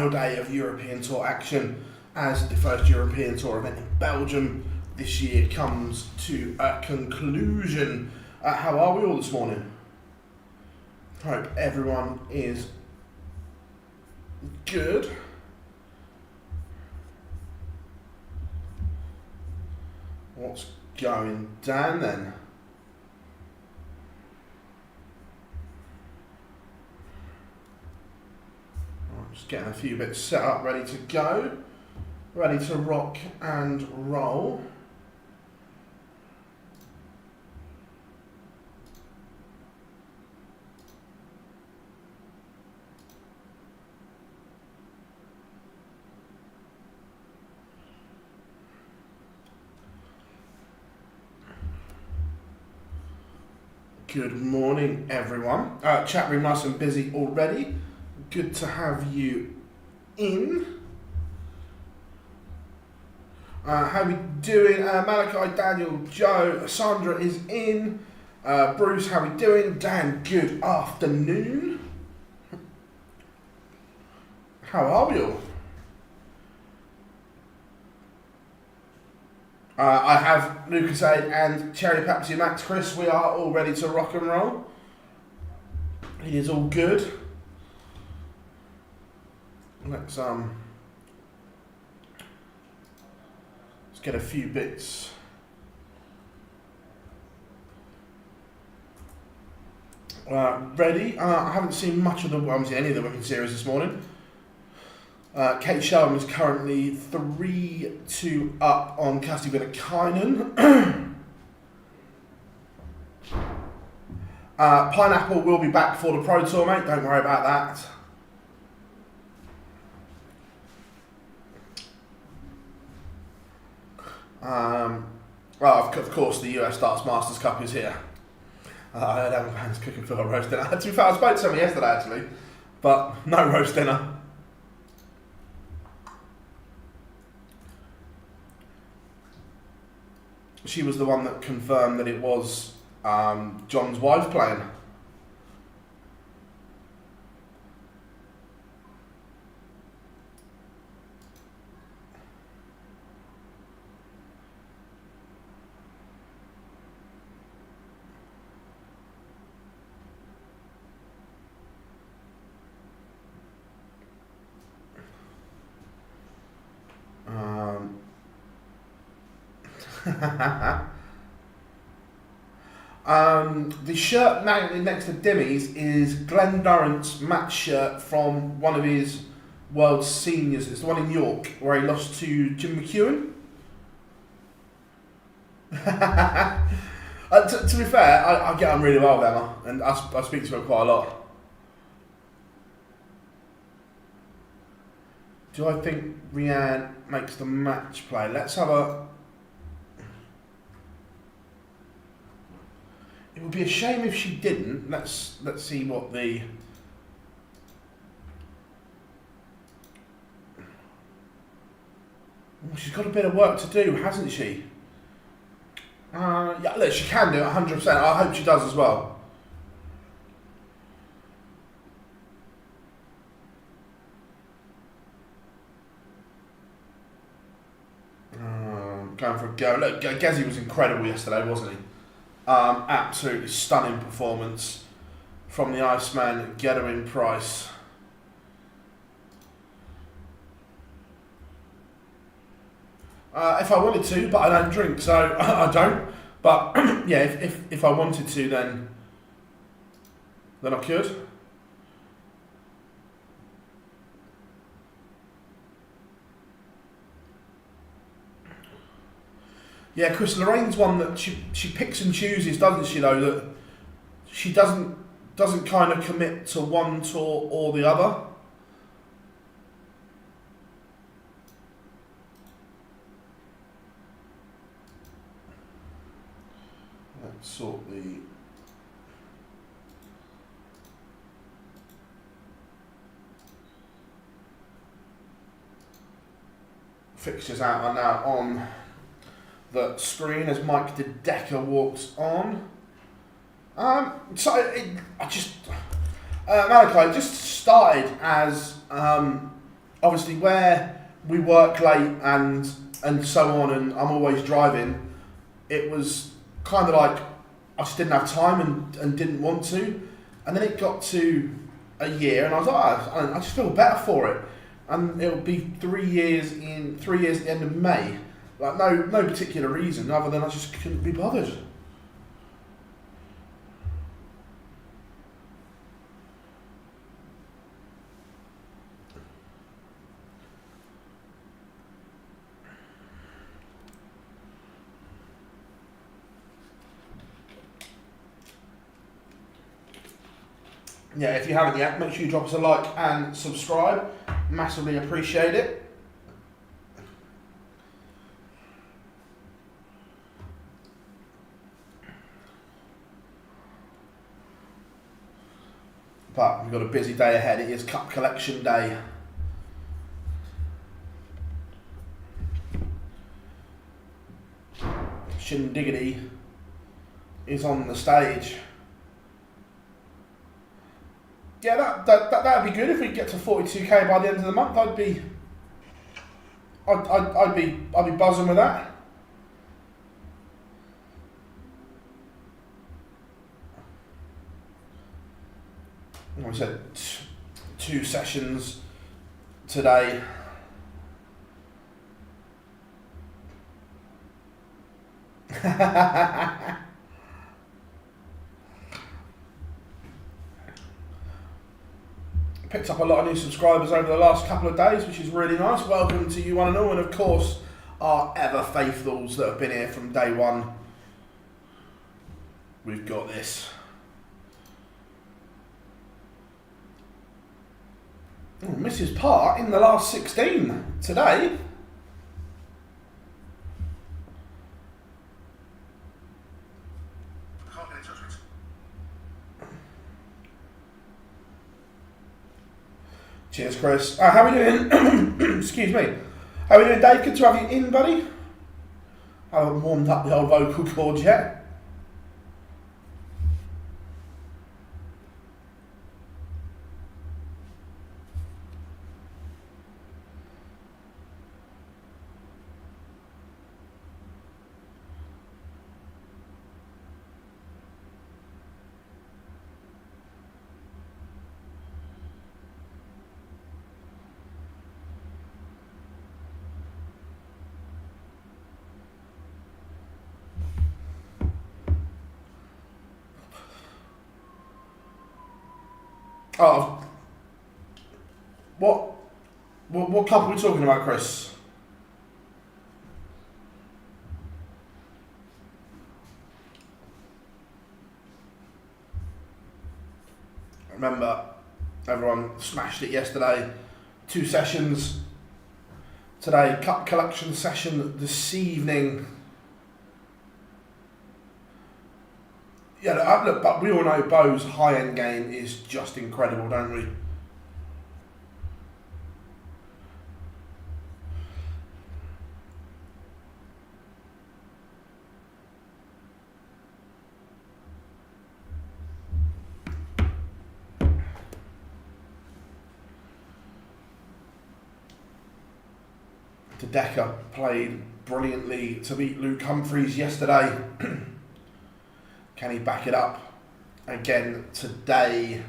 final day of European Tour action as the first European Tour event in Belgium this year comes to a conclusion. How are we all this morning? Hope everyone is good. What's going down then? I'm just getting a few bits set up, ready to go, ready to rock and roll. Good morning, everyone. Chat room nice and busy already. Good to have you in. How we doing? Malachi, Daniel, Joe, Sandra is in. Bruce, how we doing? Dan, good afternoon. How are we all? I have Lucas A and Cherry Pepsi Max. Chris, we are all ready to rock and roll. It is all good. Let's get a few bits ready. I haven't seen much of the any of the women's series this morning. Kate Shelton is currently 3-2 up on Cassidy Winnekainen. Pineapple will be back for the Pro Tour, mate. Don't worry about that. Well, of course, the US Darts Masters Cup is here. I heard Evan Van's cooking for a roast dinner. To be fair, I spoke to someone yesterday actually, but no roast dinner. She was the one that confirmed that it was John's wife playing. The shirt next to Dimmy's is Glenn Durrant's match shirt from one of his World Seniors. It's the one in York where he lost to Jim McEwen. To be fair, I get on really well with Emma, and I speak to her quite a lot. Do I think Rianne makes the match play? Let's have a... It would be a shame if she didn't. Let's see what the... Well, she's got a bit of work to do, hasn't she? Yeah, look, she can do it 100%. I hope she does as well. Going for a go. Look, Gezi was incredible yesterday, wasn't he? Absolutely stunning performance from the Iceman, Gerwin Price. If I wanted to, but I don't drink, so I don't. But yeah, if I wanted to, then I could. Yeah, Chris, Lorraine's one that she picks and chooses, doesn't she? Though that she doesn't kind of commit to one tour or the other. Let's sort the fixtures out now on the screen as Mike De Decker walks on. Malachi just started as obviously where we work late and so on, and I'm always driving, it was kind of like I just didn't have time and didn't want to. And then it got to a year, and I was like, I just feel better for it. And it'll be 3 years at the end of May. Like no particular reason other than I just couldn't be bothered. Yeah, if you haven't yet, make sure you drop us a like and subscribe. Massively appreciate it. But we've got a busy day ahead. It is cup collection day. Shindiggity is on the stage. Yeah, that'd be good if we get to 42k by the end of the month. I'd be buzzing with that. Like I said, 2 sessions today. Picked up a lot of new subscribers over the last couple of days, which is really nice. Welcome to you one and all, and of course our ever faithfuls that have been here from day one. We've got this. Oh, Mrs. Parr in the last 16 today. Cheers, Chris. How are we doing? Excuse me. How are we doing, Dave? Good to have you in, buddy. I haven't warmed up the old vocal cords yet. Oh, what cup are we talking about, Chris? Remember, everyone smashed it yesterday. 2 sessions today. Cup collection session this evening. Yeah, look, but we all know Bo's high-end game is just incredible, don't we? De Decker played brilliantly to beat Luke Humphries yesterday. Can he back it up again today?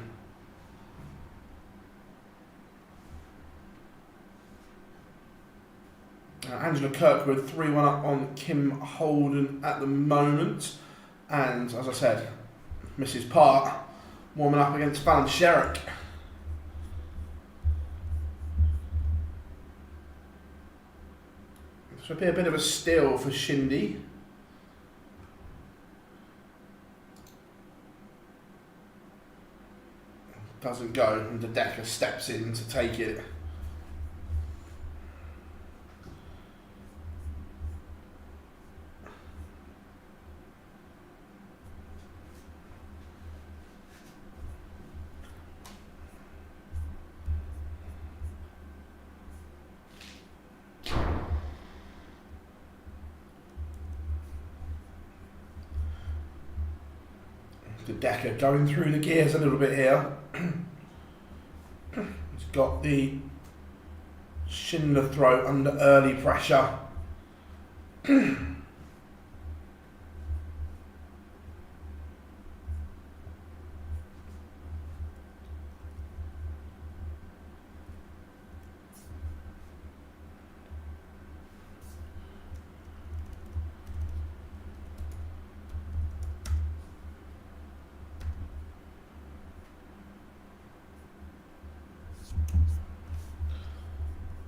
Angela Kirkwood 3-1 up on Kim Holden at the moment. And as I said, Mrs. Parr warming up against Fallon Sherrick. This would be a bit of a steal for Shindy. Doesn't go, and De Decker steps in to take it. De Decker going through the gears a little bit here. He's got the Schindler throw under early pressure.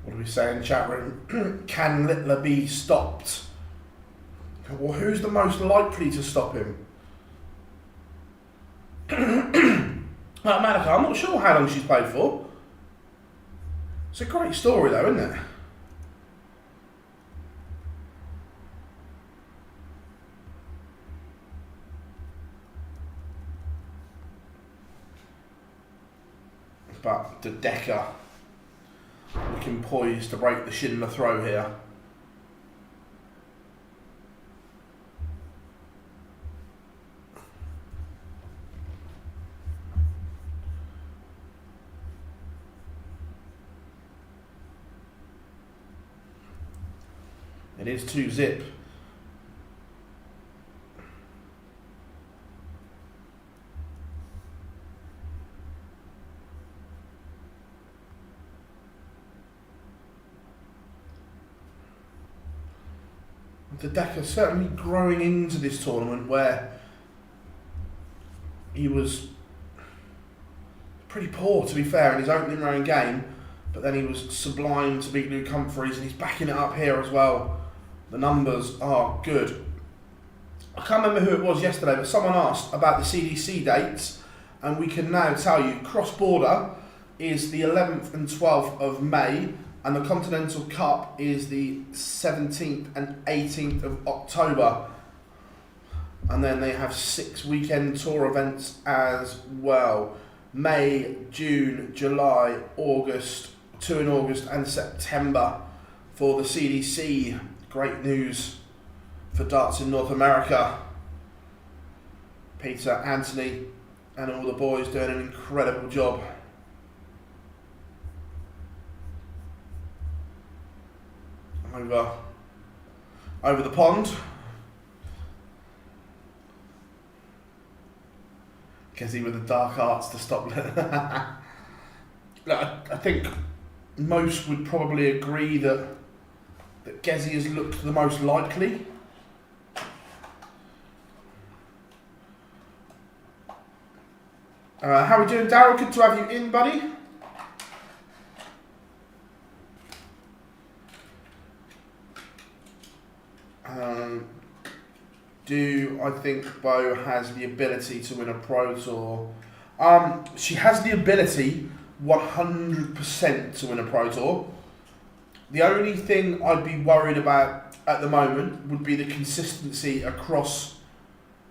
What do we say in chat room? Can Littler be stopped? Well, who's the most likely to stop him? Malika, I'm not sure how long she's played for. It's a great story though, isn't it? But the Decker looking poised to break the Schindler throw here. It is 2-zip. The Decker certainly growing into this tournament where he was pretty poor, to be fair, in his opening round game, but then he was sublime to beat Luke Humphries, and he's backing it up here as well. The numbers are good. I can't remember who it was yesterday, but someone asked about the CDC dates, and we can now tell you cross-border is the 11th and 12th of May, and the Continental Cup is the 17th and 18th of October. And then they have 6 weekend tour events as well. May, June, July, August, 2 in August and September for the CDC. Great news for darts in North America. Peter, Anthony and all the boys doing an incredible job. Over the pond. Kessie with the dark arts to stop. I think most would probably agree that Kessie has looked the most likely. How are we doing, Darryl? Good to have you in, buddy. Do I think Bo has the ability to win a Pro Tour? She has the ability 100% to win a Pro Tour. The only thing I'd be worried about at the moment would be the consistency across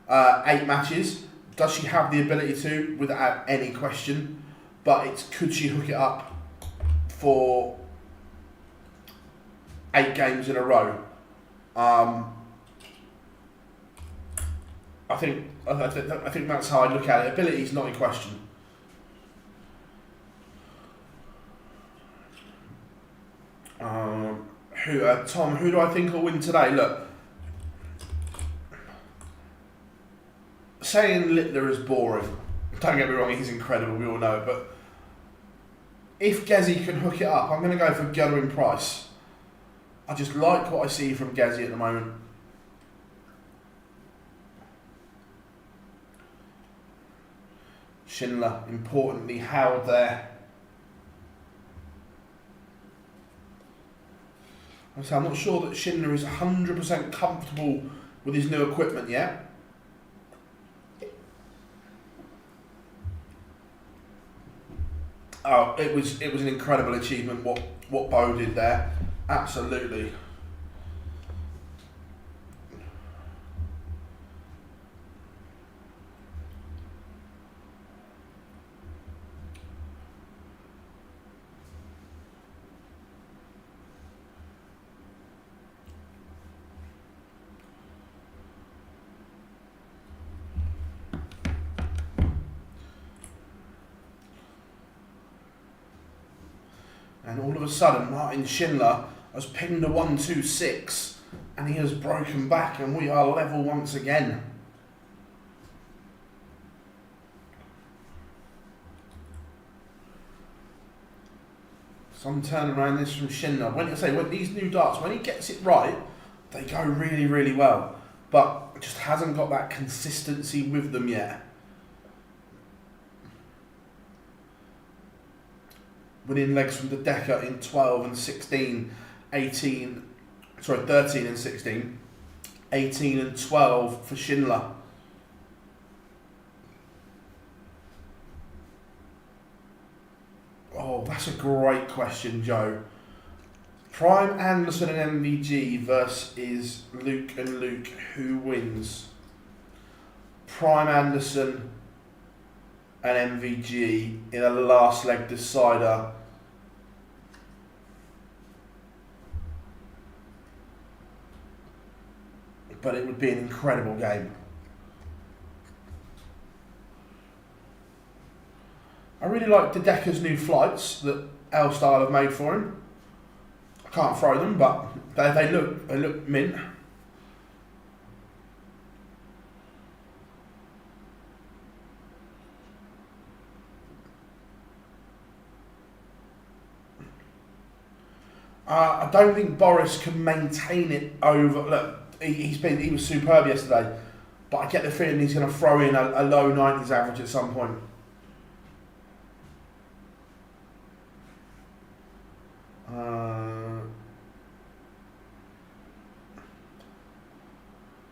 8 matches. Does she have the ability to? Without any question. But it's could she hook it up for 8 games in a row? I think that's how I look at it. Ability is not in question. Tom, who do I think will win today? Look, saying Littler is boring. Don't get me wrong, he's incredible. We all know it. But if Gezi can hook it up, I'm going to go for Gurney Price. I just like what I see from Gezi at the moment. Schindler, importantly, held there. So I'm not sure that Schindler is 100% comfortable with his new equipment yet. Oh, it was an incredible achievement what Bo did there. Absolutely. And all of a sudden Martin Schindler has pinged a 1-2-6 and he has broken back and we are level once again. Some turnaround this from Schindler. When these new darts, when he gets it right, they go really, really well. But just hasn't got that consistency with them yet. Winning legs from the Decker in 12 and 16, 13 and 16, 18 and 12 for Schindler. Oh, that's a great question, Joe. Prime Anderson and MVG versus Luke and Luke. Who wins? Prime Anderson and MVG in a last leg decider. But it would be an incredible game. I really like the Decker's new flights that L-Style have made for him. I can't throw them, but they look mint. I don't think Boris can maintain it over. Look, he was superb yesterday, but I get the feeling he's going to throw in a low 90s average at some point.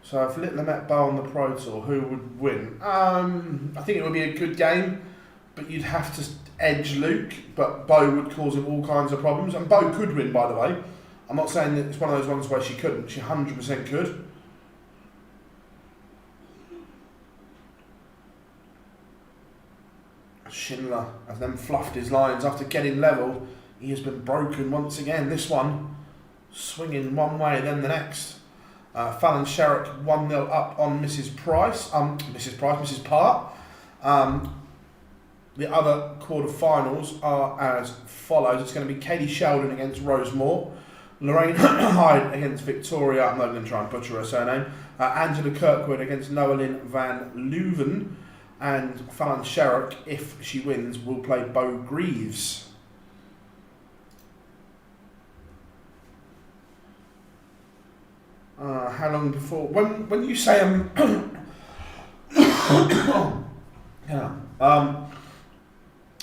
So if Littler met Bow on the Pro Tour, who would win? I think it would be a good game, but you'd have to edge Luke, but Bow would cause him all kinds of problems, and Bow could win, by the way. I'm not saying that it's one of those ones where she couldn't. She 100% could. Schindler has then fluffed his lines after getting level. He has been broken once again. This one swinging one way, then the next. Fallon Sherrick 1-0 up on Mrs. Part. The other quarter-finals are as follows. It's going to be Katie Sheldon against Rose Moore, Lorraine Hyde against Victoria, I'm not going to try and butcher her surname, Angela Kirkwood against Noelyn Van Leuven, and Fallon Sherrick, if she wins, will play Bo Greaves. How long before? When you say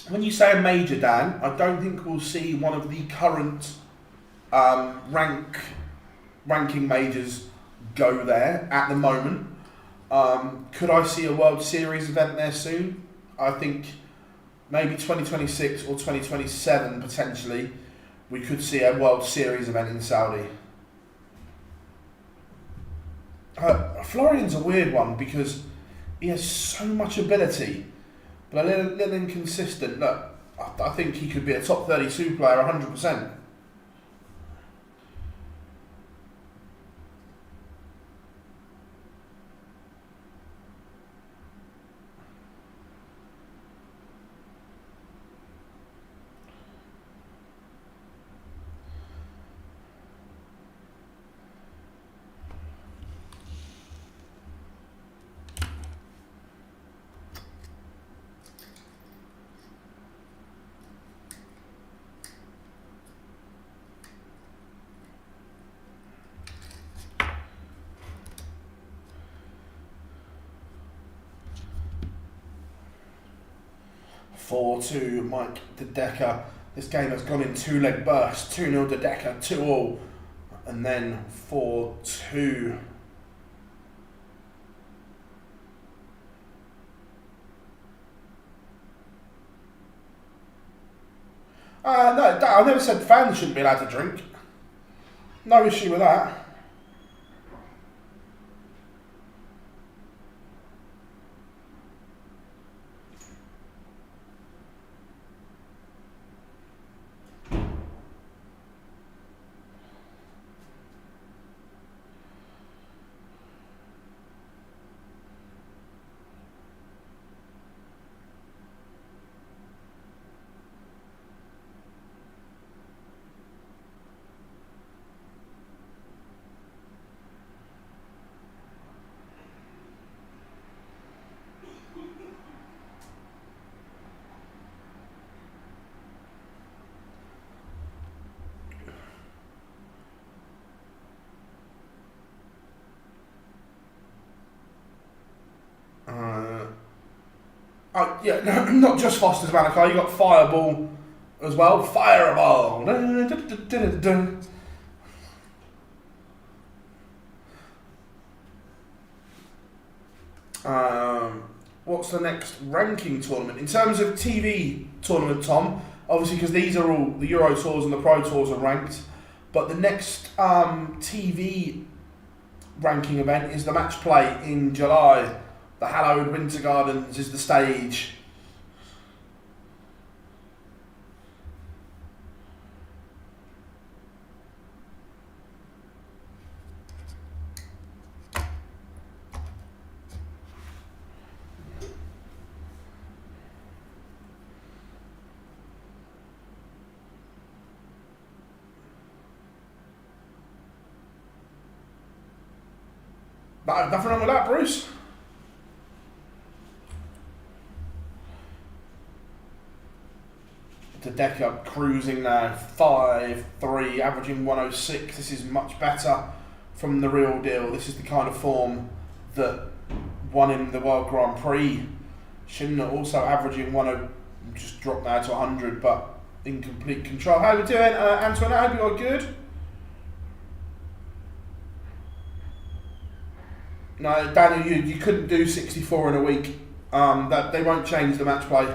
when you say a major, Dan, I don't think we'll see one of the current ranking majors go there at the moment. Could I see a World Series event there soon? I think maybe 2026 or 2027 potentially. We could see a World Series event in Saudi. Florian's a weird one because he has so much ability, but a little inconsistent. Look, I think he could be a top 32 player 100%. To Mike De Decker. This game has gone in two-leg bursts. 2-0 De Decker, 2-2, and then 4-2. No, I never said fans shouldn't be allowed to drink. No issue with that. yeah, not just Foster's Malachi, you got Fireball as well. Fireball. What's the next ranking tournament? In terms of TV tournament, Tom, obviously because these are all, the Euro Tours and the Pro Tours are ranked, but the next TV ranking event is the match play in July. The hallowed Winter Gardens is the stage. But nothing wrong with that, Bruce. The Decker cruising now, 5-3, averaging 106. This is much better from the real deal. This is the kind of form that won him the World Grand Prix. Schindler also averaging 10, just dropped now to 100, but in complete control. How are we doing, Antoine? I hope you are good. No, Daniel, you couldn't do 64 in a week. That they won't change the match play.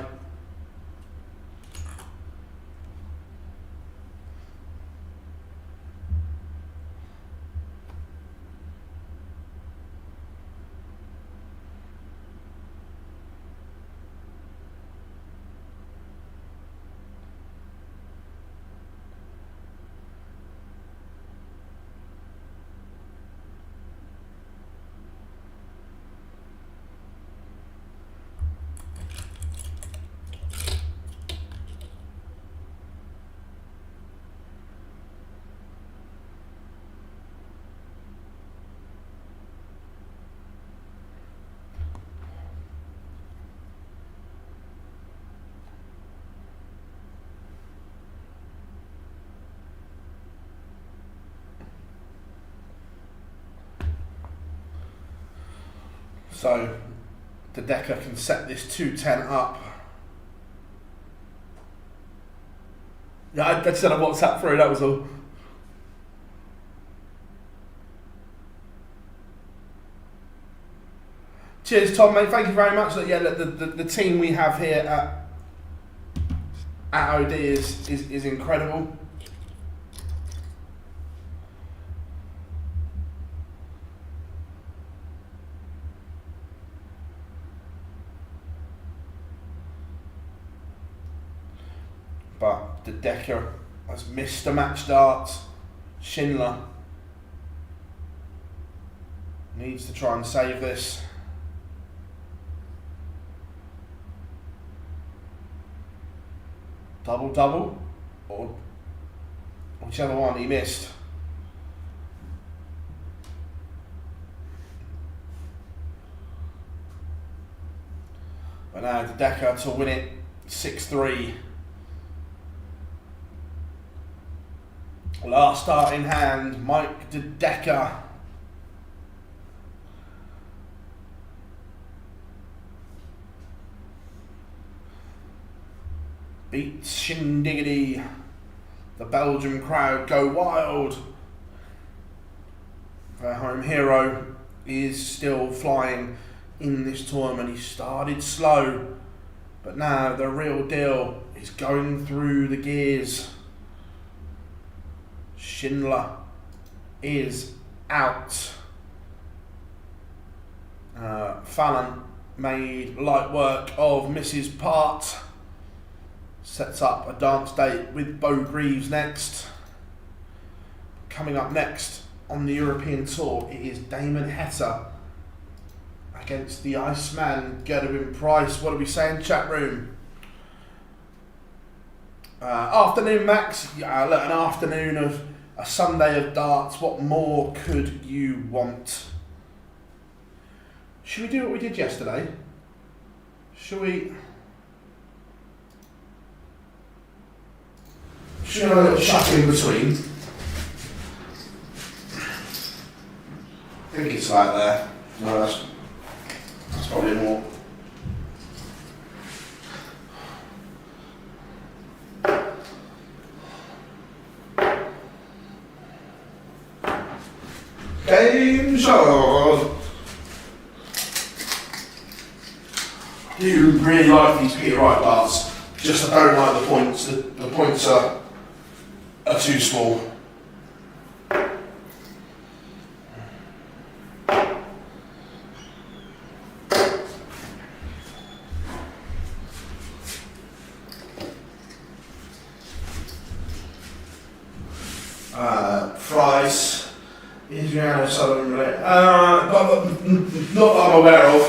So the Decker can set this 210 up. Yeah, I just said I WhatsApp through, that was all. Cheers, Tom, mate. Thank you very much. Yeah, the team we have here at OD is incredible. But the Decker has missed a match dart. Schindler needs to try and save this. Double, or whichever one he missed. But now the Decker to win it 6-3. Last start in hand, Mike de Decker. Beats Shindiggity. The Belgian crowd go wild. Their home hero is still flying in this tournament. He started slow, but now the real deal is going through the gears. Schindler is out. Fallon made light work of Mrs. Part. Sets up a dance date with Bo Greaves next. Coming up next on the European Tour, it is Damon Heta against the Iceman, Gurney Price. What are we saying, chat room? Afternoon, Max. Yeah, look, an afternoon of a Sunday of darts. What more could you want? Should we do what we did yesterday? Should we have a little shuffle in between? I think it's like there. No, that's probably more. Game show. I do really like these Peter Wright bars. Just I don't like the points. The points are too small. Price, Adriano Southern, but not that I'm aware of.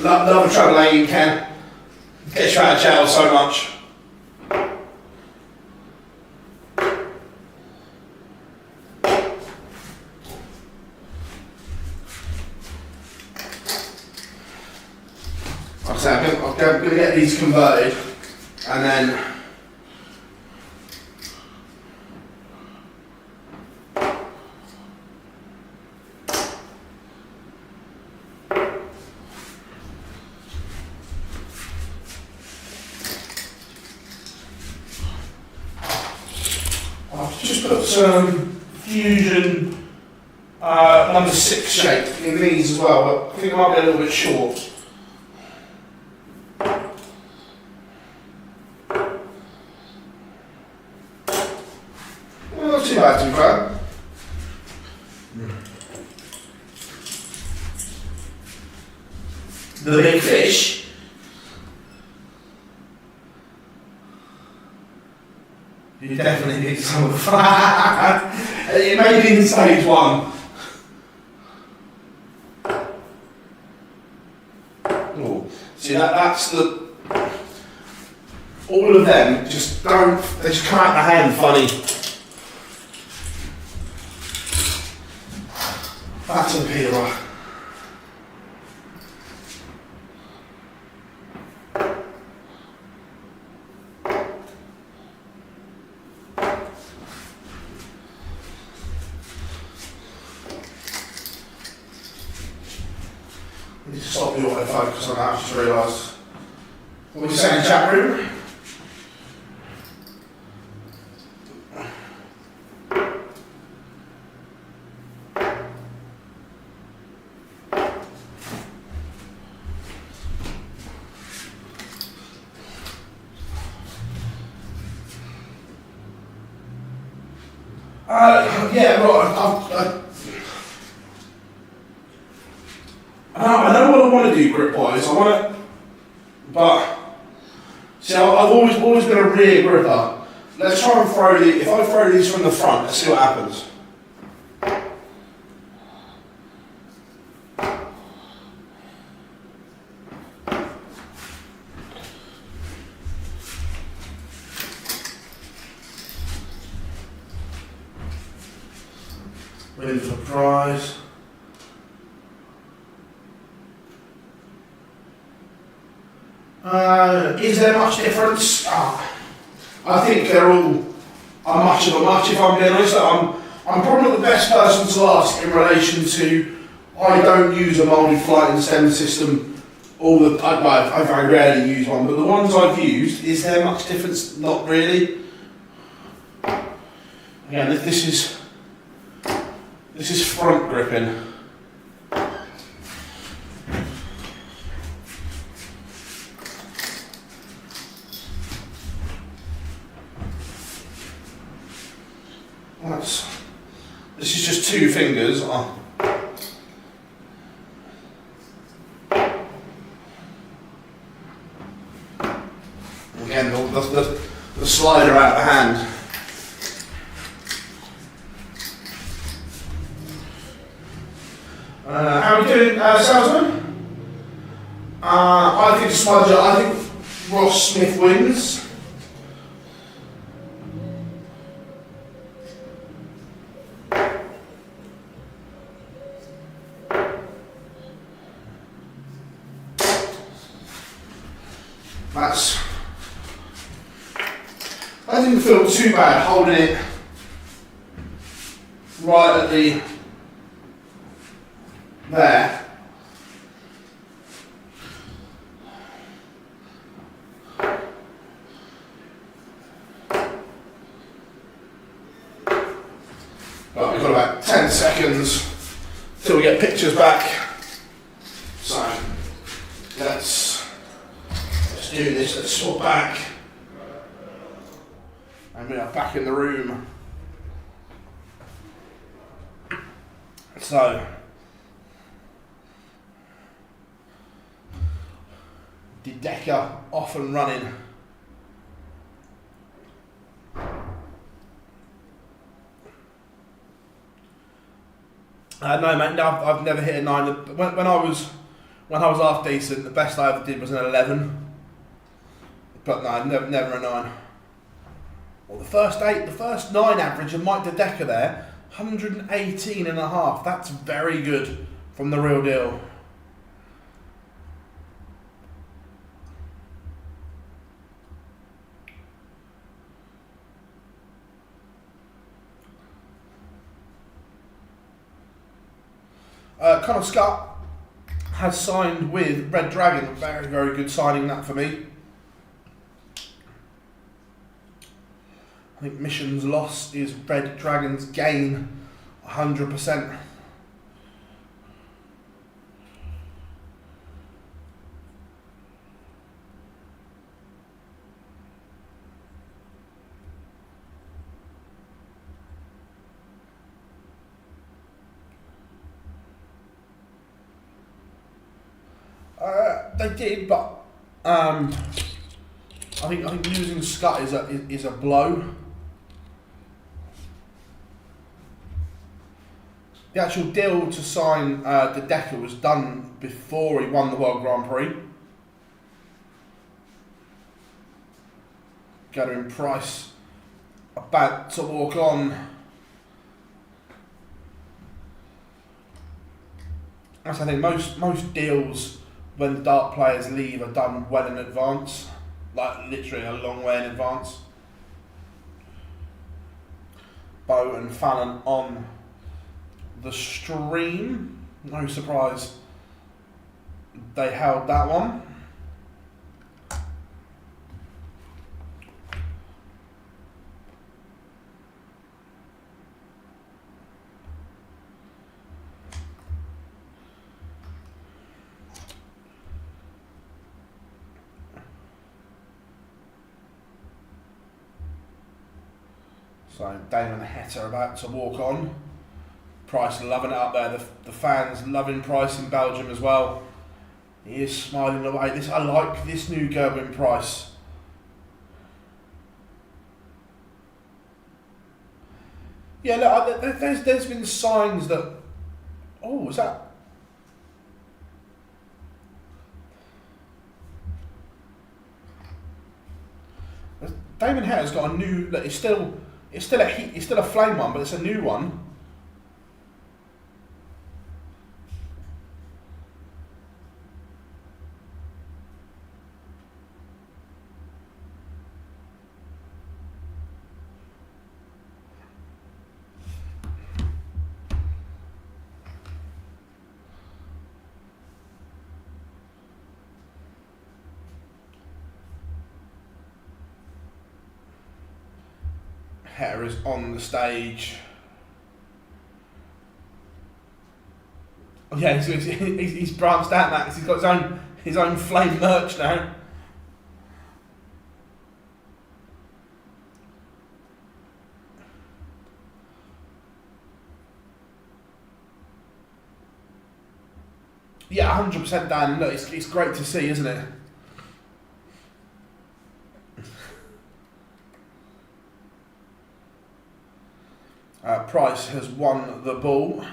Love a travel agent, Ken. Gets you out of jail so much. I'm going to get these converted and then I've just put some Fusion number 6 shape in these as well, but I think I might be a little bit short. Not too bad, to be fair. The big fish. You definitely need some of the fat. It may be in stage 1. Oh, see that's the. All of them just don't. They just come out the hand funny. Back to the peeler. I need to stop the autofocus on that, I've just realised. What were you saying, chat room? Yeah, right. I know what I want to do grip-wise. I want to, but see, I've always been a rear gripper. Let's try and throw the. If I throw these from the front, let's see what happens. Waiting for prize. Is there much difference? I think they're all much of a much, if I'm being honest. I'm probably not the best person to ask in relation to, I don't use a moulded flight and stem system I very rarely use one, but the ones I've used, is there much difference? Not really. Again, this is front gripping. This is just 2 fingers. Again, the slider out of the hand. How are we doing, salesman? I think Smudger, I think Ross Smith wins. I didn't feel too bad holding it right at the there. Right, we've got about 10 seconds till we get pictures back. So let's do this. Let's swap back, and we are back in the room. So the Decker off and running. No, mate. No, I've never hit a 9. When I was half decent, the best I ever did was an 11. But no, never a 9. Well, the first 9 average of Mike the Decker there, 118.5. That's very good from the real deal. Connor Scott has signed with Red Dragon. Very, very good signing that for me. I think Mission's loss is Red Dragon's gain, 100%. They did, but I think losing Scott is a blow. The actual deal to sign the Decker was done before he won the World Grand Prix. Gathering Price about to walk on. That's I think most deals when the dart players leave are done well in advance, like literally a long way in advance. Bo and Fallon on the stream. No surprise they held that one. So Damon and Heta are about to walk on. Price loving it up there. The fans loving Price in Belgium as well. He is smiling away. I like this new Gerwin Price. Yeah, look, there's been signs that. Oh, is that? Damon Heta's got a new. Look, it's still a flame one, but it's a new one. Heta is on the stage. Oh yeah, he's branched out, Max. He's got his own flame merch now. Yeah, 100% Dan. Look, it's great to see, isn't it? Price has won the ball.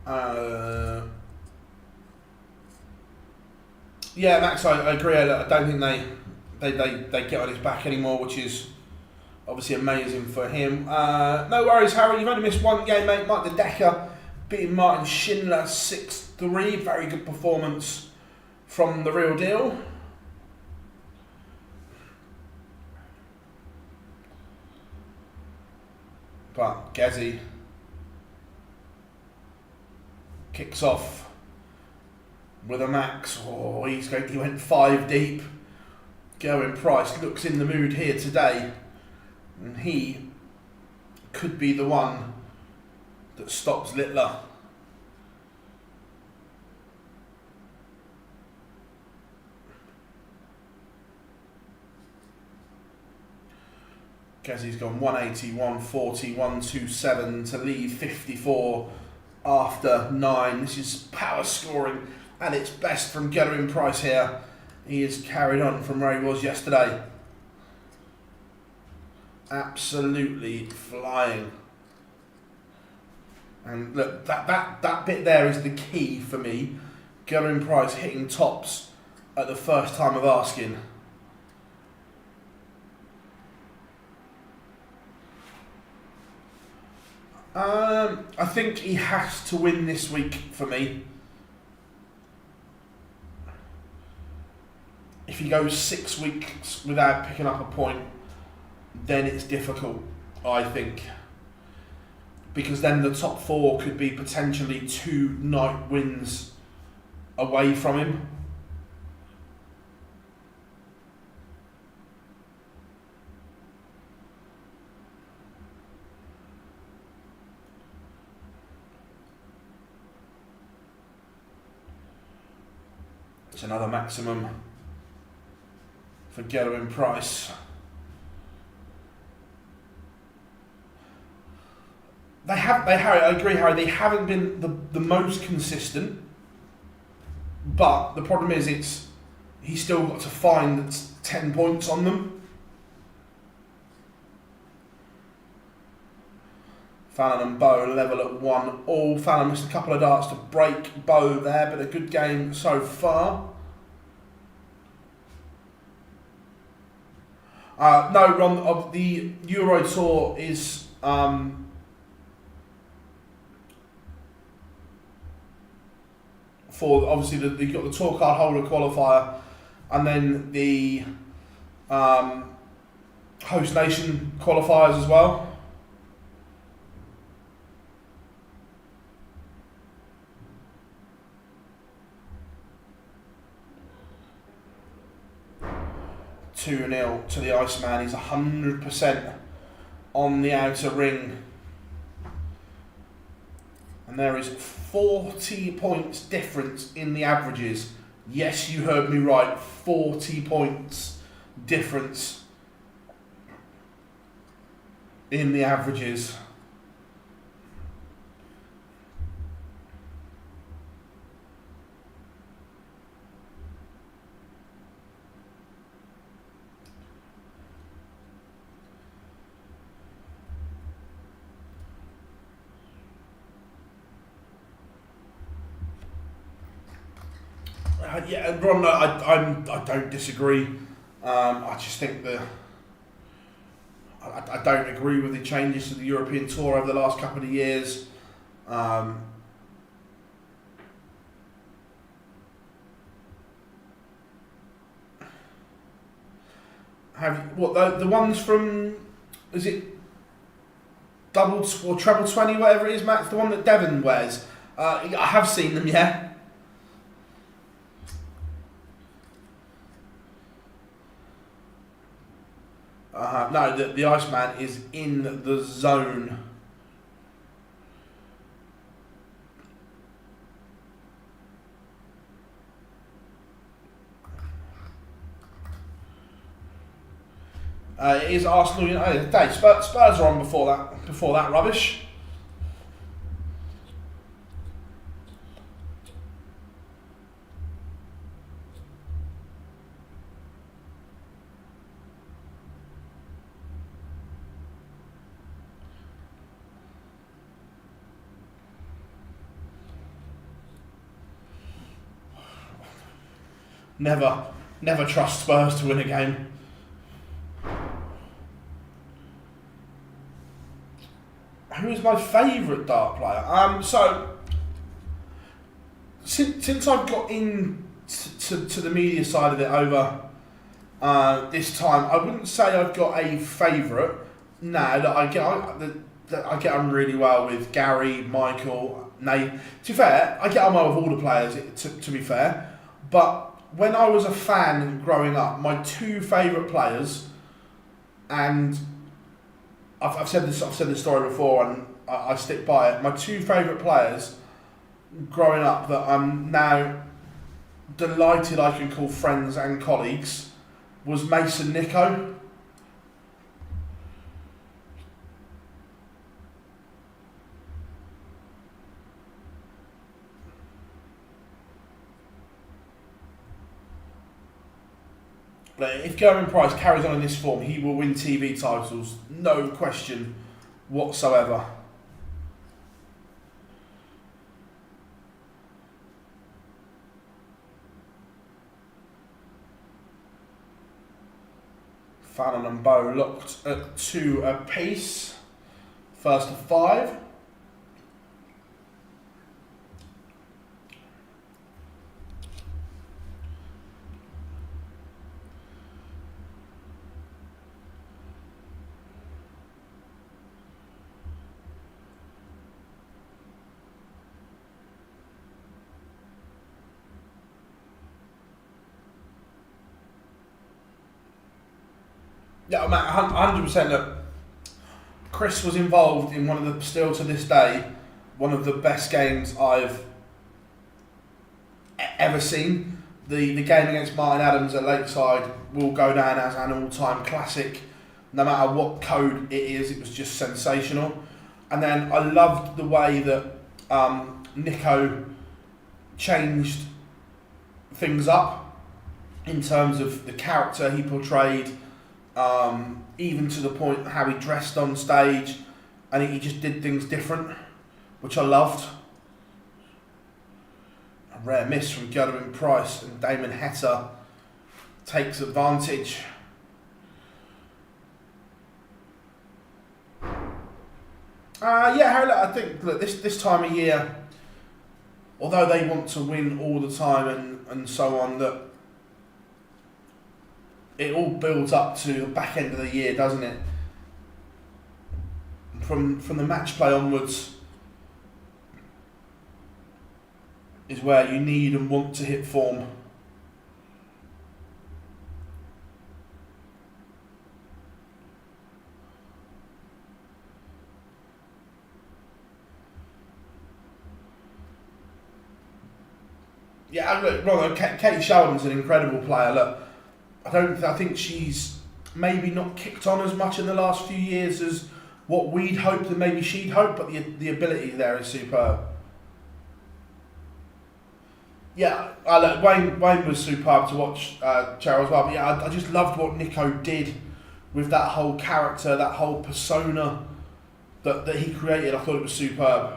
Yeah, Max, I agree. I don't think they get on his back anymore, which is obviously amazing for him. No worries, Harry. You've only missed one game, mate. Mike the Decker beating Martin Schindler 6-3. Very good performance from the real deal. But Gezi kicks off with a max. Oh, he went 5 deep. Gerwin Price looks in the mood here today, and he could be the one that stops Littler. Gezi's gone 180, 140, 127 to leave 54 after 9. This is power scoring at its best from Gerwin Price here. He has carried on from where he was yesterday. Absolutely flying. And look, that bit there is the key for me. Gerwin Price hitting tops at the first time of asking. I think he has to win this week for me. If he goes 6 weeks without picking up a point, then it's difficult, I think. Because then the top 4 could be potentially 2 night wins away from him. It's another maximum for Gerwin Price. I agree, Harry, they haven't been the most consistent, but the problem is he's still got to find 10 points on them. Fallon and Bow level at 1-1. Fallon missed a couple of darts to break Bow there, but a good game so far. No, Ron, of the Euro Tour is for obviously you've got the Tour Card Holder qualifier, and then the host nation qualifiers as well. Two-0 to the Iceman. He's 100% on the outer ring. And there is 40 points difference in the averages. Yes, you heard me right. 40 points difference in the averages. Yeah, Ron, I don't disagree. I just think I don't agree with the changes to the European Tour over the last couple of years. The ones from, is it double or treble 20, whatever it is, Max? The one that Devon wears. I have seen them, yeah. No, the Iceman is in the zone. It is Arsenal United. Spurs are on before that rubbish. never trust Spurs to win a game. Who is my favourite dart player? So since I've got in to the media side of it over this time, I wouldn't say I've got a favourite. No, I get on really well with Gary, Michael, Nate. To be fair, I get on well with all the players. To be fair, but when I was a fan growing up, my two favourite players, and I've said this story before, and I stick by it. My two favourite players growing up that I'm now delighted I can call friends and colleagues was Mason Nico. If Gerwyn Price carries on in this form, he will win TV titles, no question whatsoever. Fallon and Bow locked at 2 apiece. First to 5. Yeah, I'm at 100% that Chris was involved in one of the, still to this day, one of the best games I've ever seen. The game against Martin Adams at Lakeside will go down as an all-time classic. No matter what code it is, it was just sensational. And then I loved the way that Nico changed things up in terms of the character he portrayed. Even to the point how he dressed on stage, and he just did things different, which I loved. A rare miss from Gerwyn Price, and Damon Heta takes advantage. I think look, this time of year, although they want to win all the time and so on, that it all builds up to the back end of the year, doesn't it? From the match play onwards is where you need and want to hit form. Yeah, look, Ron, Katie Sheldon's an incredible player. Look, I think she's maybe not kicked on as much in the last few years as what we'd hoped and maybe she'd hoped, but the ability there is superb. Yeah, look, Wayne was superb to watch, Cheryl, as well. But yeah, I just loved what Nico did with that whole character, that whole persona that he created. I thought it was superb.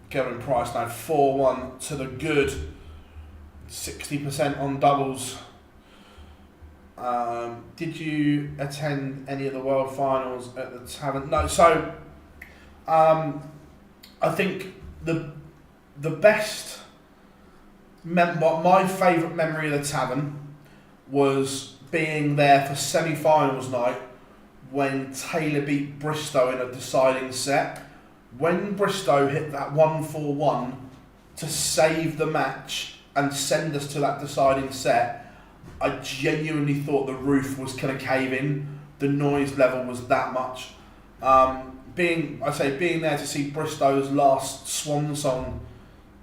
Gerwyn Price now 4-1 to the good, 60% on doubles. Did you attend any of the World Finals at the Tavern? No. So I think the best, my favourite memory of the Tavern was being there for semi-finals night when Taylor beat Bristow in a deciding set. When Bristow hit that 1-4-1 to save the match and send us to that deciding set, I genuinely thought the roof was going to cave in. The noise level was that much. Being there to see Bristow's last swan song,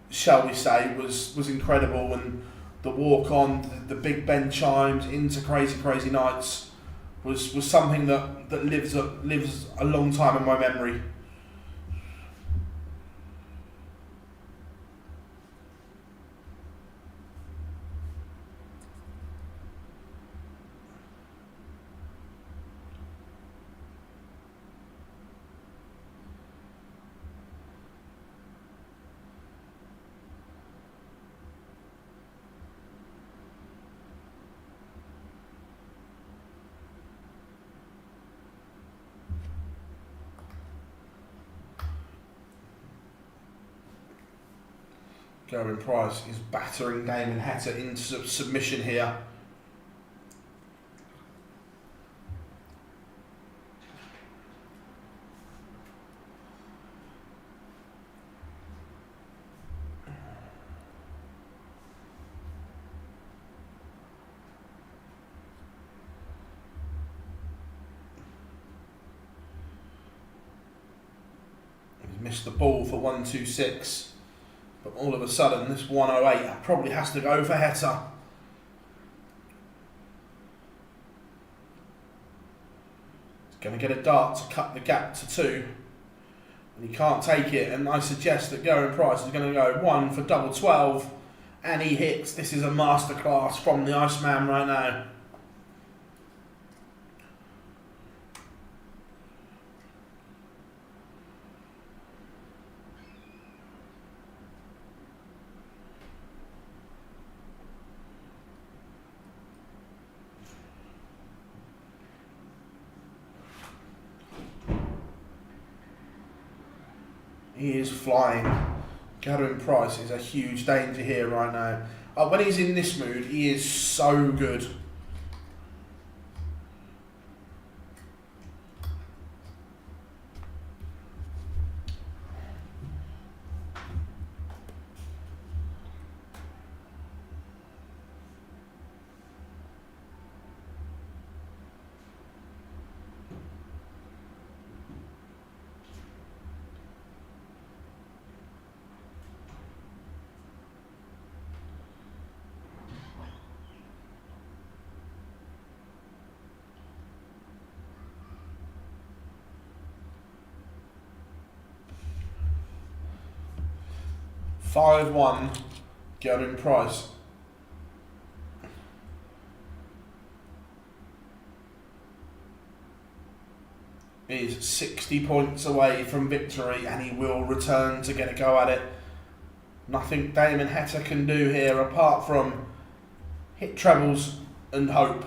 shall we say, was incredible, and the walk on, the Big Ben chimes into Crazy Crazy Nights was something that lives a long time in my memory. Gurney Price is battering Damon Heta into submission here. He's missed the ball for 126. But all of a sudden, this 108 probably has to go for Heta. He's going to get a dart to cut the gap to 2. And he can't take it. And I suggest that Gurney Price is going to go 1 for double 12. And he hits. This is a masterclass from the Iceman right now. He is flying. Gurney Price is a huge danger here right now. When he's in this mood, he is so good. (5-1) Gurney Price. Is 60 points away from victory, and he will return to get a go at it. Nothing Damon Heta can do here apart from hit trebles and hope.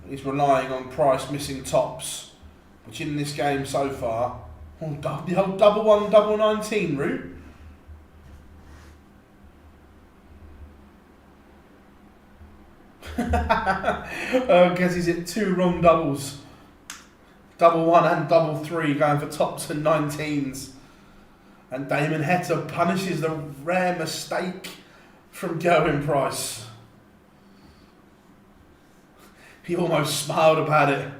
He's relying on Price missing tops, which in this game so far, the old double 1, double 19 route. Because he's hit 2 wrong doubles. Double 1 and double 3 going for tops and 19s. And Damon Heta punishes the rare mistake from Gurney Price. He almost smiled about it.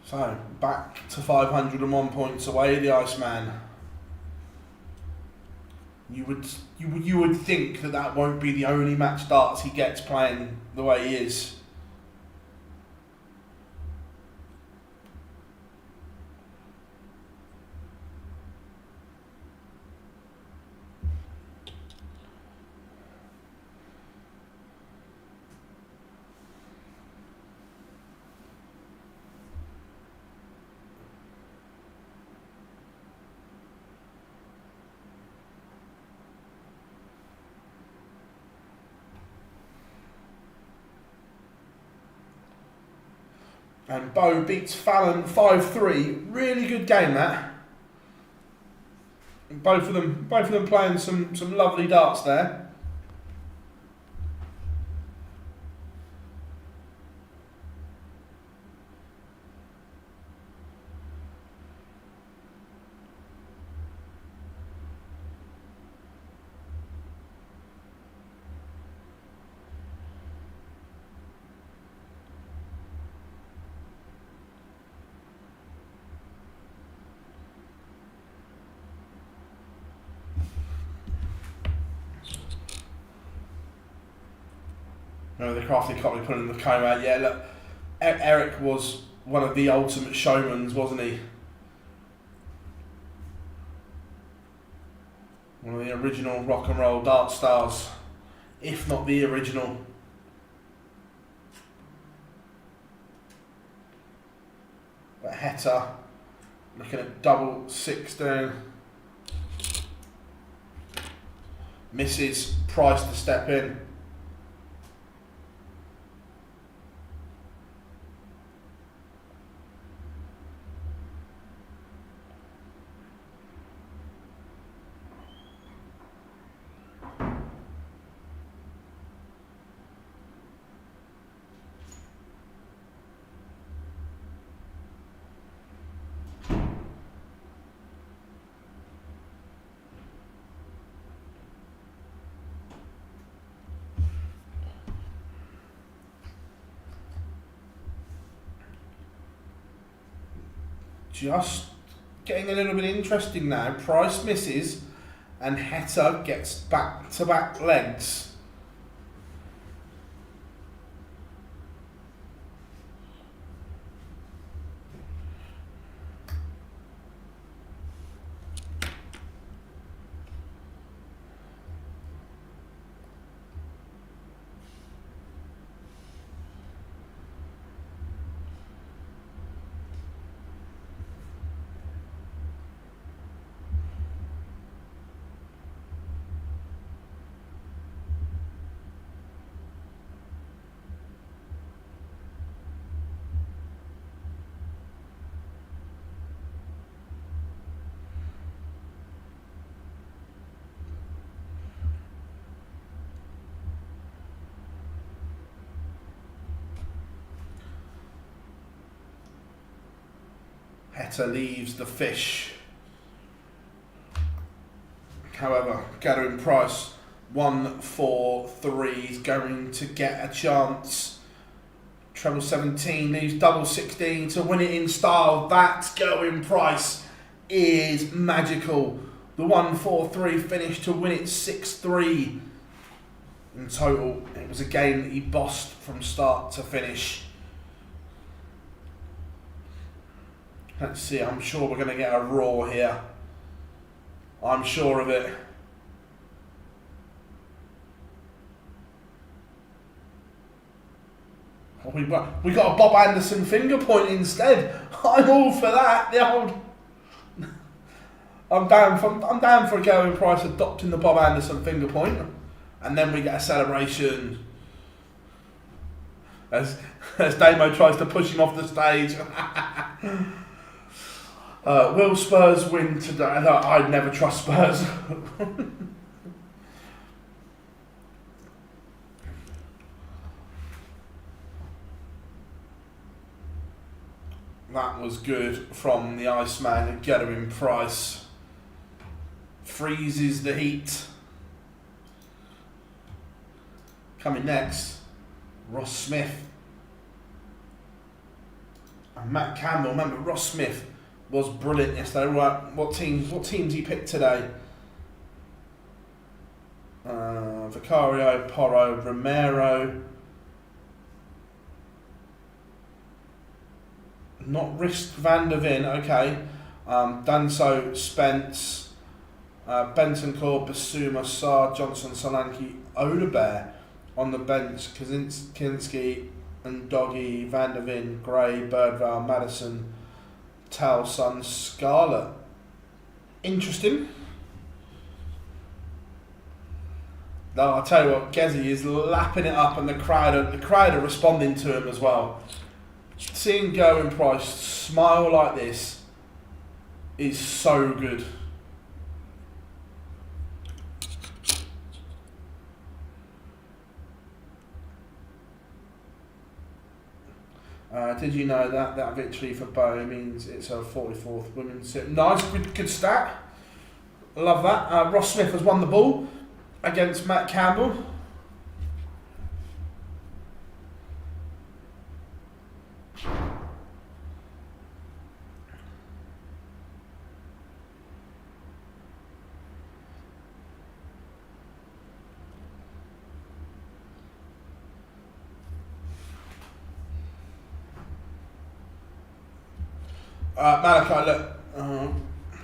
So, back to 501 points away, the Iceman. You would think that won't be the only match darts he gets playing the way he is. And Bo beats Fallon 5-3. Really good game, that. Both of them playing some lovely darts there. No, the crafty can't be pulling the comb out. Yeah, look, Eric was one of the ultimate showmans, wasn't he? One of the original rock and roll dart stars, if not the original. But Heta looking at double 16. misses, price to step in. Just getting a little bit interesting now. Price misses and Heta gets back-to-back legs. Heta leaves the fish. However, gathering price 143 is going to get a chance. Treble 17 leaves double 16 to win it in style. That going price is magical. The 143 finished to win it 6-3. In total, it was a game that he bossed from start to finish. Let's see, I'm sure we're going to get a roar here. I'm sure of it. Oh, we got a Bob Anderson finger point instead. I'm all for that. The old, I'm down for a going price adopting the Bob Anderson finger point, and then we get a celebration as Damo tries to push him off the stage. Will Spurs win today? No, I'd never trust Spurs. That was good from the Iceman. Gathering price freezes the heat. Coming next, Ross Smith and Matt Campbell. Remember, Ross Smith was brilliant yesterday. Right, what teams he picked today? Vicario, Porro, Romero. Not Risk Van der Ven, okay. Danso, Spence, Bentancur, Basuma, Saar, Johnson, Solanke, Odebear on the bench. Kinski and Doggy, Van der Ven, Gray, Birdvale, Madison, Towson, Scarlett. Interesting. No, I'll tell you what, Gezi is lapping it up, and the crowd are responding to him as well. Seeing going price smile like this is so good. Did you know that victory for Bo means it's her 44th women's series? Nice, good stat. Love that. Ross Smith has won the ball against Matt Campbell. Malachi, look,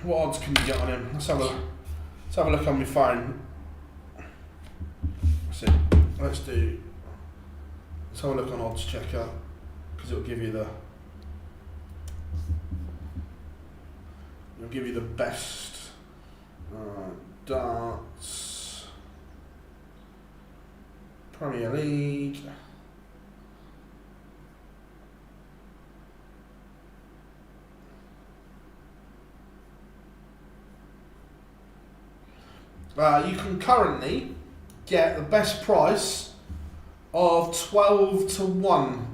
what odds can you get on him? Let's have a look on my phone. Let's have a look on odds checker, because it'll give you the best darts. Premier League. You can currently get the best price of 12 to 1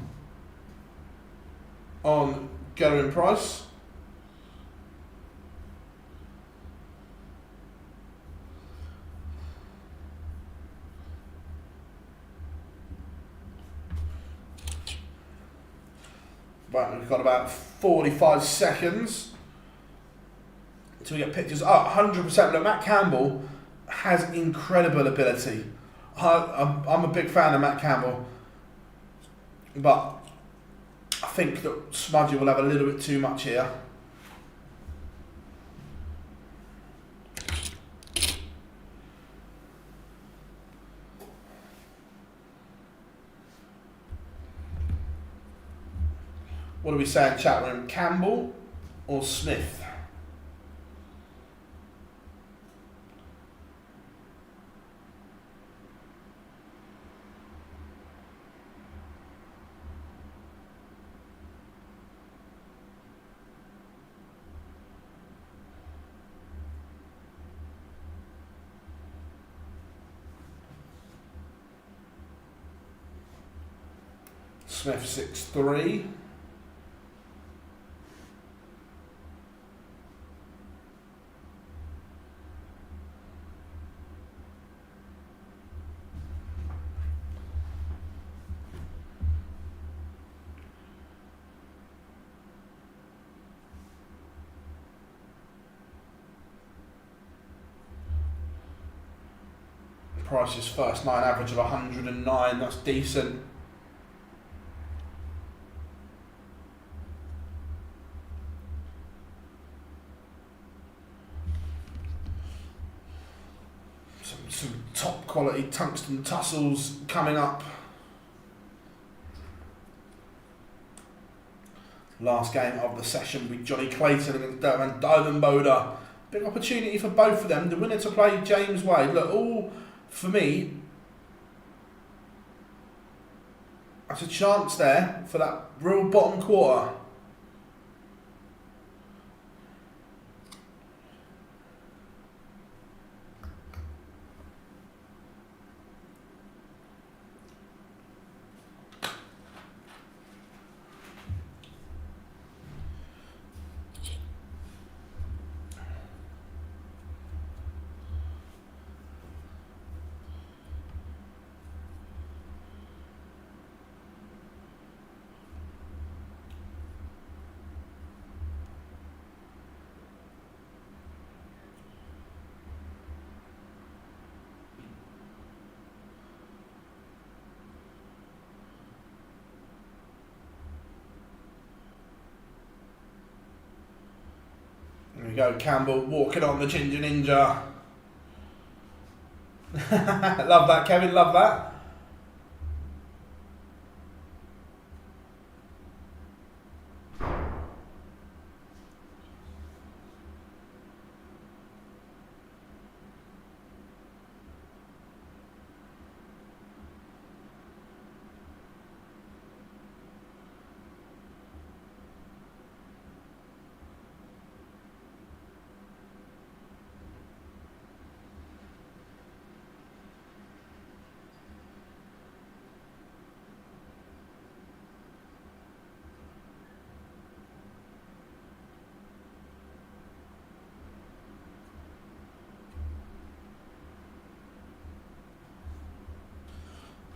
on going price. Right, we've got about 45 seconds until we get pictures. Oh, 100%. Look, Matt Campbell has incredible ability. I'm a big fan of Matt Campbell, but I think that Smudgy will have a little bit too much here. What do we say in chat room? Campbell or Smith? Smith 6'3". Price's first 9 average of 109, that's decent. Some top quality tungsten tussles coming up. Last game of the session with Johnny Clayton against Duijvenbode. Big opportunity for both of them. The winner to play James Wade. Look, all for me, that's a chance there for that real bottom quarter. There we go, Campbell walking on the Ginger Ninja. Love that, Kevin, love that.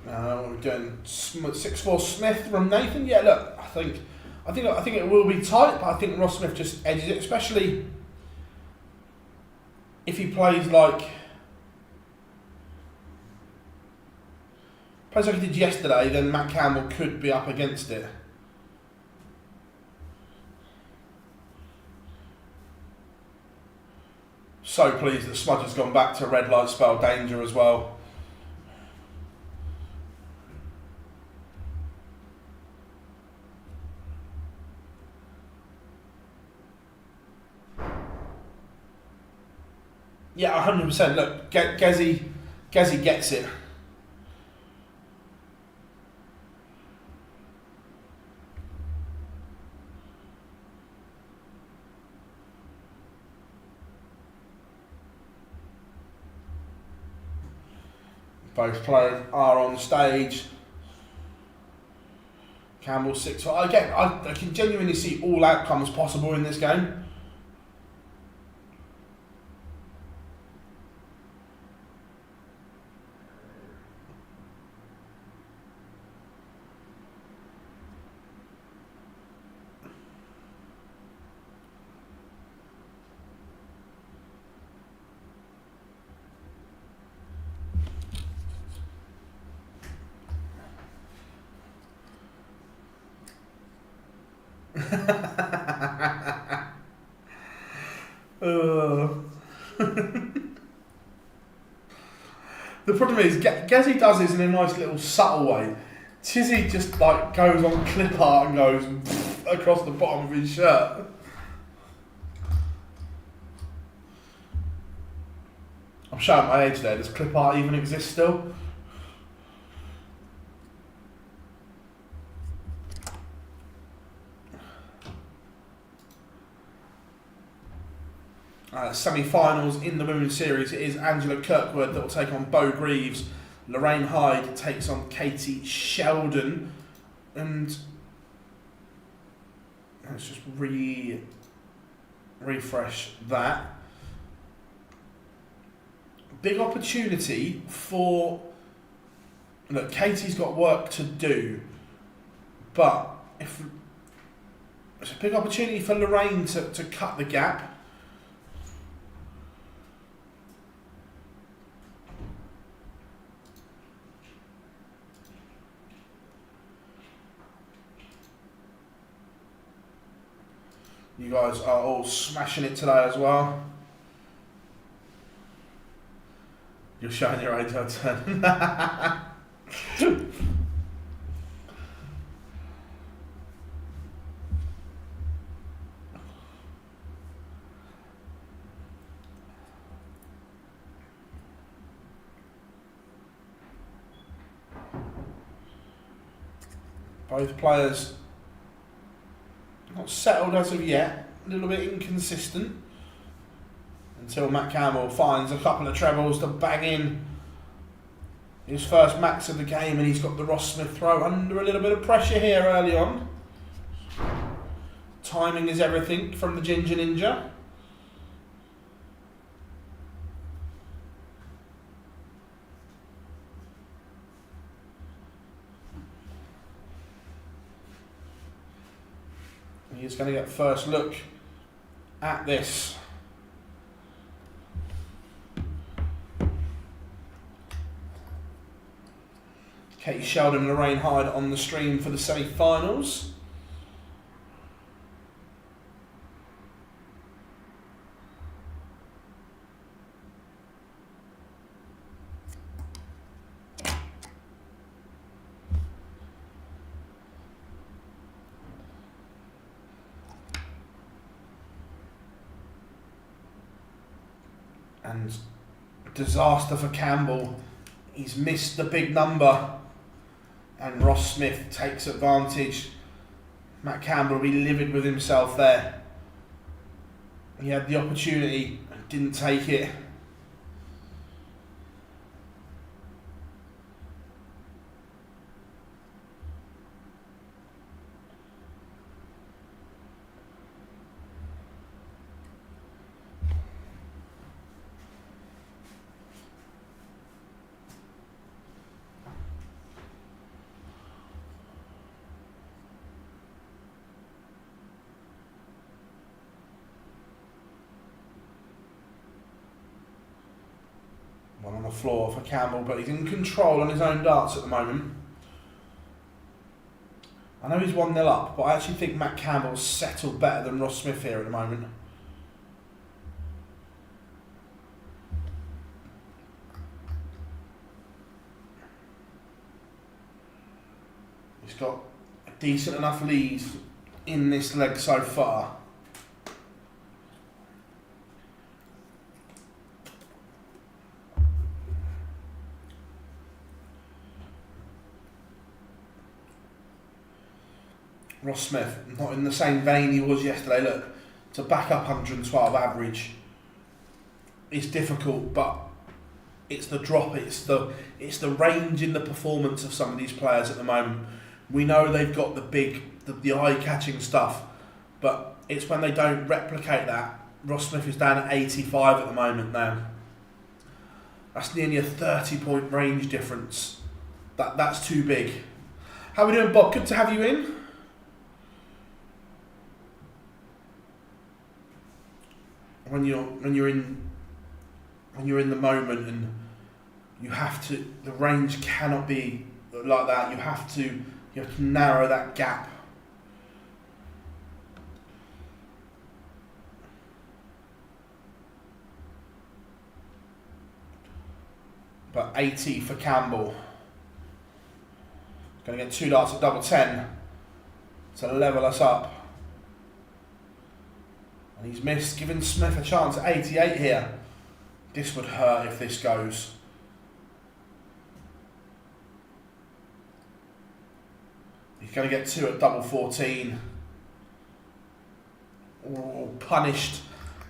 We're doing 6'4" Smith from Nathan. Yeah, look, I think it will be tight, but I think Ross Smith just edges it, especially if he plays like he did yesterday. Then Matt Campbell could be up against it. So pleased that Smudge has gone back to red light spell danger as well. Yeah, 100%. Look, Gezi gets it. Both players are on stage. Campbell 6. Again, I can genuinely see all outcomes possible in this game. The problem is, Gezi does this in a nice little subtle way. Chizzy just like goes on clip art and goes across the bottom of his shirt. I'm showing my age there. Does clip art even exist still? Semi-finals in the Women's Series. It is Angela Kirkwood that will take on Bo Greaves. Lorraine Hyde takes on Katie Sheldon. And let's just refresh that. Big opportunity for... Look, Katie's got work to do. But if it's a big opportunity for Lorraine to cut the gap. You guys are all smashing it today as well. You're showing your age out turn. Both players not settled as of yet, a little bit inconsistent until Matt Campbell finds a couple of trebles to bang in his first max of the game, and he's got the Ross Smith throw under a little bit of pressure here early on. Timing is everything from the Ginger Ninja. He's going to get first look at this. Katie Sheldon and Lorraine Hyde on the stream for the semi-finals. And disaster for Campbell. He's missed the big number. And Ross Smith takes advantage. Matt Campbell will be livid with himself there. He had the opportunity, didn't take it. One on the floor for Campbell, but he's in control on his own darts at the moment. I know he's 1-0 up, but I actually think Matt Campbell's settled better than Ross Smith here at the moment. He's got a decent enough lead in this leg so far. Ross Smith, not in the same vein he was yesterday. Look, to back up 112 average is difficult, but it's the drop, it's the range in the performance of some of these players at the moment. We know they've got the eye-catching stuff, but it's when they don't replicate that. Ross Smith is down at 85 at the moment now. That's nearly a 30-point range difference. That's too big. How are we doing, Bob? Good to have you in. When you're in the moment and you have to, the range cannot be like that. You have to narrow that gap. But 80 for Campbell. Going to get 2 darts at double 10 to level us up. And he's missed, giving Smith a chance at 88 here. This would hurt if this goes. He's going to get 2 at double 14. Oh, punished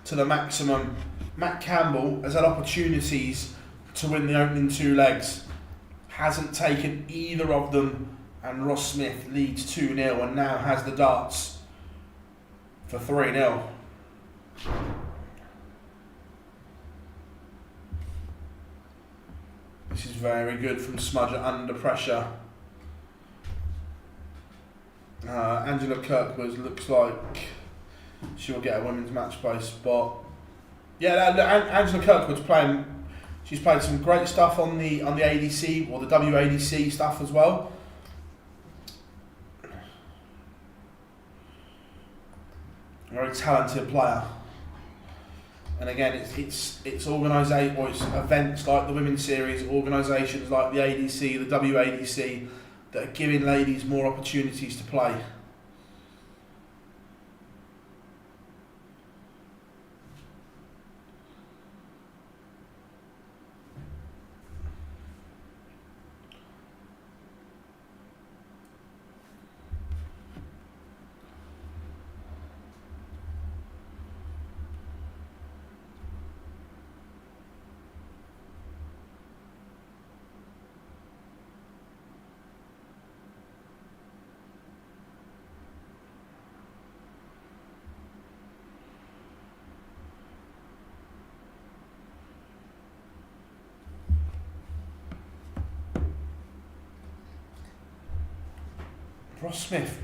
to the maximum. Matt Campbell has had opportunities to win the opening 2 legs. Hasn't taken either of them, and Ross Smith leads 2-0 and now has the darts for 3-0. This is very good from Smudger under pressure. Angela Kirkwood looks like she'll get a women's match play spot. Yeah, Angela Kirkwood's playing. She's played some great stuff on the ADC or the WADC stuff as well. Very talented player. And again, it's organisation or it's events like the Women's Series, organisations like the ADC, the WADC that are giving ladies more opportunities to play. Ross Smith,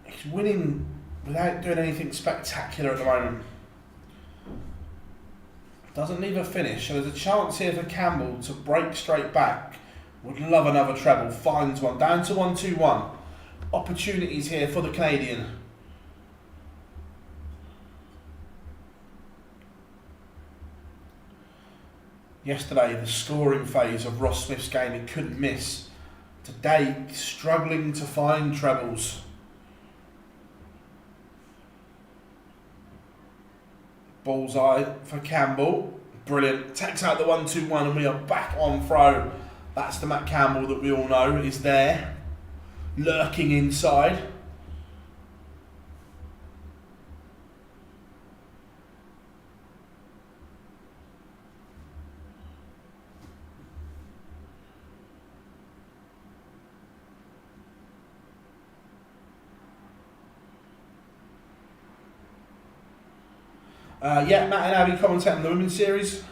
he's winning without doing anything spectacular at the moment. Doesn't leave a finish, so there's a chance here for Campbell to break straight back. Would love another treble, finds one, down to 1-2-1. Opportunities here for the Canadian. Yesterday, the scoring phase of Ross Smith's game, he couldn't miss. Today, struggling to find trebles. Bullseye for Campbell. Brilliant. Takes out the 1-2-1 and we are back on throw. That's the Matt Campbell that we all know is there. Lurking inside. Yeah, Matt and Abby commentating the Women's Series.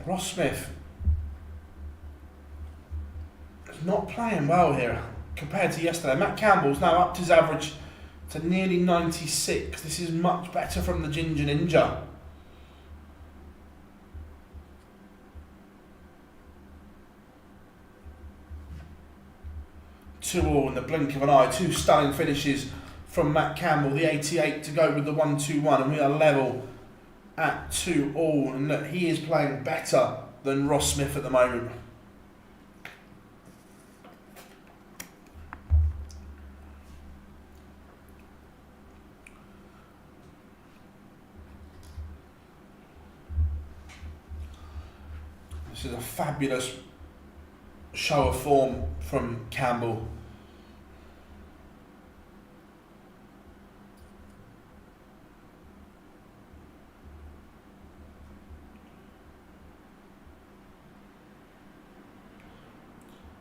Ross Smith is not playing well here compared to yesterday. Matt Campbell's now upped his average to nearly 96. This is much better from the Ginger Ninja. Two all in the blink of an eye. 2 stunning finishes from Matt Campbell. The 88 to go with the 1-2-1, and we are level at 2-all, and that he is playing better than Ross Smith at the moment. This is a fabulous show of form from Campbell.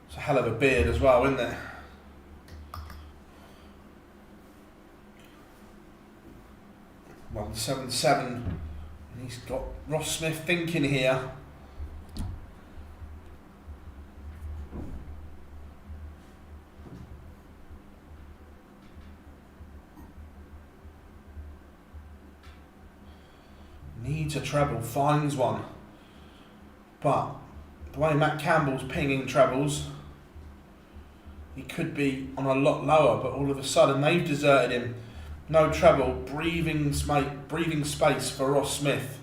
It's a hell of a beard as well, isn't it? Well, 7-7, and he's got Ross Smith thinking here. Needs a treble, finds one. But the way Matt Campbell's pinging trebles, he could be on a lot lower, but all of a sudden they've deserted him. No treble, breathing space for Ross Smith.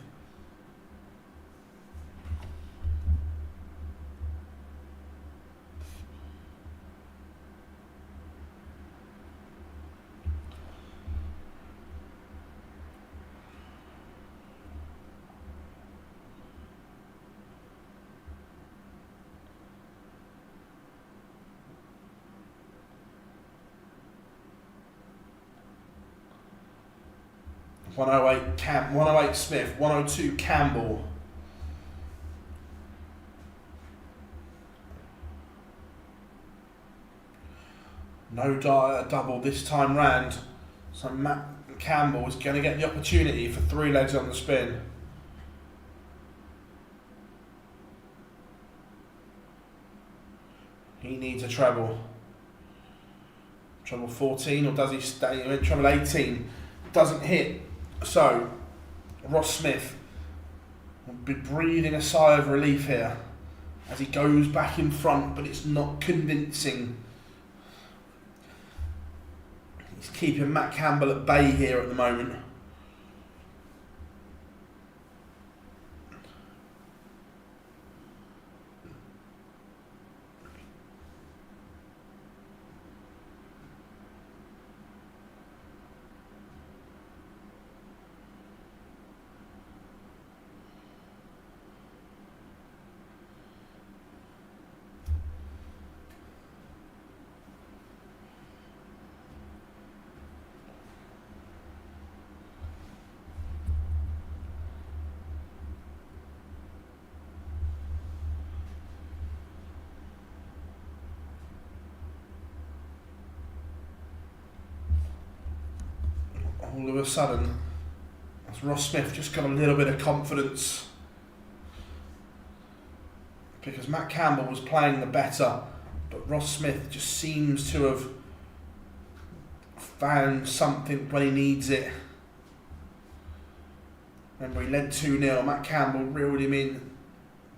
$108 Smith, 102 Campbell. No double this time round, so Matt Campbell is going to get the opportunity for 3 legs on the spin. He needs a treble. Treble 14, or does he stay? Treble 18 doesn't hit. So, Ross Smith will be breathing a sigh of relief here as he goes back in front, but it's not convincing. He's keeping Matt Campbell at bay here at the moment. All of a sudden, as Ross Smith just got a little bit of confidence, because Matt Campbell was playing the better, but Ross Smith just seems to have found something when he needs it. Remember, he led 2-0, Matt Campbell reeled him in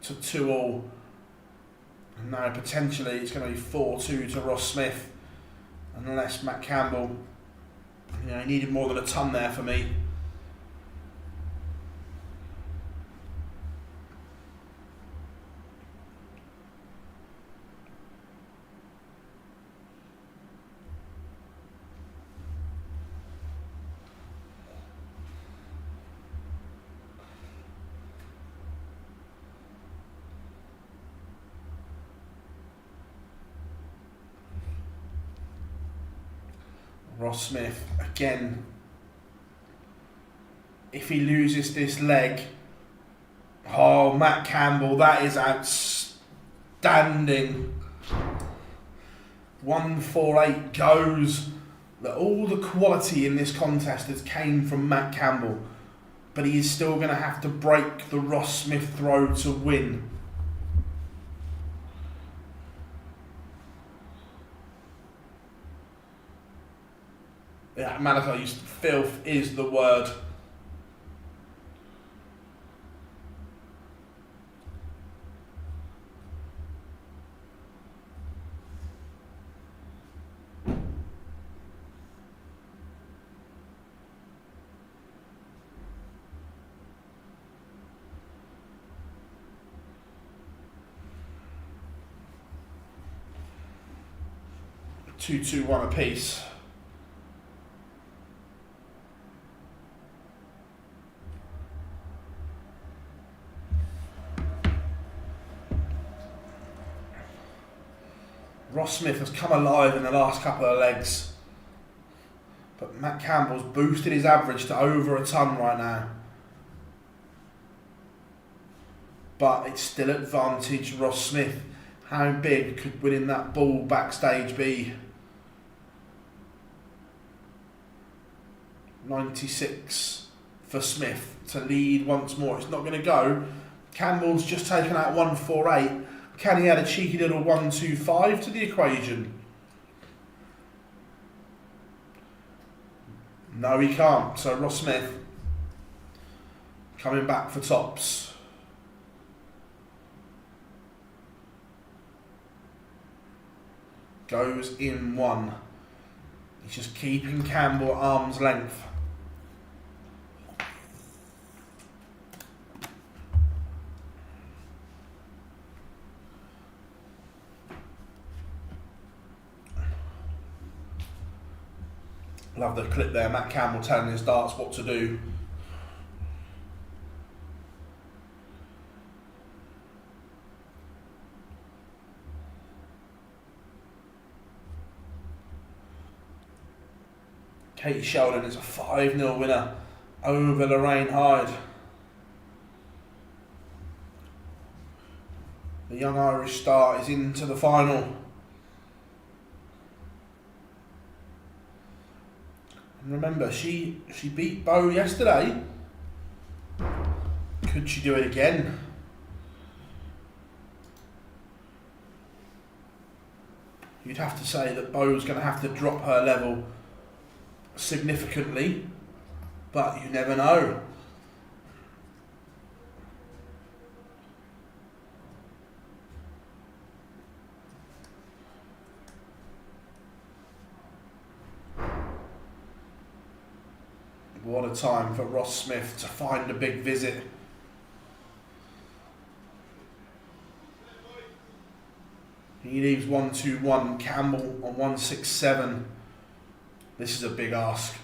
to 2-all, and now potentially it's going to be 4-2 to Ross Smith, unless Matt Campbell, you know, he needed more than a ton there for me. Ross Smith, again, if he loses this leg, oh, Matt Campbell, that is outstanding. 148 goes. All the quality in this contest has came from Matt Campbell, but he is still going to have to break the Ross Smith throw to win. Yeah, Malachi, filth is the word. 2-2-1 apiece. Ross Smith has come alive in the last couple of legs, but Matt Campbell's boosted his average to over a ton right now. But it's still advantage Ross Smith. How big could winning that ball backstage be? 96 for Smith to lead once more. It's not going to go. Campbell's just taken out 148. Can he add a cheeky little 125 to the equation? No, he can't. So Ross Smith coming back for tops. Goes in one. He's just keeping Campbell at arm's length. Love the clip there, Matt Campbell telling his darts what to do. Katie Sheldon is a 5-0 winner over Lorraine Hyde. The young Irish star is into the final. And remember, she beat Bo yesterday. Could she do it again? You'd have to say that Bo's going to have to drop her level significantly, but you never know. What a time for Ross Smith to find a big visit. He leaves 1-2-1, Campbell on 1-6-7. This is a big ask.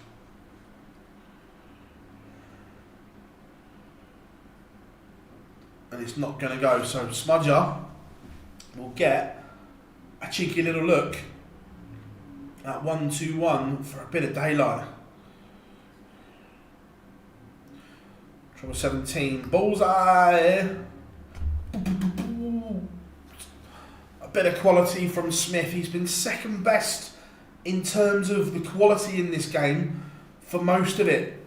And it's not going to go. So Smudger will get a cheeky little look at 1-2-1 for a bit of daylight. Treble 17, bullseye. A bit of quality from Smith. He's been second best in terms of the quality in this game for most of it,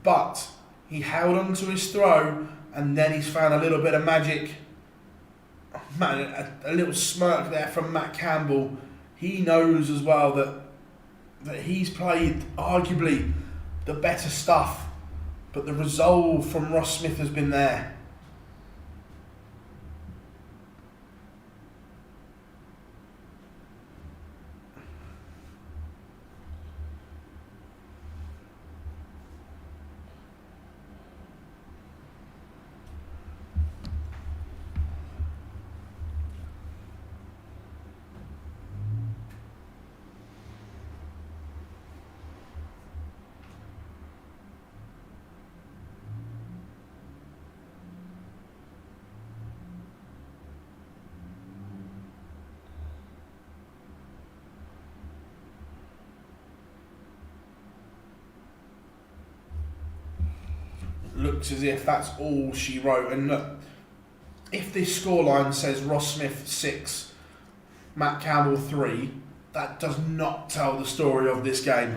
but he held on to his throw and then he's found a little bit of magic. Man, a little smirk there from Matt Campbell. He knows as well that he's played arguably the better stuff, but the resolve from Ross Smith has been there. Looks as if that's all she wrote. And look, if this scoreline says Ross Smith 6, Matt Campbell 3, that does not tell the story of this game.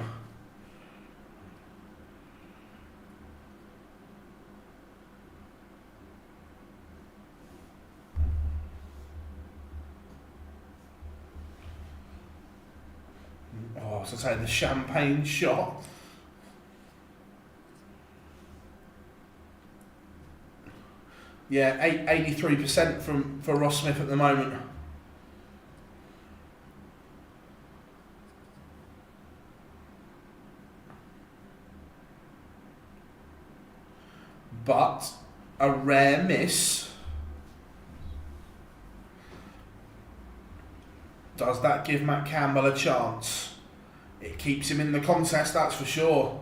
Oh, so say the champagne shot. Yeah, 83% for Ross Smith at the moment. But a rare miss. Does that give Matt Campbell a chance? It keeps him in the contest, that's for sure.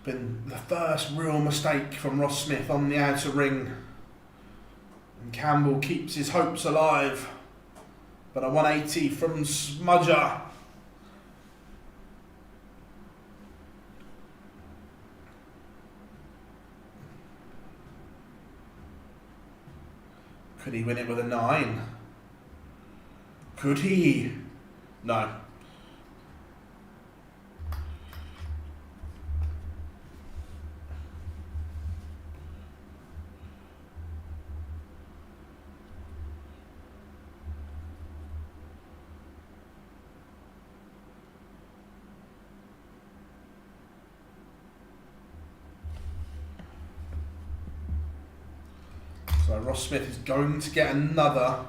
Been the first real mistake from Ross Smith on the outer ring, and Campbell keeps his hopes alive, but a 180 from Smudger. Could he win it with a 9? Could he? No. So Ross Smith is going to get another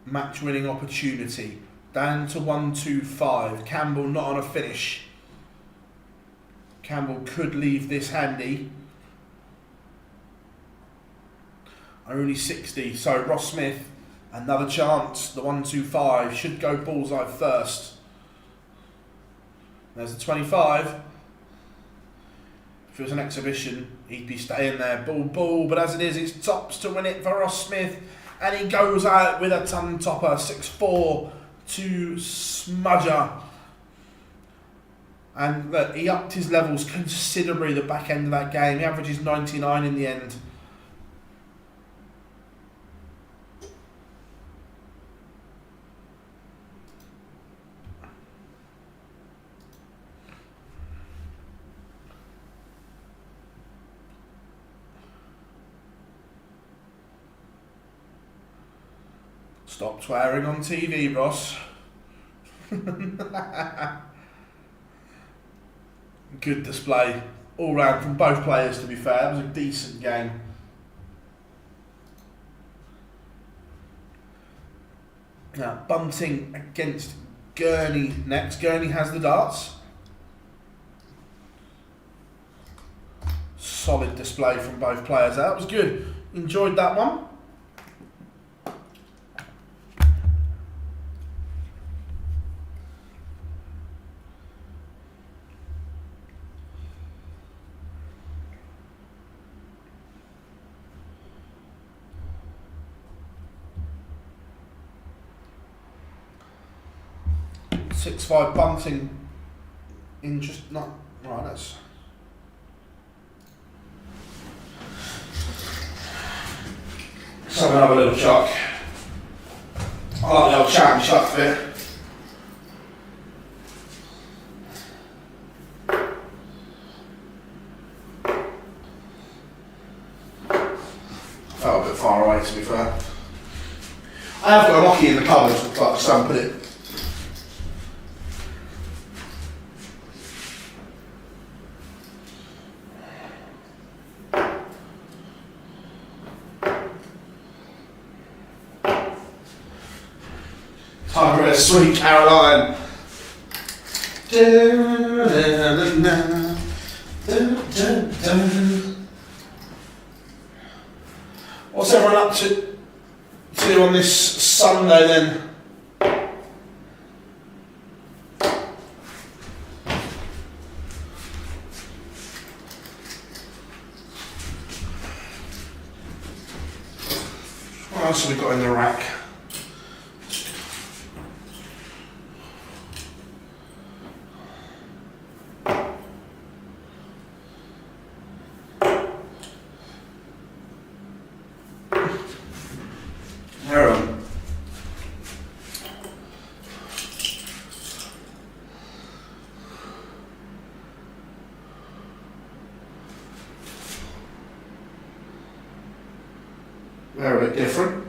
match-winning opportunity. Down to 1-2-5. Campbell not on a finish. Campbell could leave this handy. Only 60. So Ross Smith, another chance. The 1-2-5 should go bullseye first. There's the 25. If it was an exhibition, he'd be staying there, bull, but as it is, it's tops to win it for Ross Smith, and he goes out with a ton topper, 6-4 to Smudger. And look, he upped his levels considerably the back end of that game. He averages 99 in the end. Stop swearing on TV, Ross. Good display all round from both players, to be fair. It was a decent game. Now, Bunting against Gurney next. Gurney has the darts. Solid display from both players. That was good. Enjoyed that one. Six-five Bunting. Interest not right. That's let's have another little chuck. I like the old chat and chuck bit. Felt a bit far away, to be fair. I have got a hockey in the cupboard, but I just haven't put it. Time for a Sweet Caroline. What's everyone up to on this Sunday then? What else have we got in the rack? They're a bit different.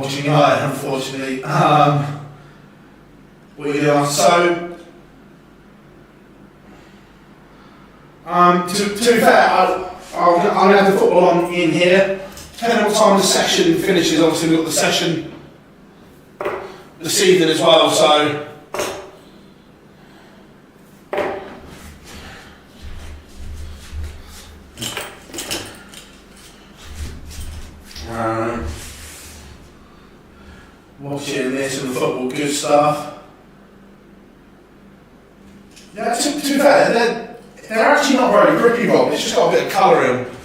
watching eye, unfortunately. We are so. To be fair, I'm going to have the football on in here. Depending on what time the session finishes, obviously we've got the session this evening as well, so. Watching this and the football, good stuff. Yeah, to be fair, they're actually not very grippy, Rob. It's just got a bit of colour in them.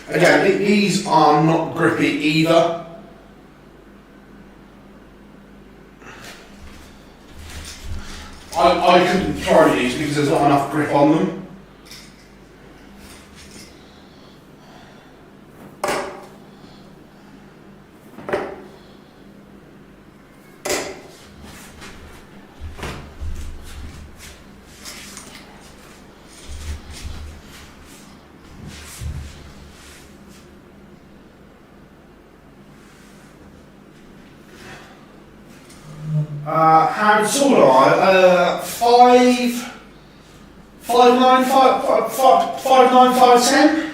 Again, these are not grippy either. I couldn't try these because there's not enough grip on them. How tall am I? 5'9", 5'10".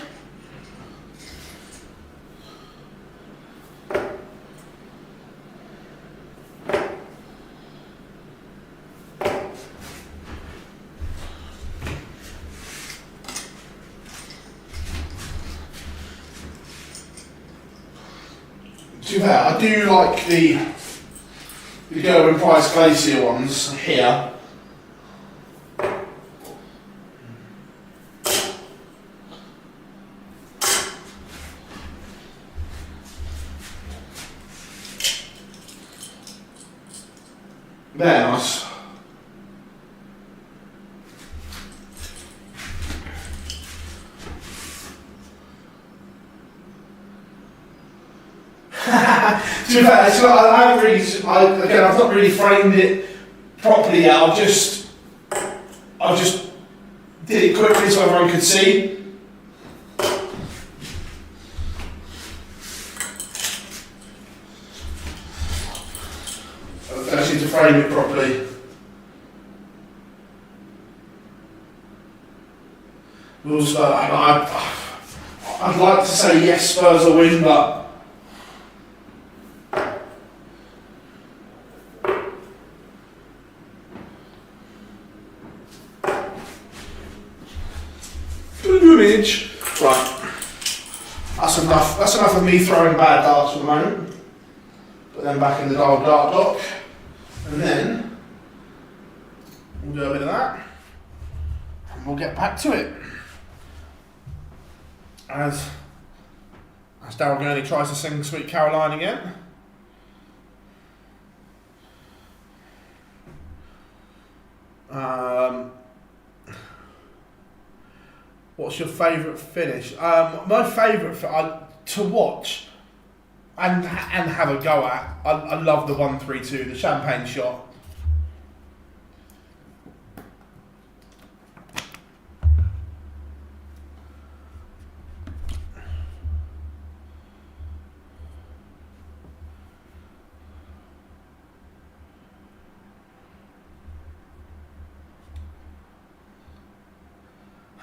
To be fair, I do like the Gurney Price Glacier ones here. They're nice. To be fair, it's not, I haven't really, I've not really framed it properly yet. I've just did it quickly so everyone could see. I just need to frame it properly. I'd like to say yes, Spurs will win, but right. That's enough. That's enough of me throwing bad darts for the moment. Put them back in the dart dock, and then we'll do a bit of that, and we'll get back to it. As Daryl Gurney tries to sing "Sweet Caroline" again. What's your favourite finish? My favourite to watch and have a go at. I love the 1-3-2, the champagne shot.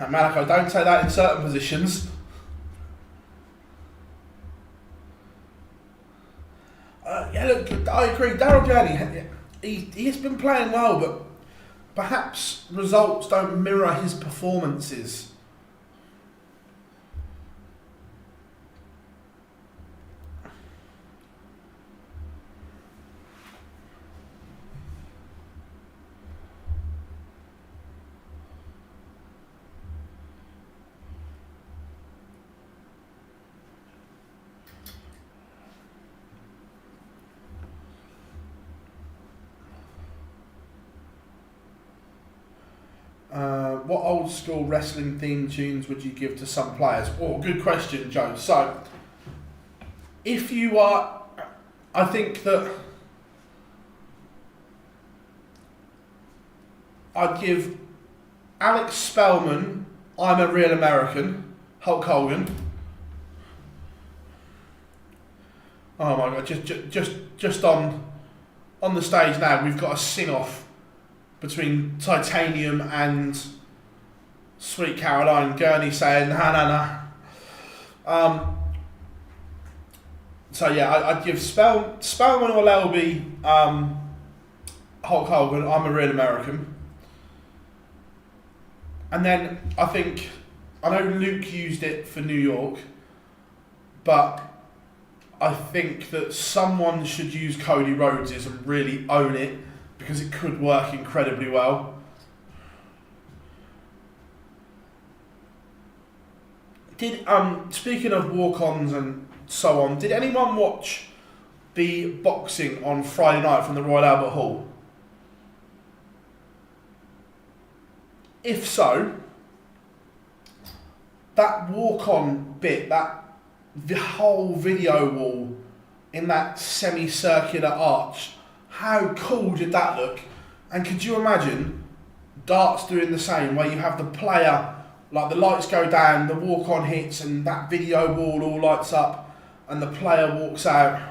And Malachi, don't take that in certain positions. Yeah, look, I agree. Daryl Gurney, he's been playing well, but perhaps results don't mirror his performances. What old school wrestling theme tunes would you give to some players? Oh, good question, Joe. So, if you are, I think that I'd give Alex Spellman, I'm a Real American, Hulk Hogan. Oh my God, just on the stage now, we've got a sing-off between Titanium and Sweet Caroline. Gurney saying, nah. So yeah, I'd give Spellman or Lelby, Hulk Hogan, I'm a Real American. And then I think, I know Luke used it for New York, but I think that someone should use Cody Rhodes's and really own it, because it could work incredibly well. Speaking of walk-ons and so on, did anyone watch the boxing on Friday night from the Royal Albert Hall? If so, that walk-on bit, the whole video wall in that semicircular arch, how cool did that look? And could you imagine darts doing the same, where you have the player, like the lights go down, the walk-on hits, and that video wall all lights up, and the player walks out.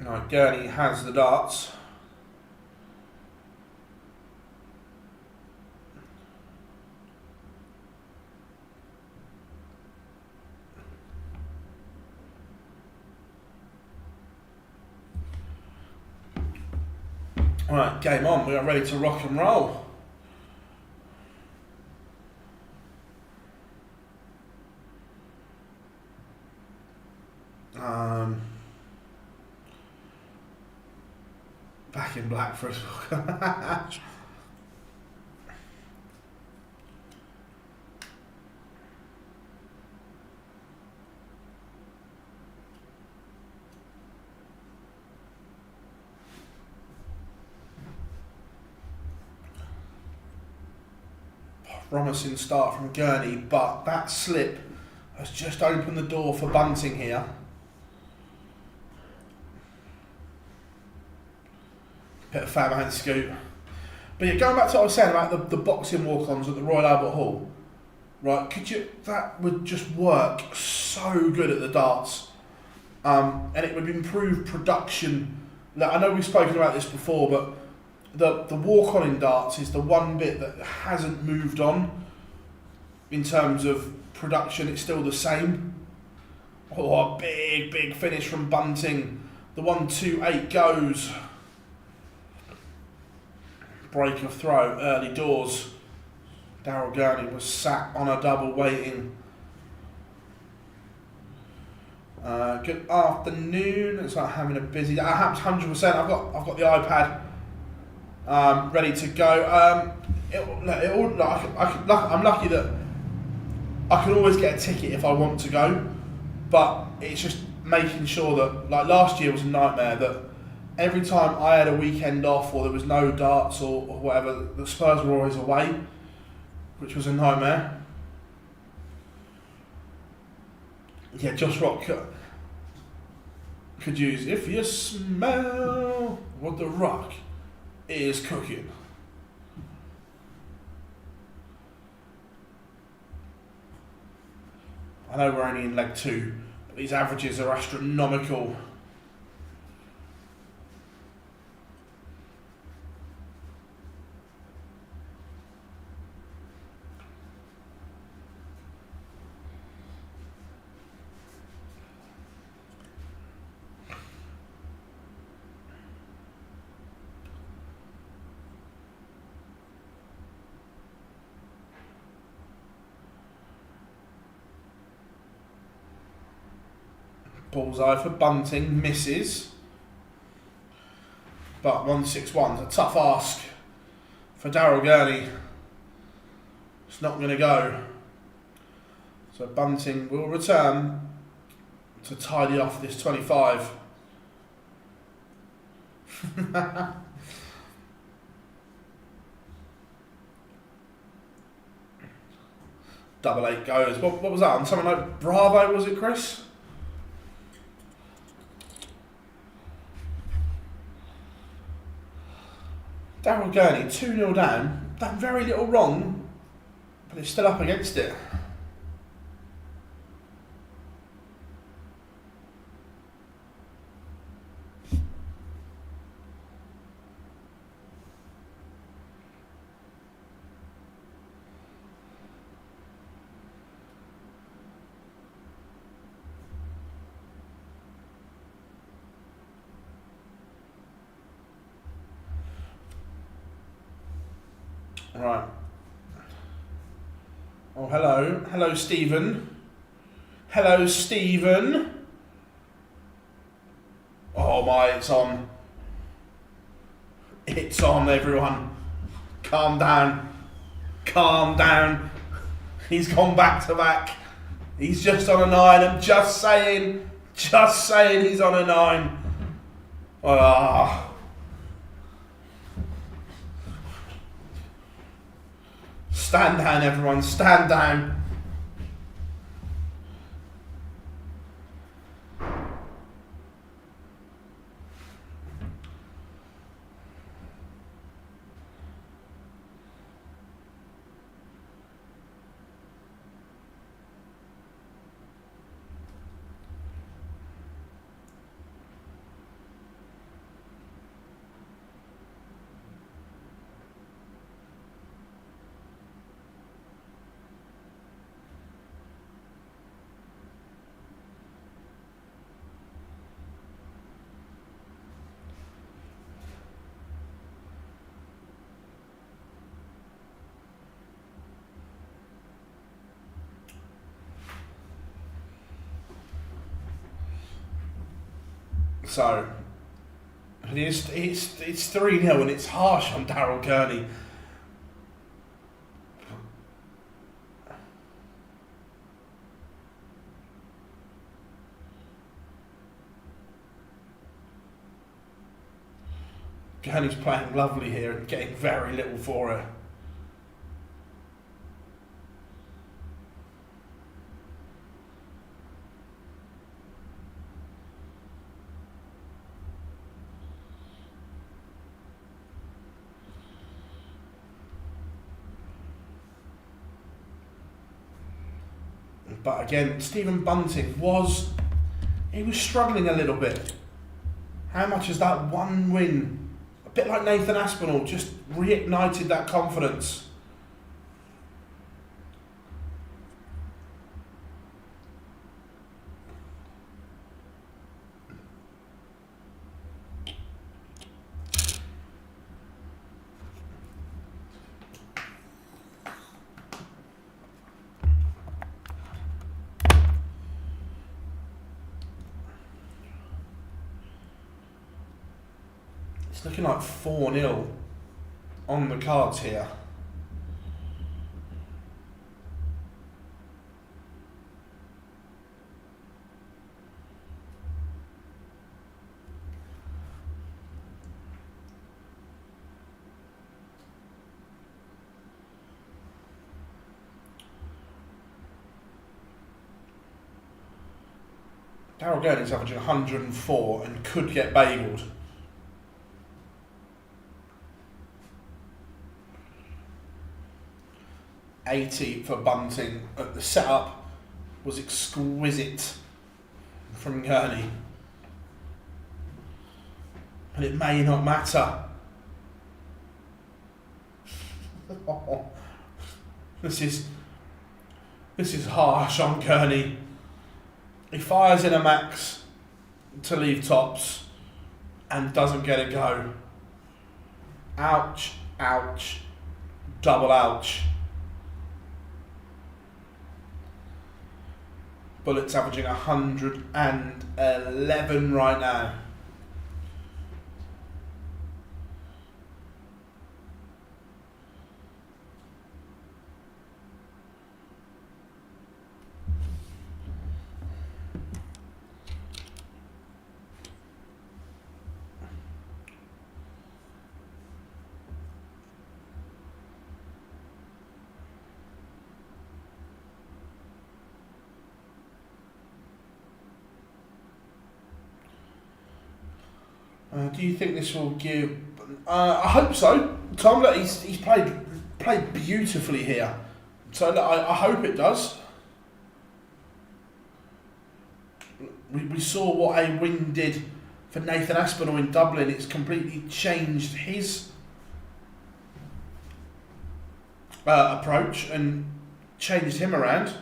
Right, Gurney has the darts. Right, game on. We are ready to rock and roll. Back in black for us. Promising start from Gurney, but that slip has just opened the door for Bunting here. Bit of Fairbairn scoop. But yeah, going back to what I was saying about the boxing walk-ons at the Royal Albert Hall, right? That would just work so good at the darts, and it would improve production. Like, I know we've spoken about this before, but the walk-on in darts is the one bit that hasn't moved on in terms of production. It's still the same. Oh, a big finish from Bunting. The 1-2-8 goes. Break of throw, early doors. Daryl Gurney was sat on a double waiting. Good afternoon. It's like having a busy day. 100%. I've got the iPad ready to go. I'm lucky that I can always get a ticket if I want to go, but it's just making sure that, like last year was a nightmare, that every time I had a weekend off or there was no darts or whatever, the Spurs were always away, which was a nightmare. Yeah, Josh Rock could use, if you smell what the Rock is cooking. I know we're only in leg 2, but these averages are astronomical. Bullseye for Bunting, misses. But 161's a tough ask for Daryl Gurney. It's not going to go. So Bunting will return to tidy off this 25. Double 8 goes. What was that on? Something like Bravo, was it, Chris? Daryl Gurney, 2-0 down. Done very little wrong, but it's still up against it. Right. Oh, hello. Hello, Stephen. Hello, Stephen. Oh my, it's on. It's on, everyone. Calm down. Calm down. He's gone back to back. He's just on a 9. I'm just saying he's on a 9. Ah. Stand down, everyone. Stand down. So, it's 3-0 and it's harsh on Daryl Gurney. Gurney's playing lovely here and getting very little for it. But again, Stephen Bunting was struggling a little bit. How much has that one win, a bit like Nathan Aspinall, just reignited that confidence? It's looking like 4-0 on the cards here. Daryl Gurney's averaging 104 and could get bageled. 80 for Bunting. The setup was exquisite from Gurney. And it may not matter. Oh, this is harsh on Gurney. He fires in a max to leave tops and doesn't get a go. Ouch, ouch, double ouch. Bullets averaging 111 right now. Do you think this will give? I hope so. Tom, look, he's played beautifully here, so look, I hope it does. We saw what a win did for Nathan Aspinall in Dublin. It's completely changed his approach and changed him around.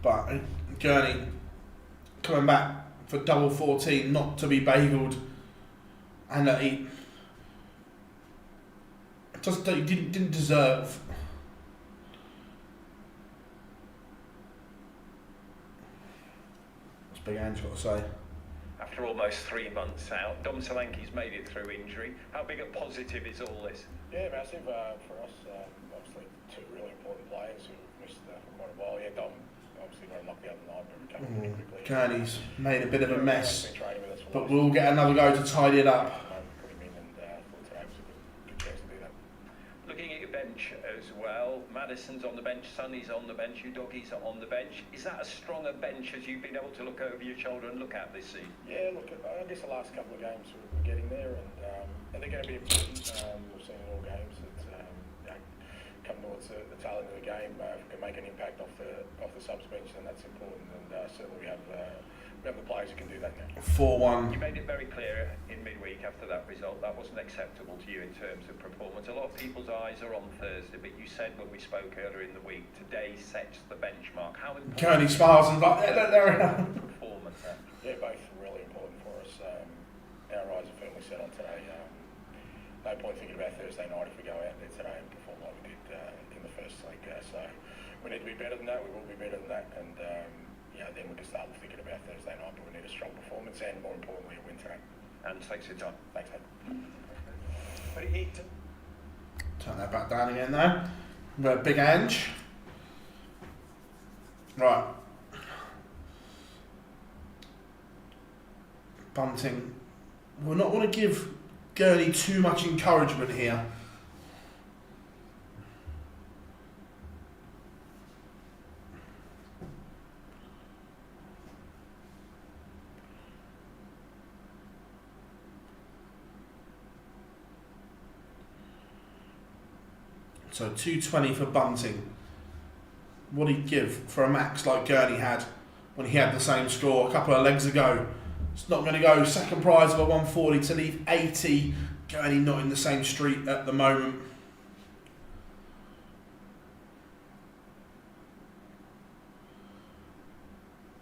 But Gurney coming back for double 14, not to be bagelled, and that he didn't deserve. What's Big Ange got to say? After almost 3 months out, Dom Solanke's made it through injury. How big a positive is all this? Yeah, massive for us. Obviously, two really important players who missed for quite a while. Yeah, Dom obviously got knocked the other night, but recovered pretty quickly. Gurney's made a bit of a mess, Been training with us for but we'll get another go to tidy it up. put him in, and thought today was a good chance to do that. Looking at your bench as well, Madison's on the bench, Sonny's on the bench, you doggies are on the bench. Is that a stronger bench as you've been able to look over your shoulder and look at this season? Yeah, look, I guess the last couple of games we're getting there, and they're going to be important. We've seen in all games that come towards the tail end of the game, if we can make an impact off the subs bench, then that's important. And certainly we have the players who can do that now. 4-1. You made it very clear in midweek after that result that wasn't acceptable to you in terms of performance. A lot of people's eyes are on Thursday, but you said when we spoke earlier in the week, today sets the benchmark. How important? Gurney smiles and like, there. Performance. Yeah, both really important for us. Our eyes are firmly set on today. No point thinking about Thursday night if we go out there today and perform like we did in the first league. So we need to be better than that. We will be better than that, and then we can start thinking about Thursday night. But we need a strong performance and, more importantly, a win today. And thanks for your time. Thanks, Ed. Turn that back down again now. We're Big Ange. Right. Bunting. We'll not want to give Gurney too much encouragement here. So 220 for Bunting. What he'd give for a max like Gurney had when he had the same score a couple of legs ago. It's not going to go. Second prize of a 140 to leave 80. Gurney not in the same street at the moment.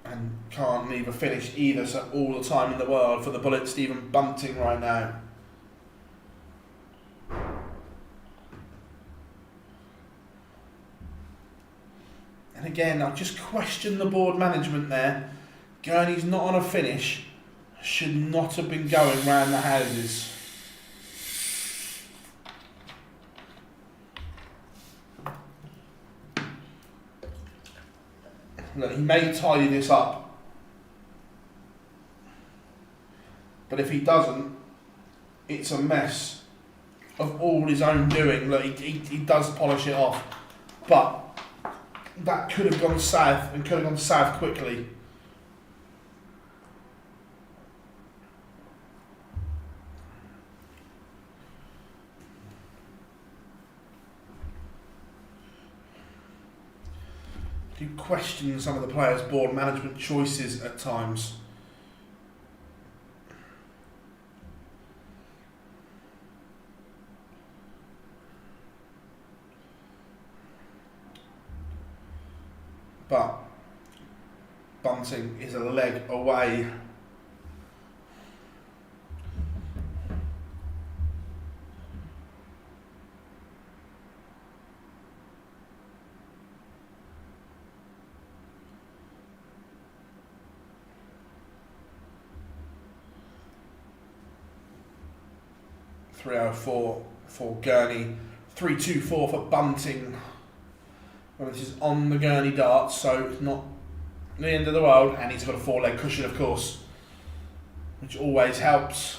And can't leave a finish either, so all the time in the world for the bullet Stephen Bunting right now. And again, I just question the board management there. Gurney's not on a finish. Should not have been going round the houses. Look, he may tidy this up. But if he doesn't, it's a mess of all his own doing. Look, he does polish it off. But that could have gone south, and could have gone south quickly. Do question some of the players' board management choices at times. but Bunting is a leg away. .304 for Gurney, 3.24 for Bunting. Well, this is on the Gurney darts, so it's not the end of the world, and he's got a 4-leg cushion, of course, which always helps.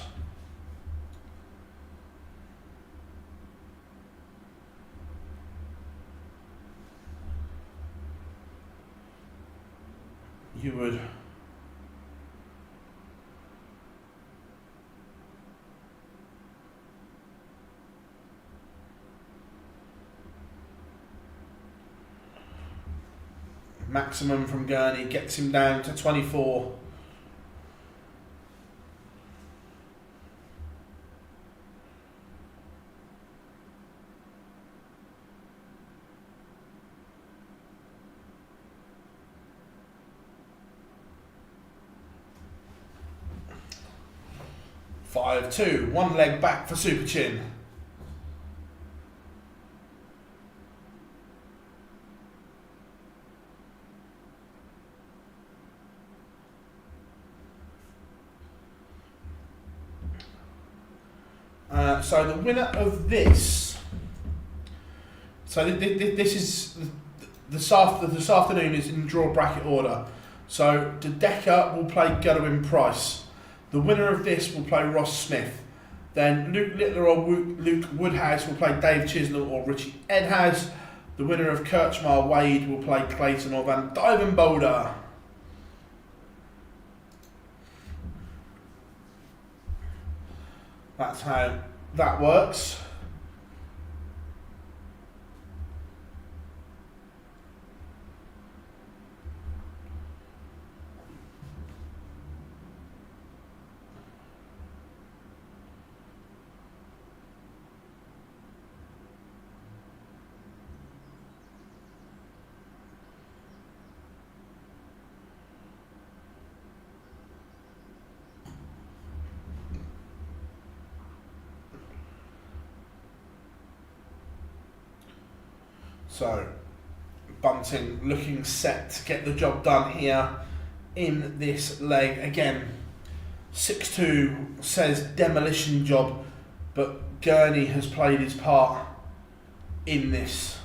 You would maximum from Gurney gets him down to 24. Five, 2, 1 leg back for Super Chin. So the winner of this, this is this afternoon is in draw bracket order. So De Decker will play Godwin Price. The winner of this will play Ross Smith. Then Luke Littler or Luke Woodhouse will play Dave Chisnall or Richie Edhouse. The winner of Krcmar Wade will play Clayton or Van Duijvenbode. That's how that works. So, Bunting looking set to get the job done here in this leg. Again, 6-2 says demolition job, but Gurney has played his part in this.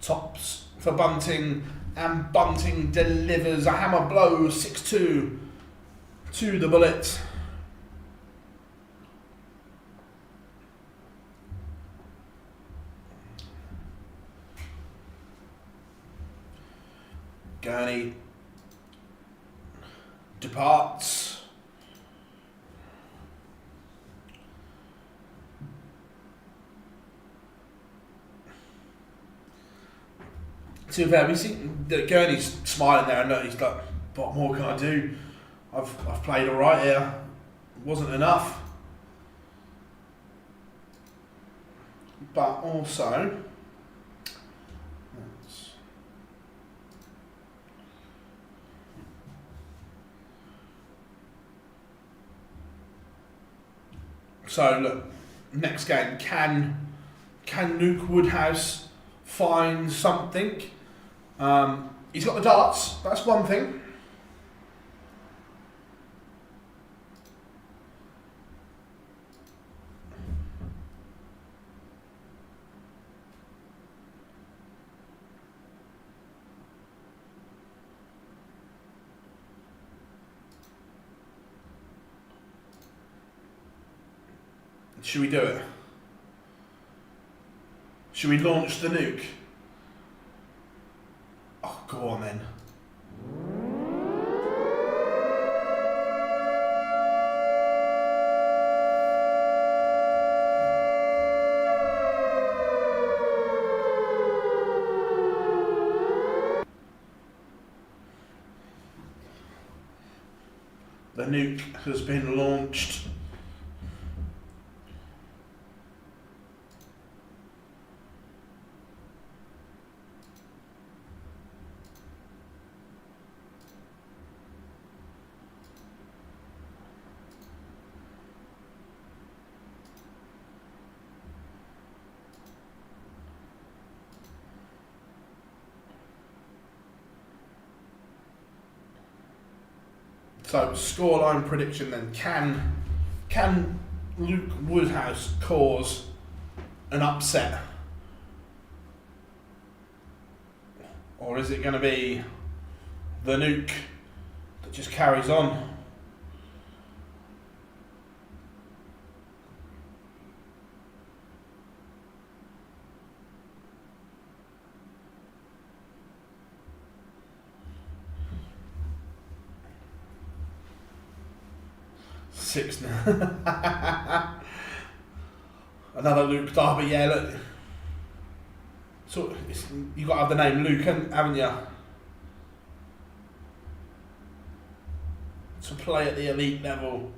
Tops for Bunting. And Bunting delivers a hammer blow, 6-2 to the bullet. Gurney departs. To be fair, we see that Gurney's smiling there, and he's like, "What more can I do? I've played all right here. Wasn't enough." But also, so look, next game, can Luke Woodhouse find something? He's got the darts, that's one thing. Should we do it? Should we launch the nuke? Oh, go on then. The nuke has been launched. So, scoreline prediction then. Can Luke Woodhouse cause an upset? Or is it going to be the nuke that just carries on? Six now. Another Luke Derby, yeah, look. So you got to have the name Luke, haven't you? To play at the elite level.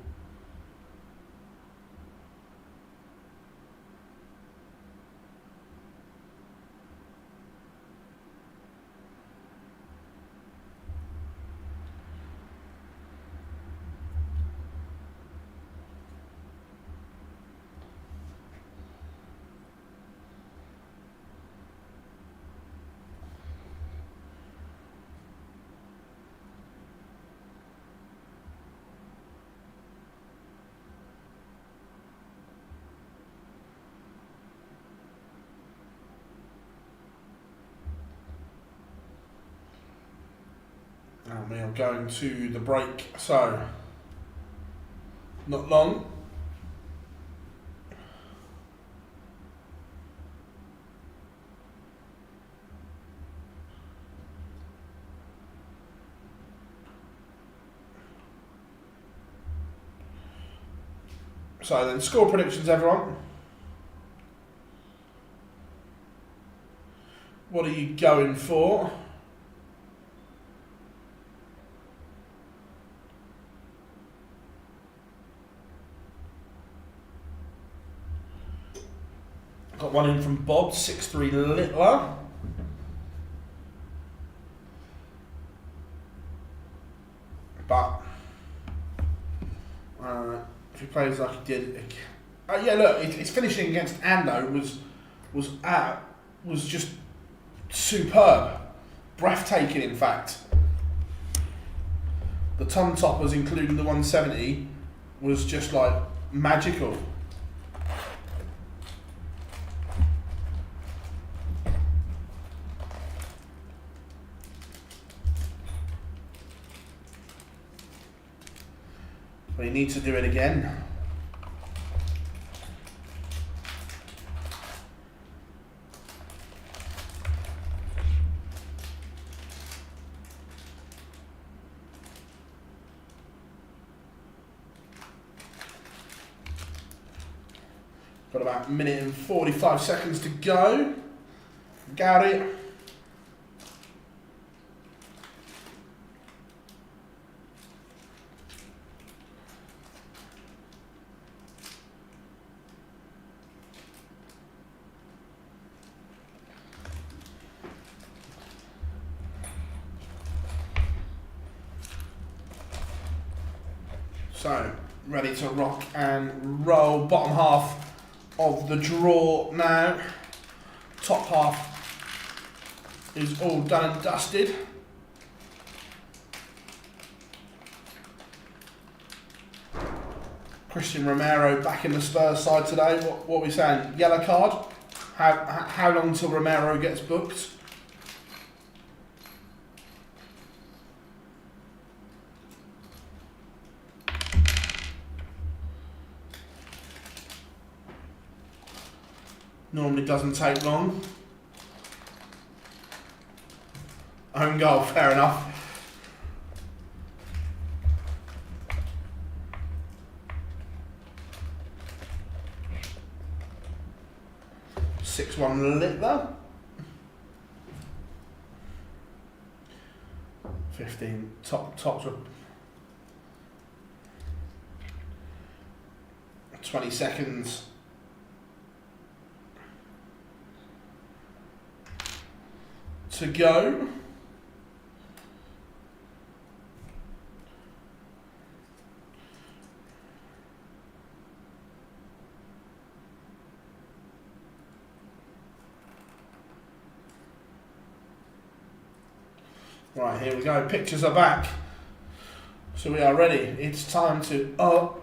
And we are going to the break, so not long. So then, score predictions, everyone. What are you going for? Got one in from Bob, 6-3 Littler. But if he plays like he did, yeah, look, his finishing against Ando was just superb, breathtaking. In fact, the ton toppers, including the 170, was just like magical. We need to do it again. Got about a minute and 45 seconds to go. Gary. So, ready to rock and roll. Bottom half of the draw now. Top half is all done and dusted. Christian Romero back in the Spurs side today. What are we saying? Yellow card? How long till Romero gets booked? Normally doesn't take long. Own goal, fair enough. (6-1) Littler. 15 tops were 20 seconds. To go. Right, here we go. Pictures are back. So we are ready. It's time to oh.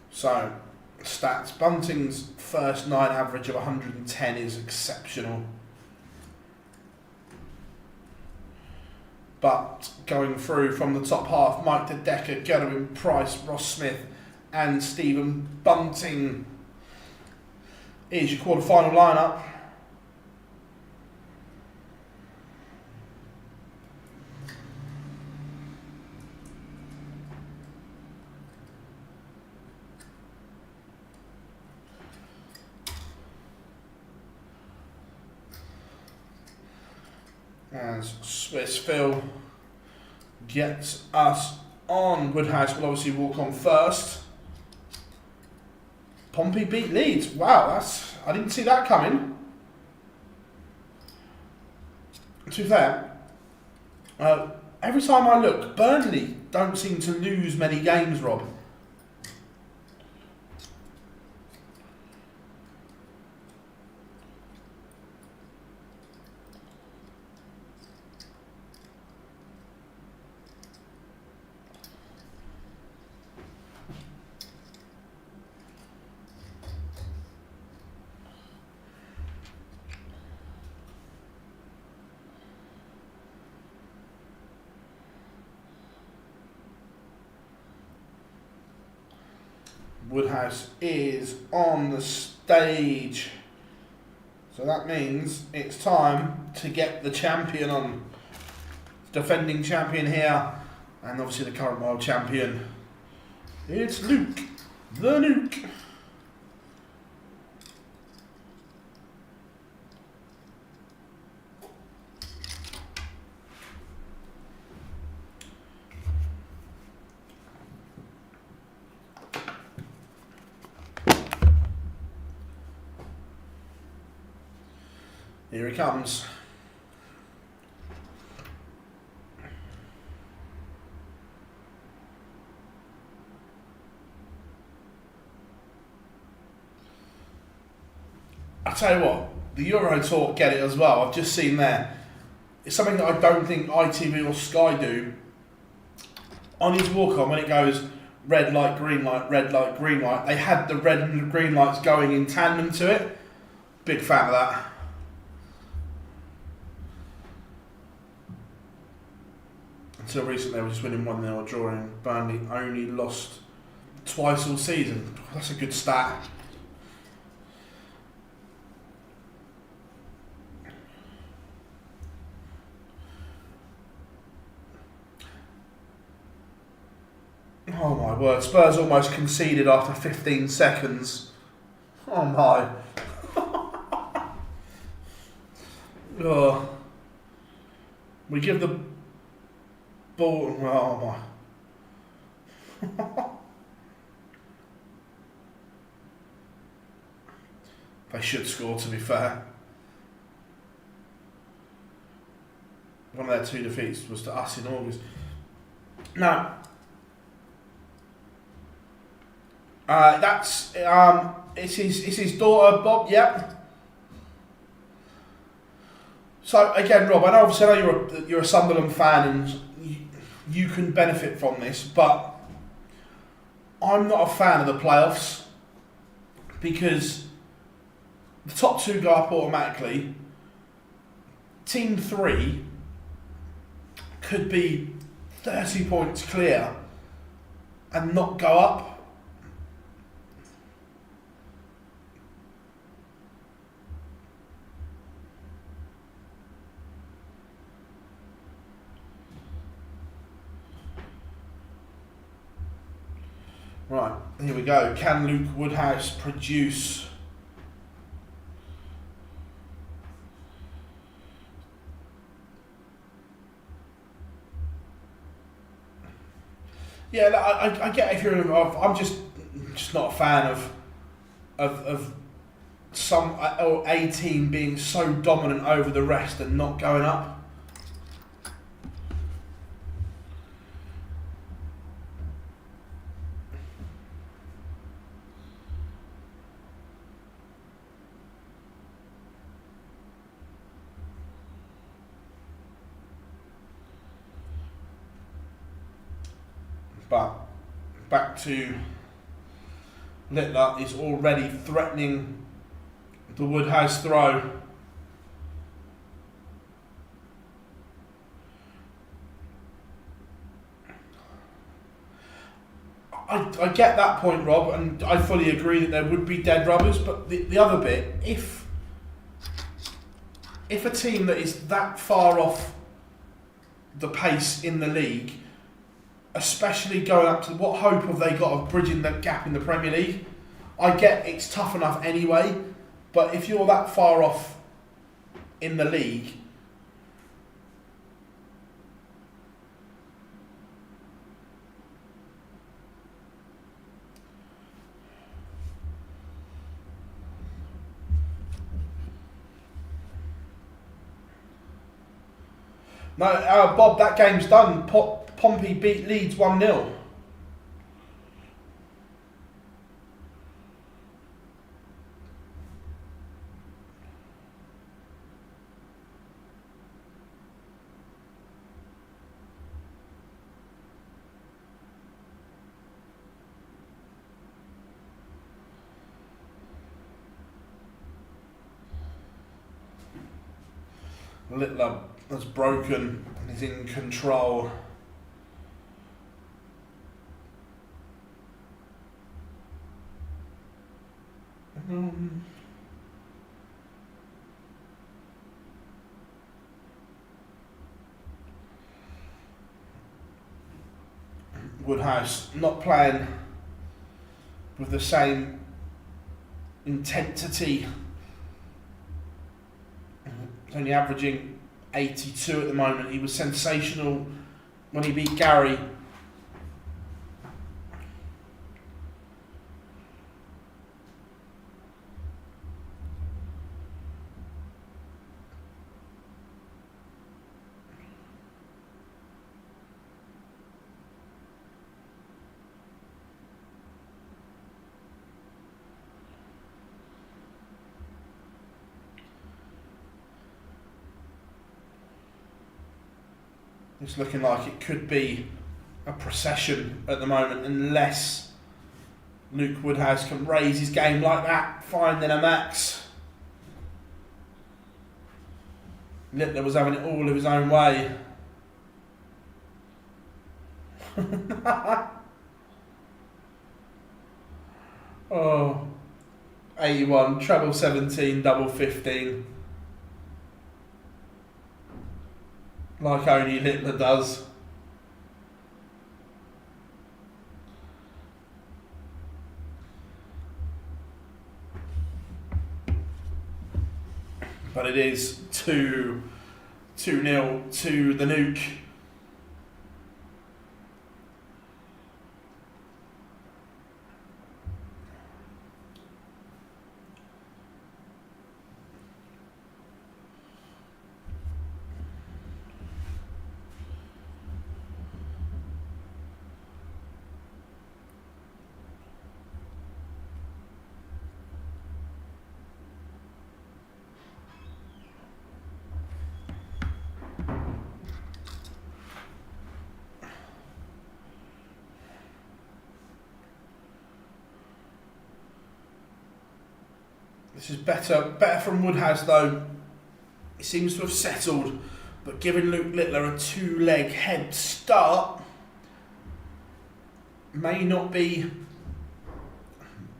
So, stats. Bunting's first 9 average of 110 is exceptional. But going through from the top half, Mike De Decker, Gurney, Price, Ross Smith and Stephen Bunting is your quarter-final lineup. As Swiss Phil gets us on. Woodhouse will obviously walk on first. Pompey beat Leeds. Wow, I didn't see that coming. To be fair, every time I look, Burnley don't seem to lose many games, Rob. Woodhouse is on the stage. So that means it's time to get the champion on. Defending champion here, and obviously the current world champion. It's Luke, the Nuke. Here he comes. I tell you what, the Euro Tour get it as well. I've just seen there. It's something that I don't think ITV or Sky do. On his walk on, when it goes red light, green light, red light, green light, they had the red and the green lights going in tandem to it. Big fan of that. Until recently, I was just winning 1-0 or drawing. Burnley only lost twice all season. That's a good stat. Oh my word, Spurs almost conceded after 15 seconds. Oh my. Oh. We give the ball, oh my. They should score, to be fair. One of their 2 defeats was to us in August. Now, that's it's his daughter Bob. Yep. So again, Rob, I know obviously you're a Sunderland fan and you can benefit from this, but I'm not a fan of the playoffs because the top 2 go up automatically. Team 3 could be 30 points clear and not go up. Right, here we go. Can Luke Woodhouse produce? Yeah, I get if you're involved. I'm just not a fan of some or a team being so dominant over the rest and not going up. But back to Littler is already threatening the Woodhouse throw. I get that point, Rob, and I fully agree that there would be dead rubbers, but the other bit, if a team that is that far off the pace in the league, especially going up to what hope have they got of bridging that gap in the Premier League? I get it's tough enough anyway, but if you're that far off in the league, no, Bob, that game's done. Pompey beat Leeds 1-0. Littler has broken and is in control. Woodhouse not playing with the same intensity. He's only averaging 82 at the moment. He was sensational when he beat Gary. It's looking like it could be a procession at the moment unless Luke Woodhouse can raise his game like that, finding a max. Littler was having it all of his own way. Oh, 81, treble 17, double 15. Like only Littler does. But it is 2-0 to the Nuke. This is better from Woodhouse though. He seems to have settled, but giving Luke Littler a two-leg head start may not be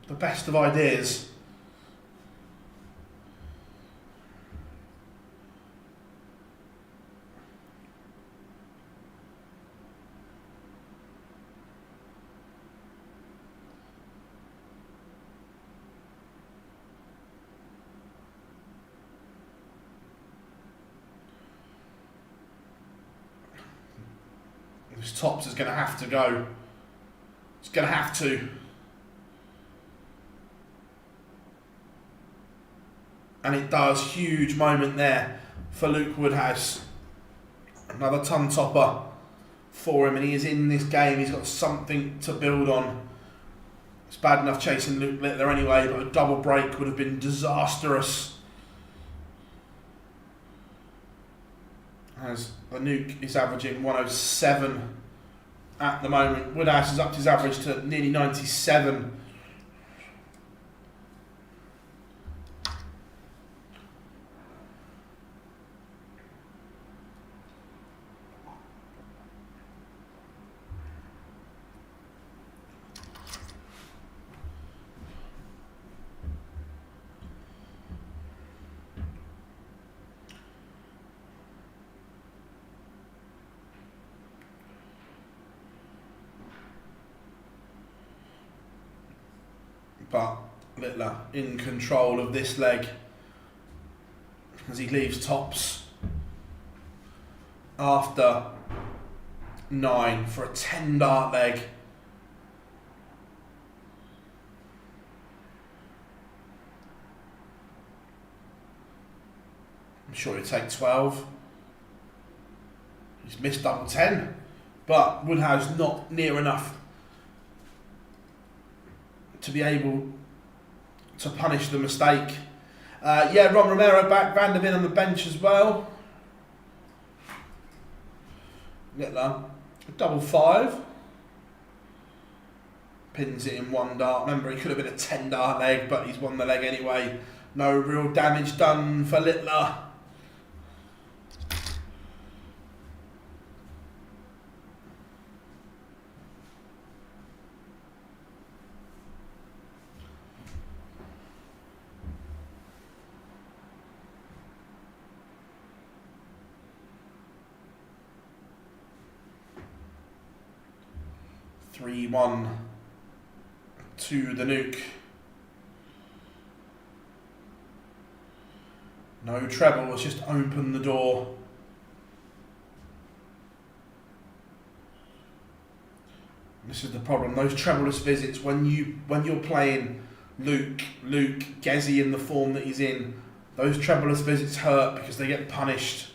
the best of ideas. Because Tops is going to have to go. It's going to have to. And it does. Huge moment there for Luke Woodhouse. Another ton topper for him, and he is in this game. He's got something to build on. It's bad enough chasing Luke Littler anyway, but a double break would have been disastrous. As the Nuke is averaging 107 at the moment. Woodhouse has upped his average to nearly 97. But Littler in control of this leg as he leaves Tops after 9 for a 10 dart leg. I'm sure he'll take 12. He's missed double 10, but Woodhouse not near enough to be able to punish the mistake. Yeah, Ron Romero back, Van der Ven on the bench as well. Littler, double 5. Pins it in 1 dart. Remember, he could have been a 10 dart leg, but he's won the leg anyway. No real damage done for Littler. (3-1) to the Nuke. No treble, it's just opened the door. This is the problem. Those trebleless visits, when you're playing Luke, Gezi in the form that he's in, those trebleless visits hurt because they get punished.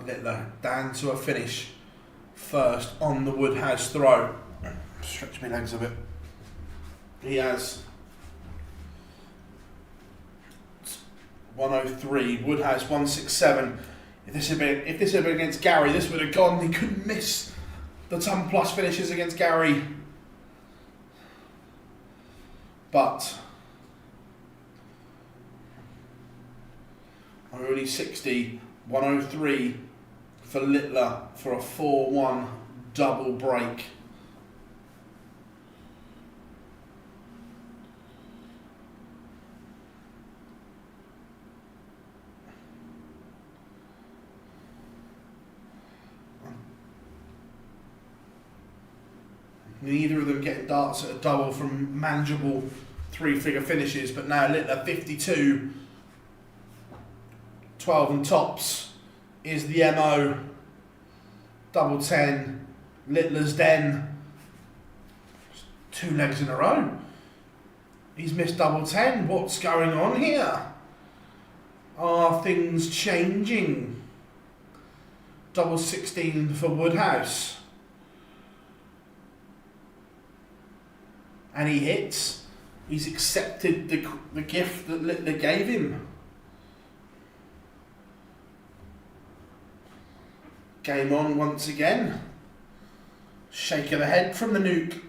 Littler down to a finish first on the Woodhouse throw. Stretch my legs a bit. He has 103, Woodhouse 167. If this had been against Gary, this would have gone. He couldn't miss the ton plus finishes against Gary. But only 60, 103 for Littler for a 4-1 double break. Neither of them getting darts at a double from manageable 3-figure finishes, but now Littler 52, 12 and Tops is the MO. Double 10, Littler's den. 2 legs in a row. He's missed double 10. What's going on here? Are things changing? Double 16 for Woodhouse. And he hits. He's accepted the gift that Littler gave him. Game on once again. Shake of the head from the Nuke.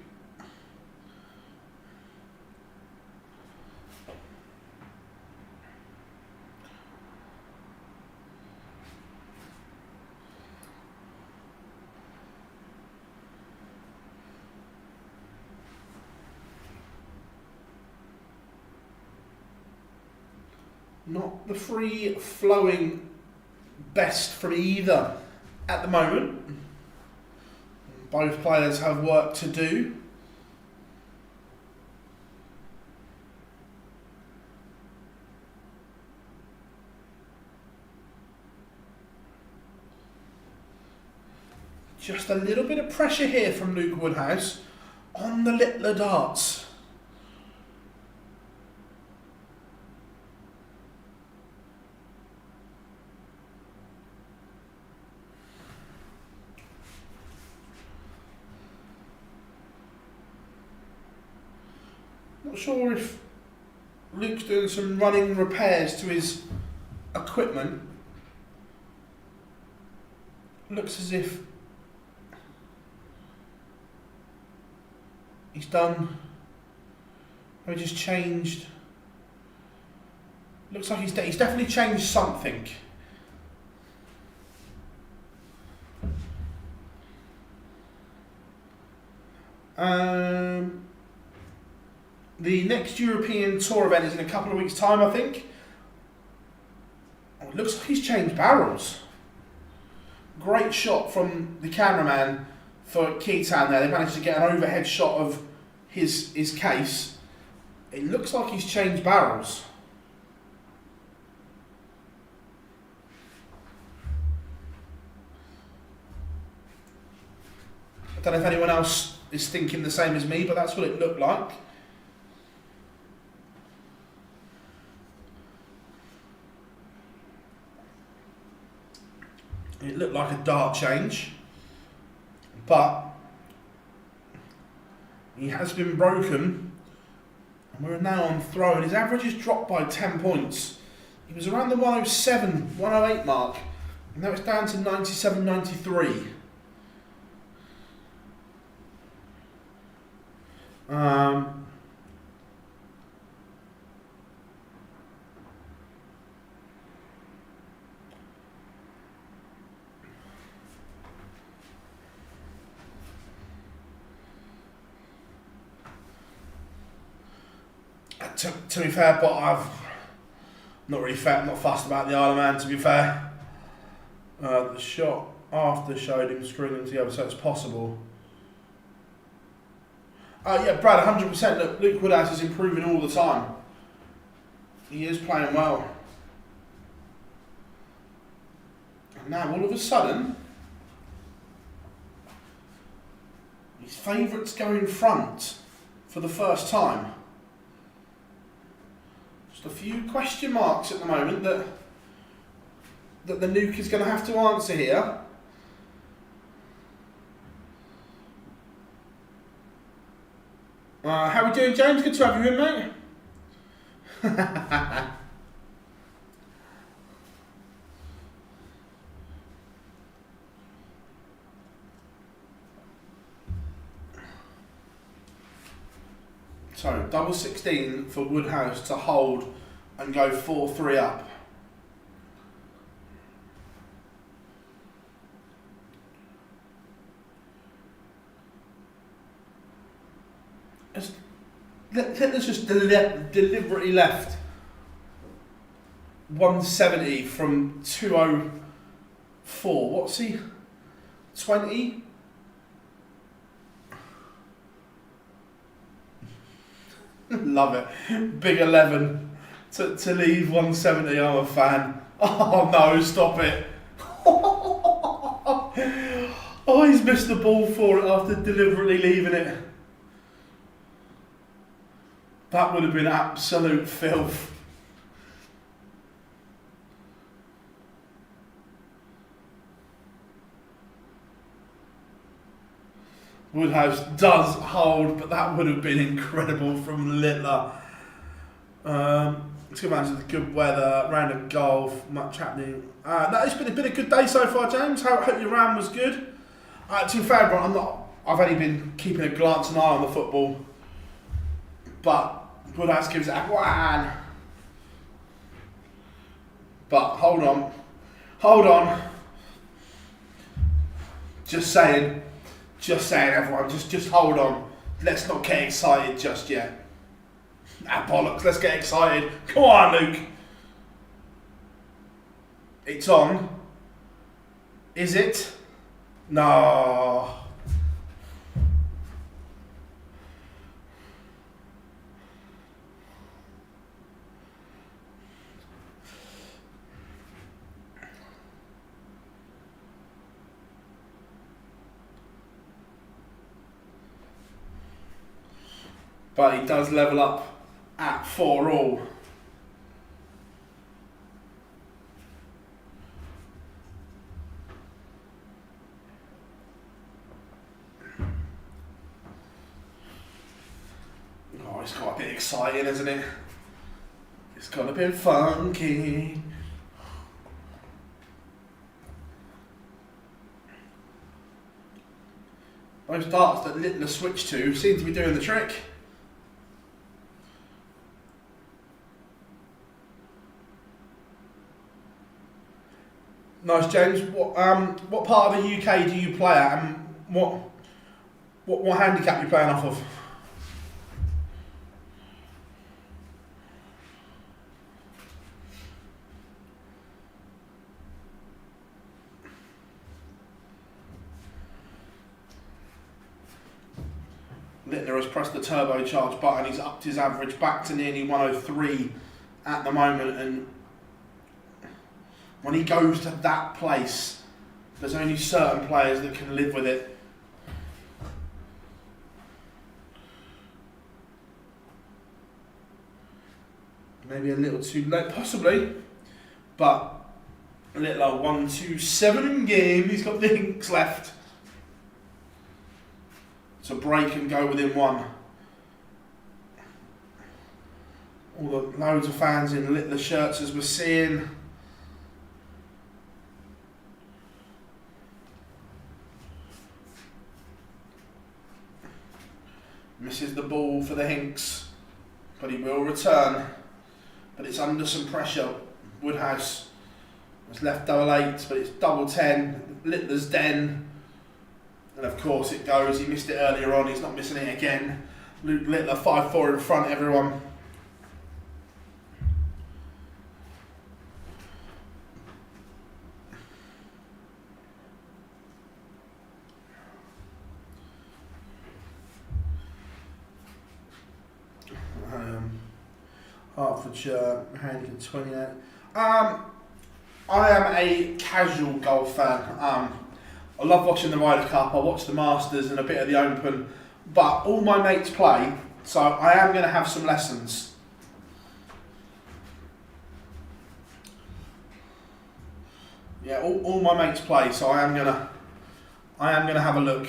Not the free-flowing best from either at the moment. Both players have work to do. Just a little bit of pressure here from Luke Woodhouse on the littler darts. Not sure if Luke's doing some running repairs to his equipment. Looks as if he's done, or just changed. Looks like he's definitely changed something. The next European Tour event is in a couple of weeks' time, I think. Oh, it looks like he's changed barrels. Great shot from the cameraman for Clayton there. They managed to get an overhead shot of his case. It looks like he's changed barrels. I don't know if anyone else is thinking the same as me, but that's what it looked like. It looked like a dart change, but he has been broken, and we're now on throw, and his average has dropped by 10 points. He was around the 107, 108 mark, and now it's down to 97, 93. To be fair, but I've not really not fussed about the Isle of Man, to be fair. The shot after showed him screwing them together, so it's possible. Yeah, Brad, 100%. Look, Luke Woodhouse is improving all the time. He is playing well. And now, all of a sudden, his favourites go in front for the first time. Just a few question marks at the moment that the Nuke is going to have to answer here. How are we doing, James? Good to have you in, mate. So, double 16 for Woodhouse to hold and go 4-3 up. Hitler's just deliberately left 170 from 204. What's he? 20? Love it. Big 11 to leave 170. I'm a fan. Oh no, stop it. Oh, he's missed the ball for it after deliberately leaving it. That would have been absolute filth. Woodhouse does hold, but that would have been incredible from Littler. Let's go back to the good weather, round of golf, much happening. It's been a good day so far, James. Hope your round was good. To be fair, I've only been keeping a glancing eye on the football, but Woodhouse gives it a one. But hold on. Just saying, everyone, just hold on. Let's not get excited just yet. Bollocks, let's get excited. Come on, Luke. It's on. Is it? No. But he does level up at 4-all. Oh, it's got a bit exciting, isn't it? It's got a bit funky. Those darts that Littler switched to seem to be doing the trick. Nice, James. What part of the UK do you play at, and what handicap are you playing off of? Littler has pressed the turbocharge button. He's upped his average back to nearly 103 at the moment, and when he goes to that place, there's only certain players that can live with it. Maybe a little too late, possibly, but Littler 1-2-7 game. He's got the hinks left to break and go within one. All the loads of fans in Littler shirts, as we're seeing. Misses the ball for the hinks, but he will return. But it's under some pressure. Woodhouse has left double 8, but it's double 10. Littler's den. And of course it goes. He missed it earlier on. He's not missing it again. Luke Littler 5-4 in front, everyone. Hertfordshire, handicap 28. I am a casual golf fan. I love watching the Ryder Cup. I watch the Masters and a bit of the Open, but all my mates play, so I am going to have some lessons. Yeah, all my mates play, so I am gonna have a look.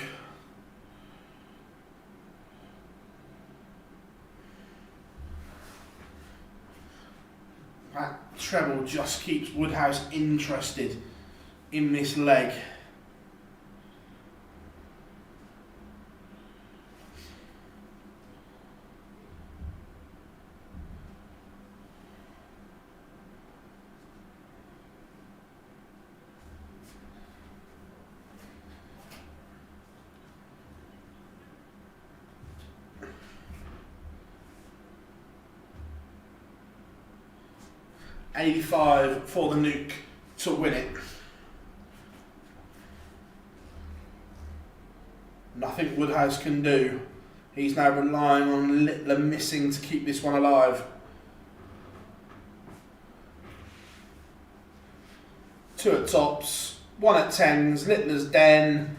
That treble just keeps Woodhouse interested in this leg. $85 for the nuke to win it. Nothing Woodhouse can do. He's now relying on Littler missing to keep this one alive. 2 at tops, 1 at 10s, Littler's den.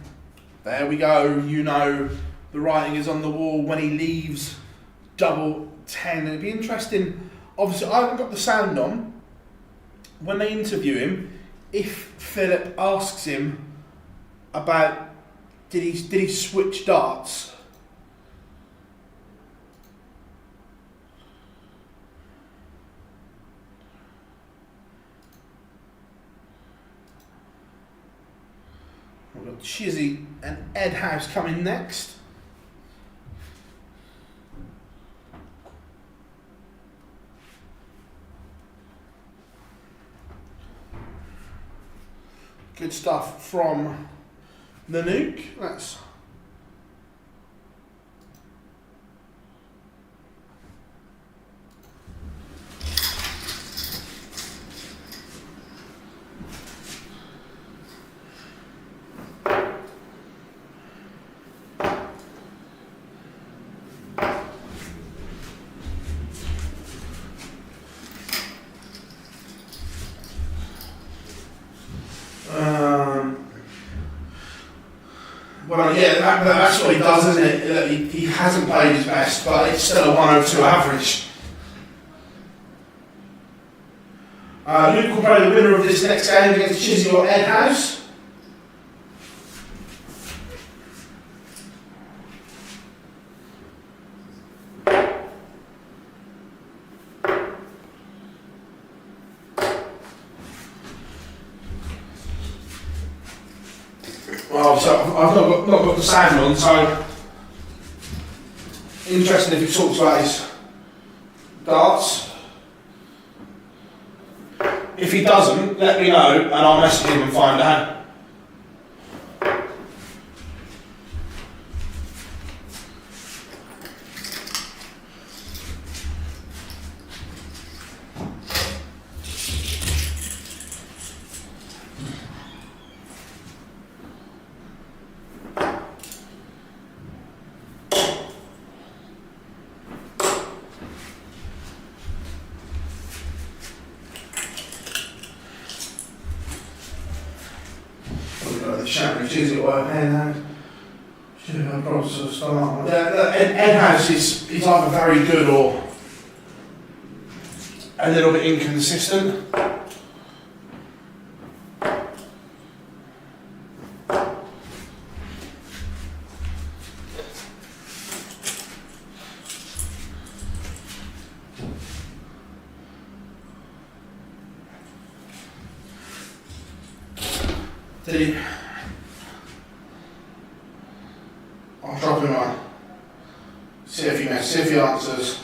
There we go, you know the writing is on the wall when he leaves double 10. It'd be interesting, obviously I haven't got the sound on. When they interview him, if Philip asks him about did he switch darts, we've got Chizzy and Edhouse coming next. Good stuff from the nuke. That's Well, yeah, that's what he does, isn't it? He hasn't played his best, but it's still a 102 average. Luke will play the winner of this next game against Chisnall or Edhouse. Well, so I've not got the sound on, so interesting if he talks about his darts. If he doesn't, let me know and I'll message him and find out. Edhouse is either very good or a little bit inconsistent. I'll drop him on. See if he answers.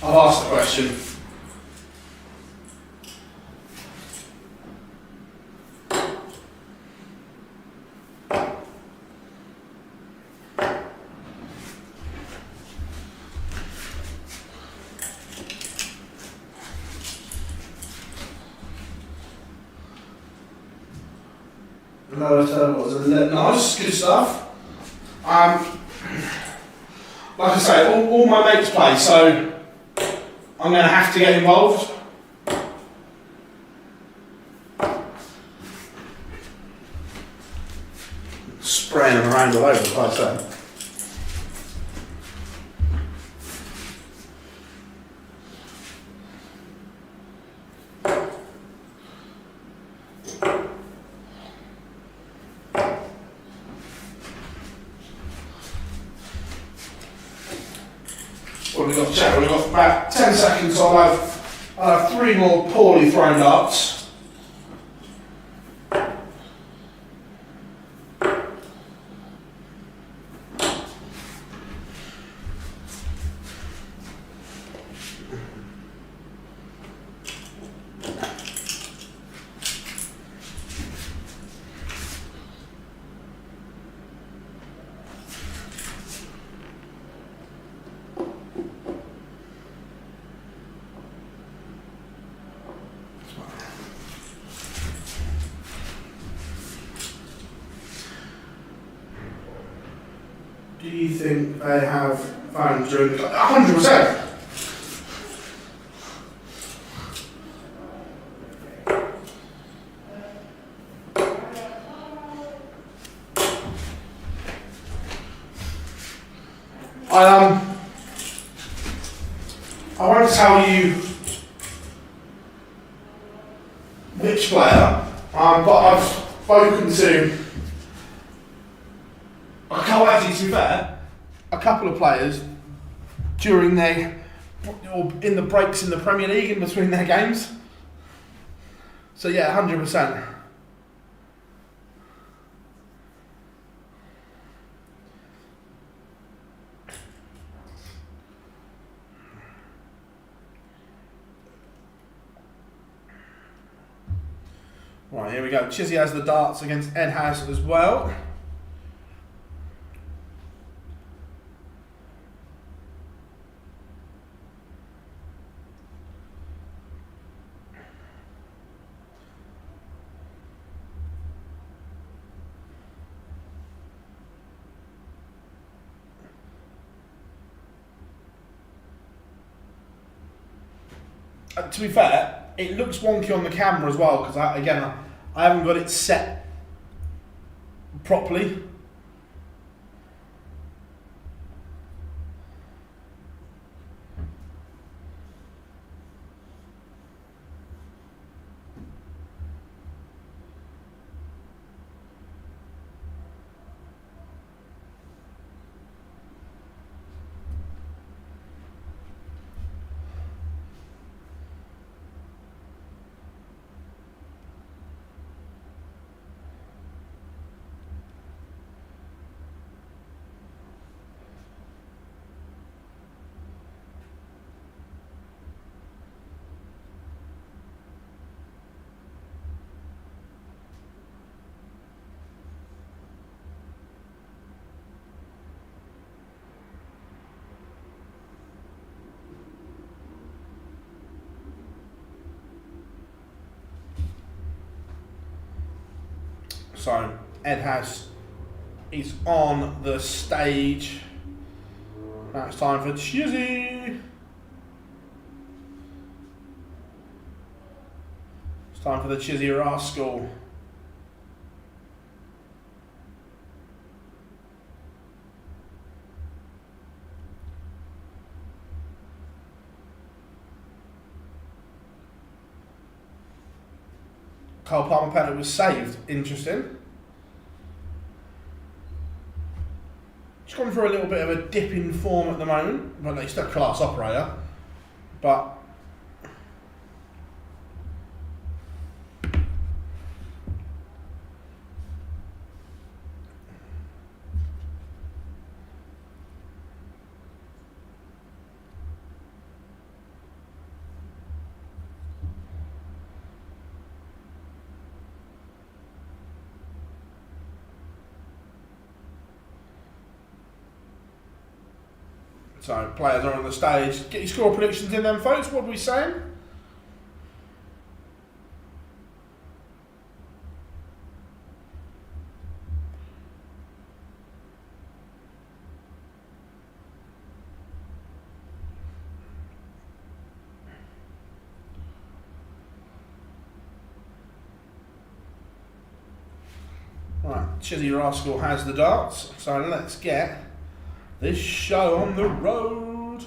I've asked the question. Nice, good stuff. Like I say, all my mates play, so I'm going to have to get involved. Spraying them around all over the place, though. We've got about 10 seconds. I'll have 3 more poorly thrown darts. Do you think they have found during the 100%? I won't tell you which player, but I've spoken to to be fair, a couple of players during or in the breaks in the Premier League in between their games. So yeah, 100%. Right, here we go. Chizzy has the darts against Edhouse as well. To be fair, it looks wonky on the camera as well because I haven't got it set properly. So, Edhouse is on the stage. Now it's time for Chizzy. It's time for the Chizzy Rascal. Cole Palmer penalty was saved. Interesting. He's gone through a little bit of a dip in form at the moment, but he's still a class operator. But so players are on the stage. Get your score predictions in then, folks. What are we saying? Right, Chizzy Rascal has the darts, so let's get this show on the road.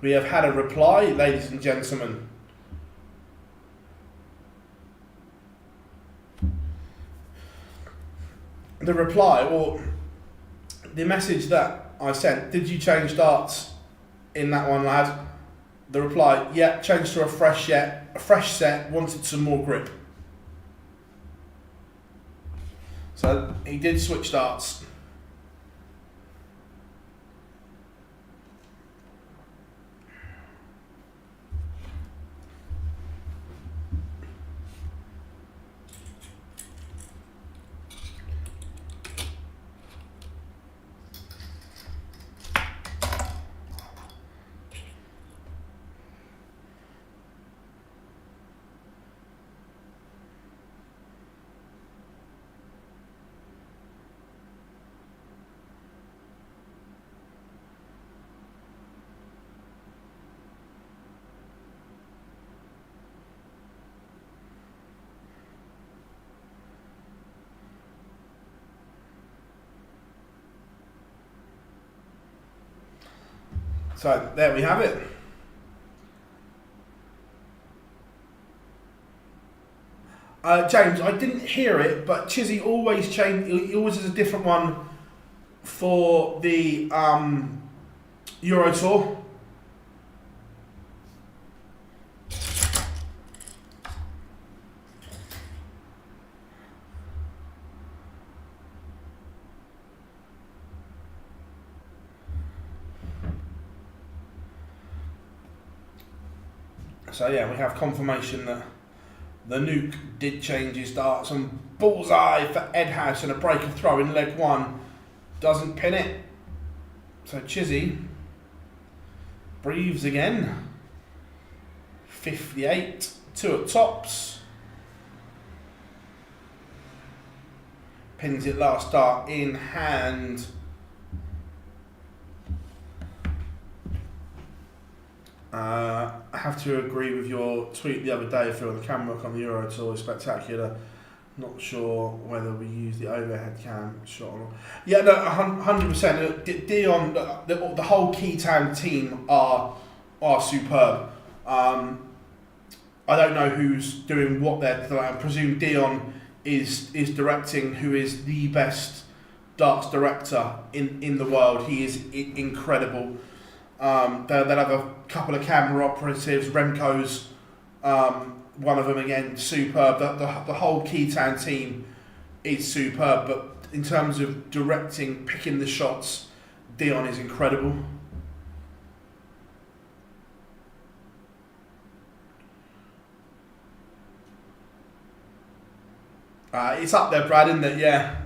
We have had a reply, ladies and gentlemen. The reply, or the message that I sent, did you change darts in that one, lad? The reply, yeah, changed to a fresh set, wanted some more grip. So he did switch darts. So there we have it. James, I didn't hear it, but Chizzy always change. He always has a different one for the Euro Tour. So yeah, we have confirmation that the nuke did change his darts, and bullseye for Edhouse and a break of throw in leg one Doesn't pin it. So Chizzy breathes again. 58, 2 at tops. Pins it last start in hand. I have to agree with your tweet the other day, Phil, the camera work on the Euro Tour is spectacular. Not sure whether we use the overhead cam shot or not. Yeah, no, 100%. Dion, the whole Keaton team are superb. I don't know who's doing what they're doing. I presume Dion is directing, who is the best darts director in the world. He is incredible. They'll have a couple of camera operatives. Remco's one of them again, superb. The whole Keaton team is superb, but in terms of directing, picking the shots, Dion is incredible. It's up there, Brad, isn't it? Yeah.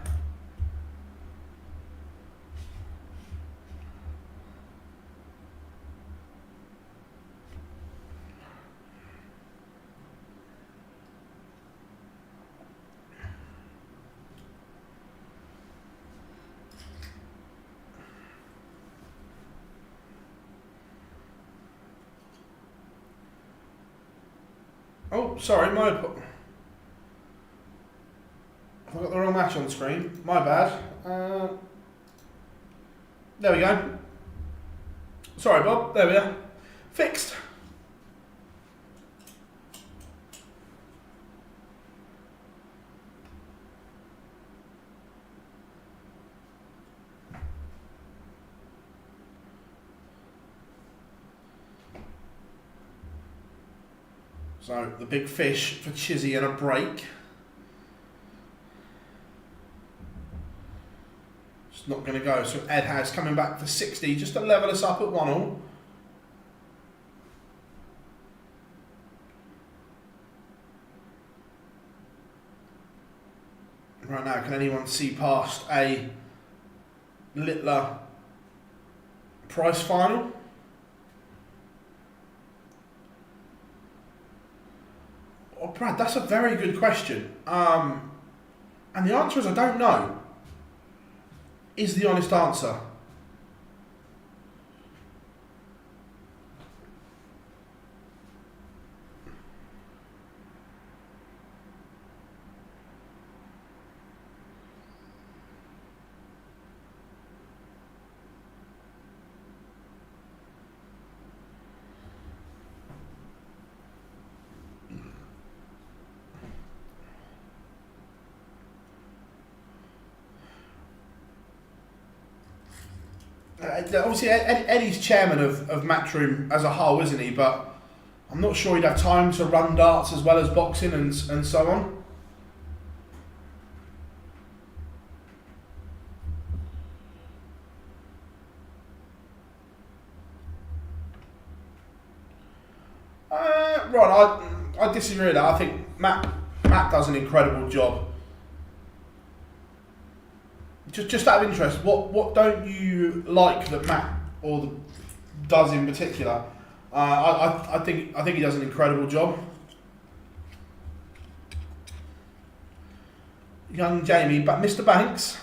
Oh, sorry, I've got the wrong match on the screen. My bad. There we go. Sorry, Bob. There we are. Fixed. So, the big fish for Chizzy and a break. It's not going to go. So, Edhouse coming back for 60, just to level us up at 1-1. Right now, can anyone see past a Littler price final? Oh, Brad, that's a very good question. And the answer is I don't know. Is the honest answer. Obviously, Eddie's chairman of Matchroom as a whole, isn't he? But I'm not sure he'd have time to run darts as well as boxing and so on. Right, I disagree with that. I think Matt does an incredible job. Just out of interest, what don't you like that Matt does in particular? I think he does an incredible job. Young Jamie, but Mr. Banks.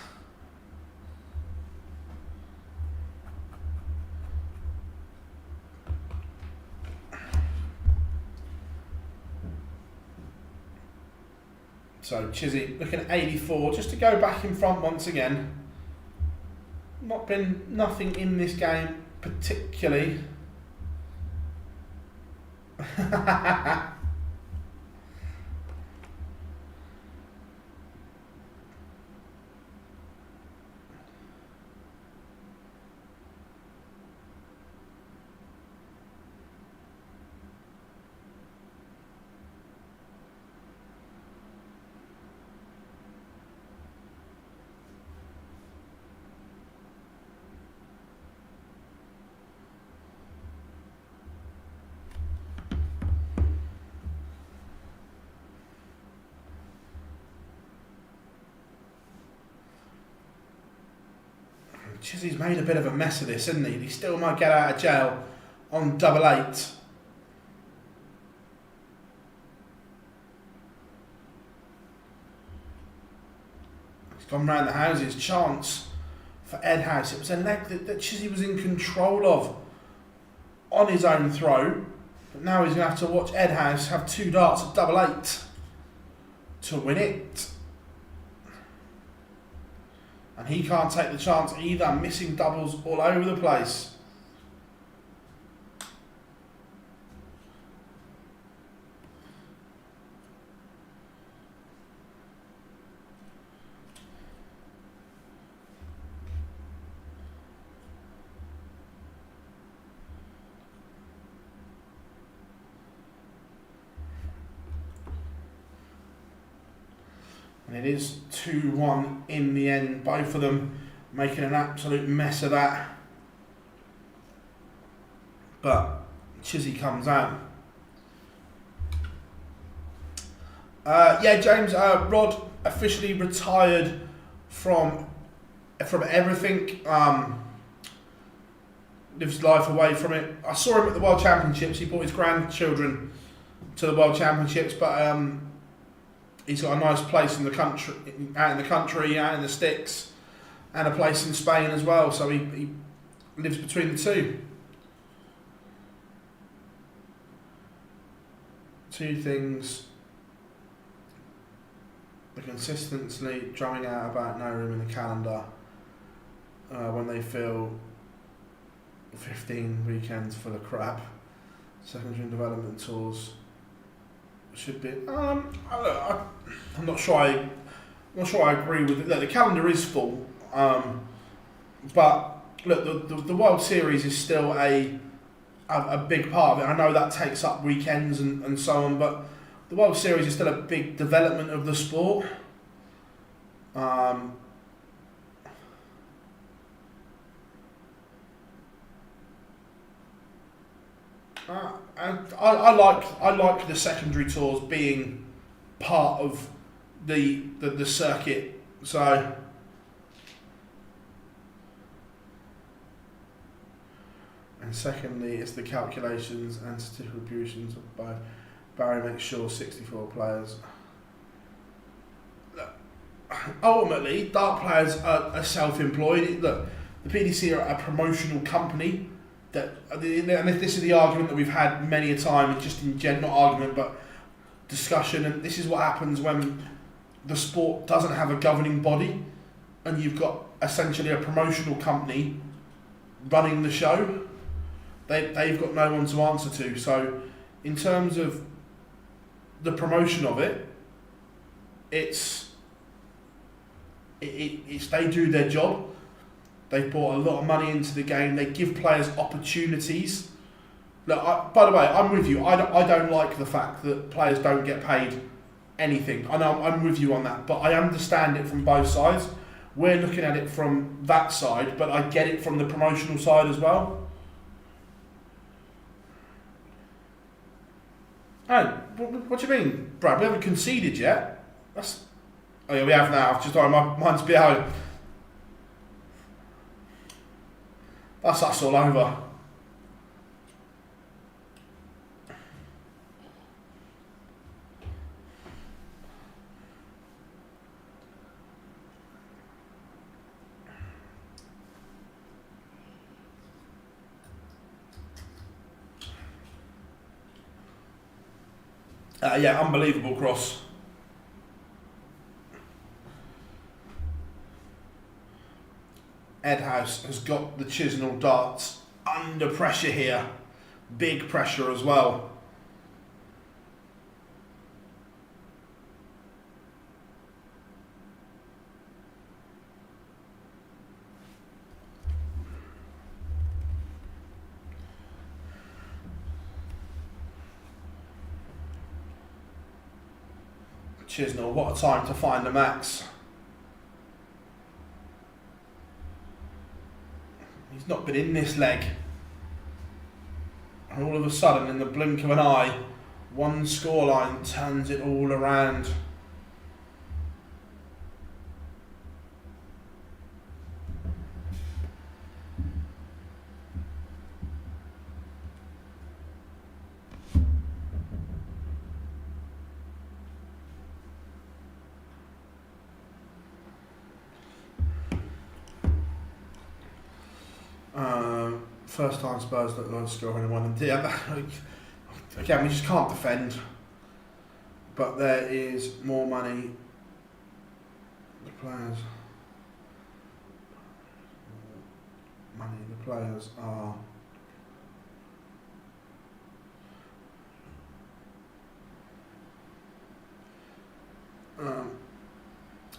So Chizzy looking at 84, just to go back in front once again. Not been nothing in this game particularly. Chizzy's made a bit of a mess of this, hasn't he? He still might get out of jail on 8-8. He's gone round the houses. Chance for Edhouse. It was a leg that Chizzy was in control of on his own throw. But now he's going to have to watch Edhouse have 2 darts at 8-8 to win it. And he can't take the chance either, missing doubles all over the place. And it is 2-1 in the end, both of them making an absolute mess of that. But Chizzy comes out. Yeah, James, Rod officially retired from everything. Lives life away from it. I saw him at the World Championships. He brought his grandchildren to the World Championships, but he's got a nice place in the country, out in the sticks, and a place in Spain as well. So he lives between the two. Two things. The consistently drumming out about no room in the calendar when they feel 15 weekends full of crap. Secondary and development tours should be. I'm not sure. I'm not sure I agree with it. Look, the calendar is full, but look, the World Series is still a big part of it. I know that takes up weekends and so on, but the World Series is still a big development of the sport. I like the secondary tours being part of the circuit. So and secondly, it's the calculations and statistical attributions of both. Barry makes sure 64 players. Ultimately, dart players are self-employed. Look, the PDC are a promotional company. And this is the argument that we've had many a time, just in not argument, but discussion. And this is what happens when the sport doesn't have a governing body, and you've got essentially a promotional company running the show. They've got no one to answer to. So, in terms of the promotion of it, it's they do their job. They've brought a lot of money into the game. They give players opportunities. Look, by the way, I'm with you. I don't like the fact that players don't get paid anything. I know I'm with you on that, but I understand it from both sides. We're looking at it from that side, but I get it from the promotional side as well. Oh, what do you mean, Brad? We haven't conceded yet. Oh yeah, we have now. Just sorry, mine's behind. That's us all over. Yeah, unbelievable cross. Edhouse has got the Chisnall darts under pressure here. Big pressure as well. Chisnall, what a time to find the max. He's not been in this leg. And all of a sudden, in the blink of an eye, one scoreline turns it all around. First time Spurs don't score anyone, and yeah, again we just can't defend. But there is more money. The players are.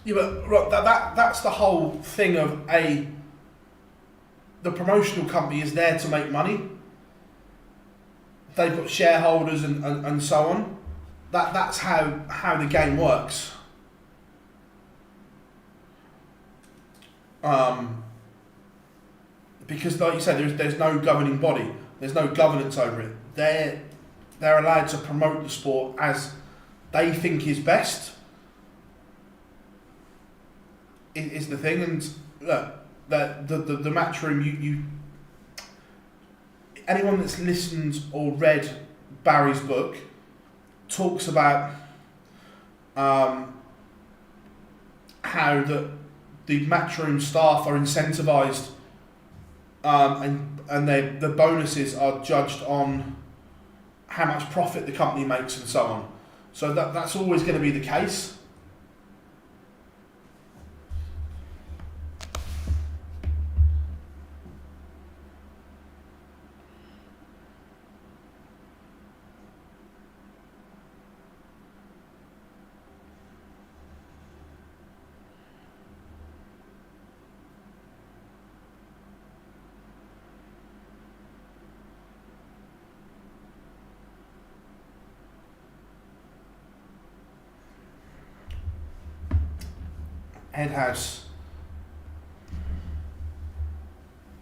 Yeah, but right, that's the whole thing of the promotional company is there to make money. They've got shareholders and so on. That's how the game works. Because like you said, there's no governing body. There's no governance over it. They're allowed to promote the sport as they think is best. Is the thing, and look, the match room. You anyone that's listened or read Barry's book talks about how the matchroom staff are incentivised, and the bonuses are judged on how much profit the company makes and so on. So that's always going to be the case. Edhouse.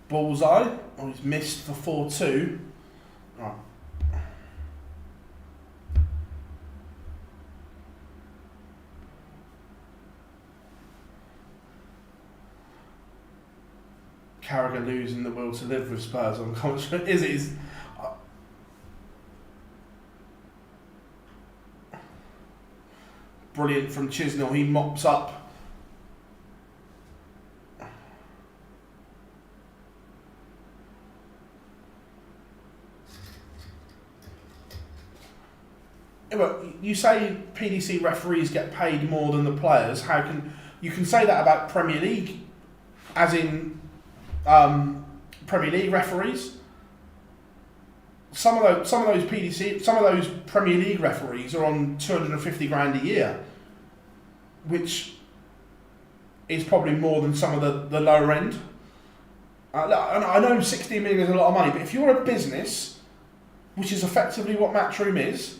Bullseye. Oh, he's missed for 4-2. Right. Carragher losing the will to live with Spurs on commentary. Is brilliant from Chisnall. He mops up. But you say PDC referees get paid more than the players. How can you can say that about Premier League, as in Premier League referees? Some of those Premier League referees are on 250 grand a year, which is probably more than some of the lower end. I know 16 million is a lot of money, but if you're a business, which is effectively what Matchroom is.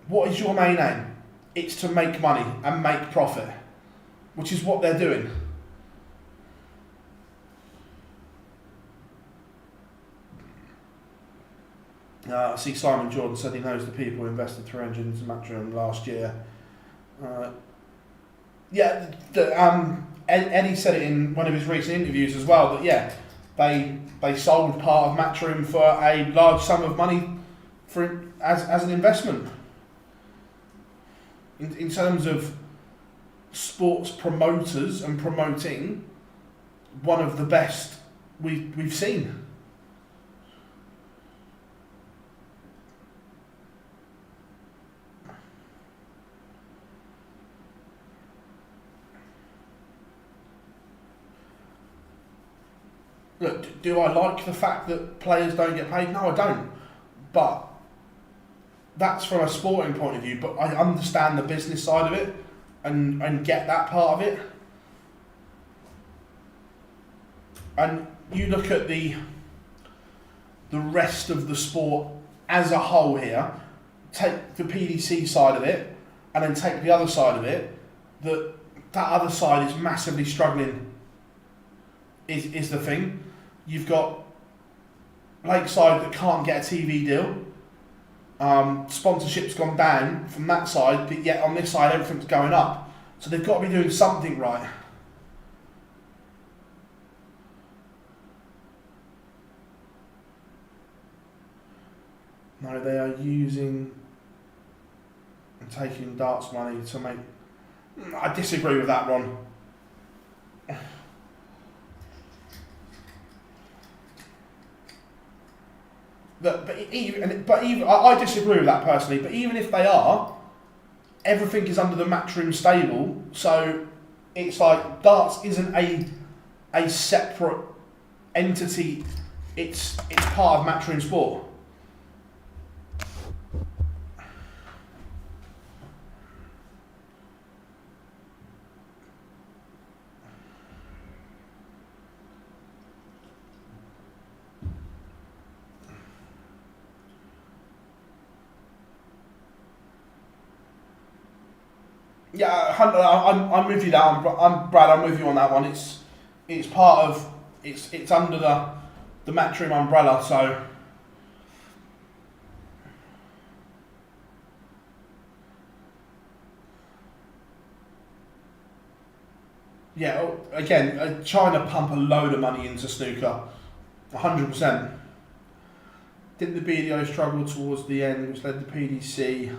What is your main aim? It's to make money and make profit, which is what they're doing. I see Simon Jordan said he knows the people who invested 300 into Matchroom last year. Eddie said it in one of his recent interviews as well, that they sold part of Matchroom for a large sum of money as an investment. In terms of sports promoters and promoting, one of the best we've seen. Look, do I like the fact that players don't get paid? No, I don't. But that's from a sporting point of view, but I understand the business side of it and get that part of it. And you look at the rest of the sport as a whole here, take the PDC side of it, and then take the other side of it, that other side is massively struggling, is the thing. You've got Lakeside that can't get a TV deal. Sponsorship's gone down from that side, but yet on this side everything's going up. So they've got to be doing something right. No, they are using and taking darts money to make... I disagree with that, Ron. I disagree with that personally. But even if they are, everything is under the Matchroom stable, so it's like darts isn't a separate entity. It's part of Matchroom Sport. Yeah, I'm with you. I'm Brad. I'm with you on that one. It's part of it's under the Matchroom umbrella. So yeah, again, China pump a load of money into snooker, 100%. Didn't the BDO struggle towards the end, which led to PDC?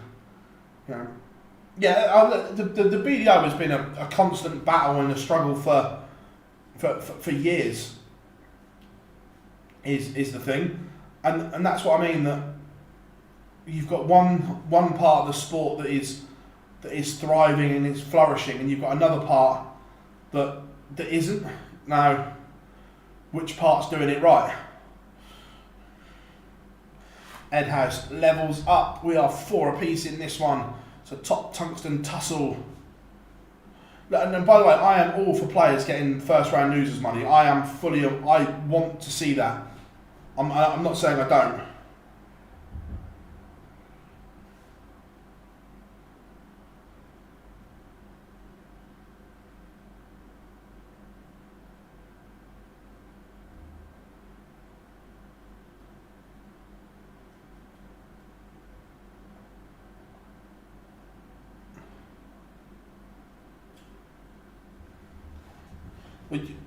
Yeah, the BDO has been a constant battle and a struggle for years. Is the thing, and that's what I mean, that you've got one part of the sport that is thriving and is flourishing, and you've got another part that isn't. Now, which part's doing it right? Edhouse levels up. We are 4 apiece in this one. So top tungsten tussle. And by the way, I am all for players getting first round losers money. I want to see that. I'm not saying I don't.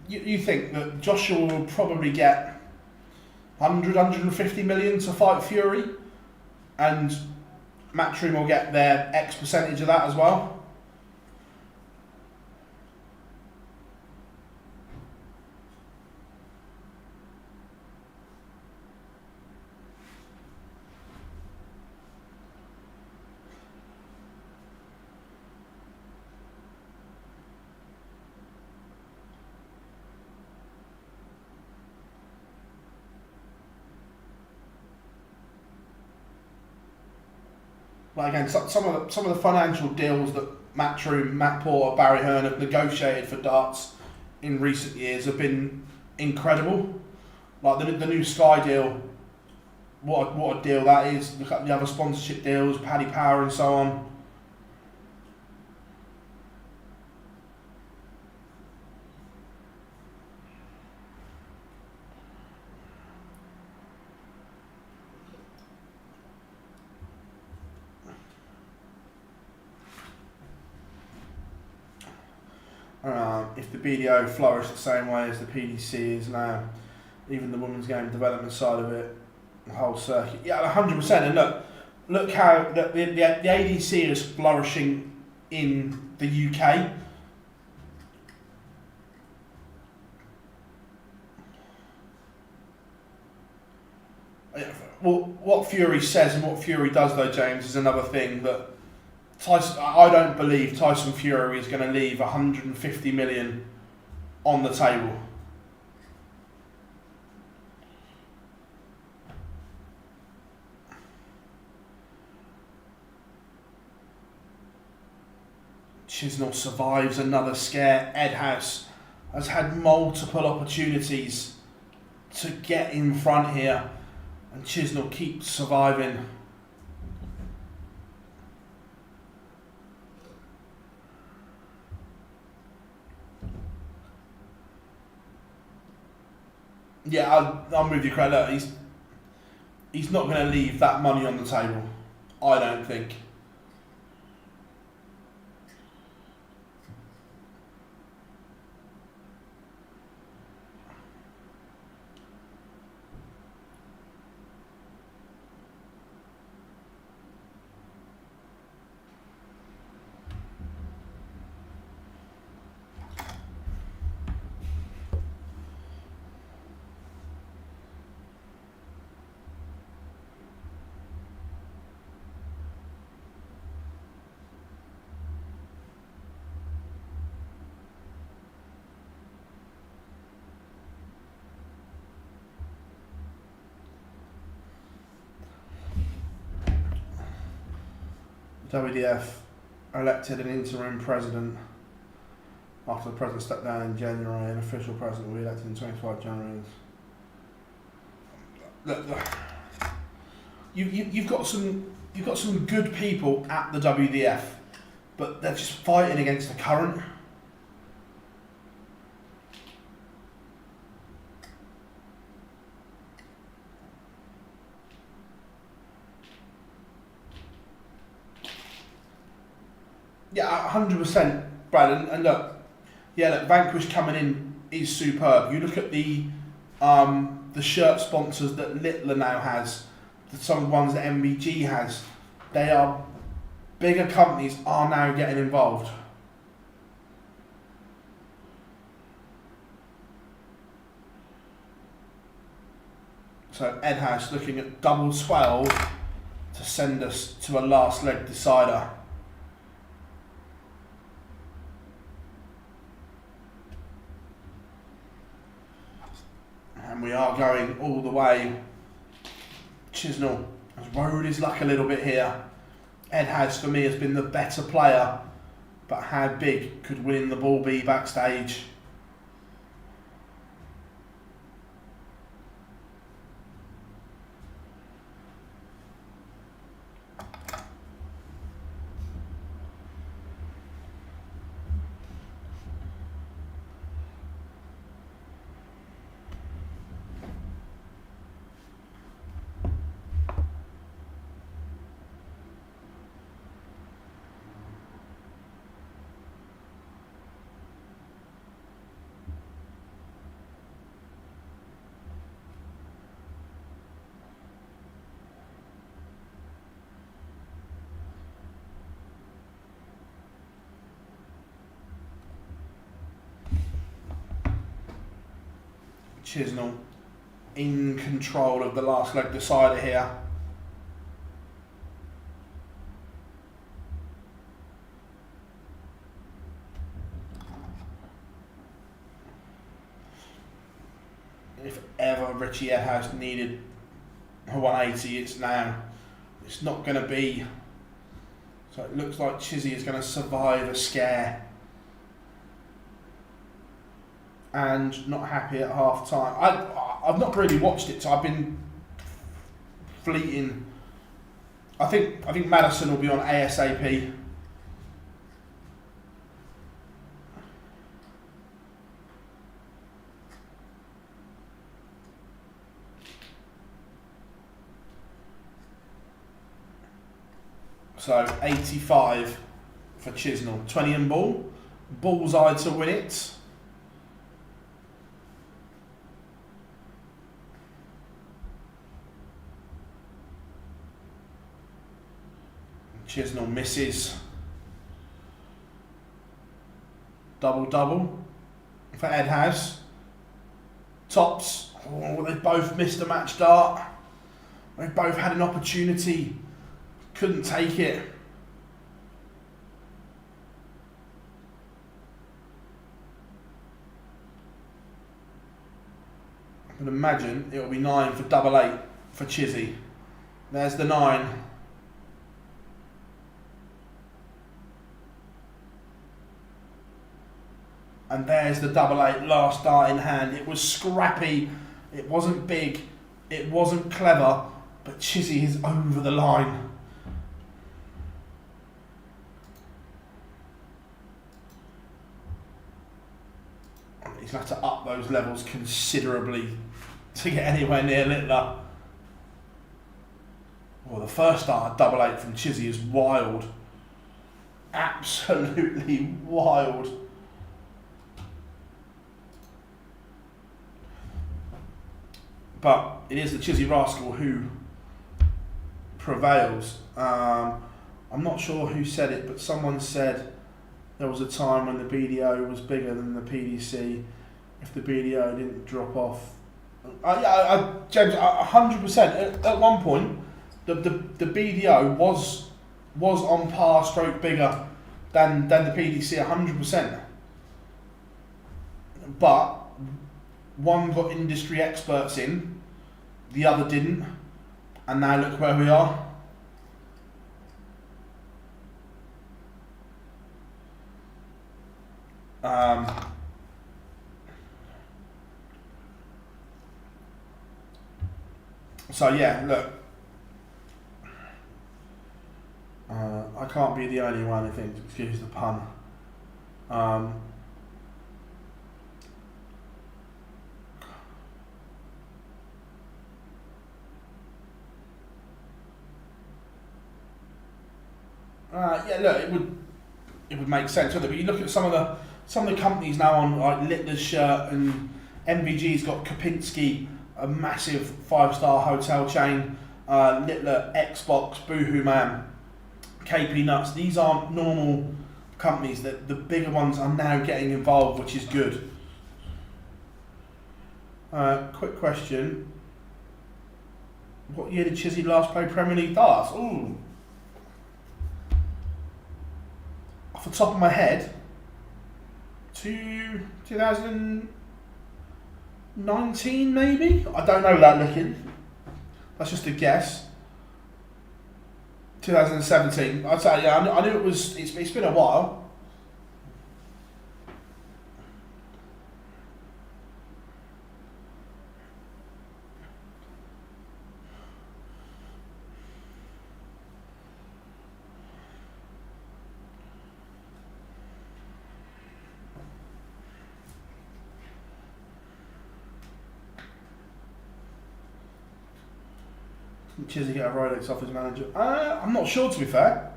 You think that Joshua will probably get 150 million to fight Fury, and Matchroom will get their X percentage of that as well? But again, some of the financial deals that Matchroom, Matt Porter, Barry Hearn have negotiated for darts in recent years have been incredible. Like the new Sky deal, what a deal that is. Look at the other sponsorship deals, Paddy Power and so on. If the BDO flourished the same way as the PDC is now, even the women's game development side of it, the whole circuit, yeah, 100%. And look how the ADC is flourishing in the UK. Well, what Fury says and what Fury does, though, James, is another thing that I don't believe Tyson Fury is going to leave 150 million on the table. Chisnall survives another scare. Edhouse has had multiple opportunities to get in front here, and Chisnall keeps surviving. Yeah, I'm with you, Craig. Look, he's not going to leave that money on the table, I don't think. WDF elected an interim president after the president stepped down in January. An official president will be elected in 25 January. Look, you've got some good people at the WDF, but they're just fighting against the current. Yeah, 100%, Brad. And look, Vanquish coming in is superb. You look at the shirt sponsors that Littler now has, some of the ones that MBG has. They are bigger companies are now getting involved. So Edhouse looking at double 12 to send us to a last leg decider. And we are going all the way. Chisnall has rode his luck a little bit here. Edhouse for me has been the better player, but how big could winning the ball be backstage? Chisnall in control of the last leg decider here. If ever Richie Edhouse needed a 180, it's now. It's not going to be. So it looks like Chizzy is going to survive a scare. And not happy at half time. I've not really watched it, so I've been fleeting. I think Madison will be on ASAP. So 85 for Chisnall, 20 in ball, bullseye to win it. Chisnall misses. Double for Edhouse. Tops. Oh, they both missed a match dart. They both had an opportunity. Couldn't take it. I can imagine it'll be 9 for double 8 for Chizzy. There's the 9. And there's the double 8 last dart in hand. It was scrappy, it wasn't big, it wasn't clever, but Chizzy is over the line. He's going to have to up those levels considerably to get anywhere near Littler. Well, the first dart, double 8 from Chizzy is wild. Absolutely wild. But it is the Chizzy Rascal who prevails. I'm not sure who said it, but someone said there was a time when the BDO was bigger than the PDC. If the BDO didn't drop off, James, 100%. At one point, the BDO was on par, stroke bigger than the PDC, 100%. But one got industry experts in, the other didn't, and now look where we are. So yeah, look, I can't be the only one who thinks, excuse the pun. Yeah, look, it would make sense, wouldn't it? But you look at some of the companies now on like Littler's shirt, and MVG's got Kapinski, a massive 5-star hotel chain. Littler, Xbox, Boohoo Man, KP Nuts. These aren't normal companies. That the bigger ones are now getting involved, which is good. Quick question: what year did Chizzy last play Premier League darts? Ooh. Off the top of my head, 2019 maybe? I don't know that looking. That's just a guess. 2017. I'd say, yeah, I knew it was, it's been a while. Chizzy get a Rolex off his manager? I'm not sure, to be fair.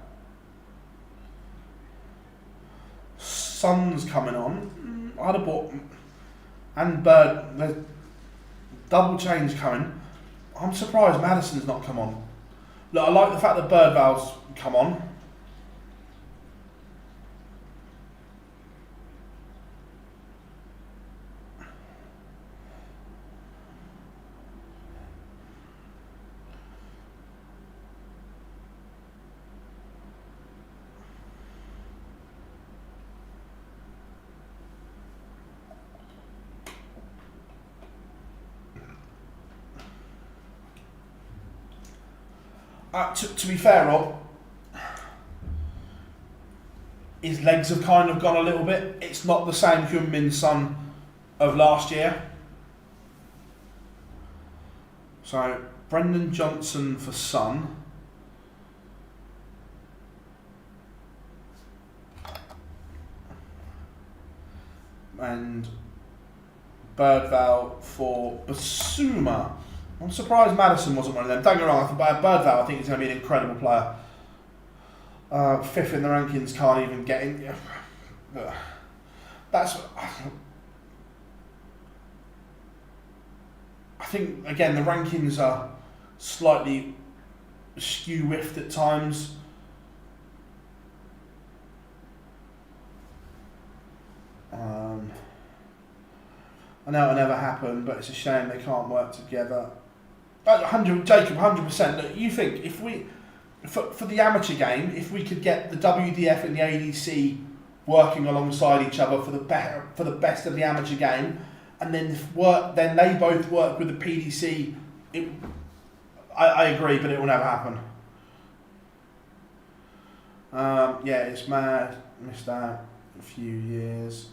Sun's coming on. I'd have bought. And Bird, the double change coming. I'm surprised Madison's not come on. Look, I like the fact that Bird Valve's come on. To be fair, Rob, his legs have kind of gone a little bit. It's not the same Hyun-Min Son of last year. So, Brendan Johnson for Son. And Birdval for Basuma. I'm surprised Madison wasn't one of them. Don't get me wrong, Birdval I think he's going to be an incredible player. 5th in the rankings, can't even get in. That's. I think, again, the rankings are slightly skew-whiffed at times. I know it'll never happen, but it's a shame they can't work together. 100%. Look, you think if we, for the amateur game, if we could get the WDF and the ADC working alongside each other for the best of the amateur game, and then then they both work with the PDC. I agree, but it will never happen. Yeah, it's mad. Missed out a few years.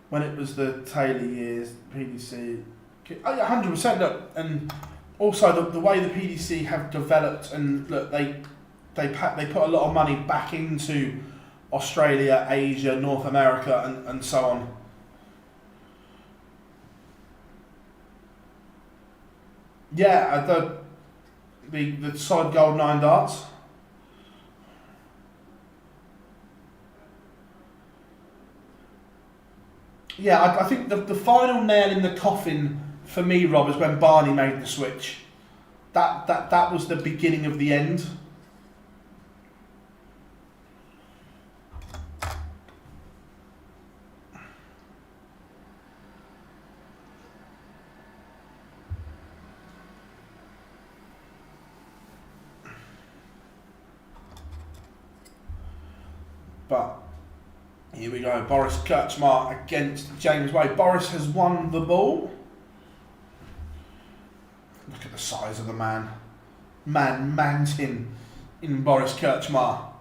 When it was the Taylor years, PDC. 100%. Look, and also the way the PDC have developed, and look, they put a lot of money back into Australia, Asia, North America, and so on. Yeah, the solid gold 9 darts. Yeah, I think the final nail in the coffin for me, Rob, is when Barney made the switch. That was the beginning of the end. But here we go, Boris Krcmar against James Wade. Boris has won the ball. Look at the size of the man. Mountain in Boris Krcmar.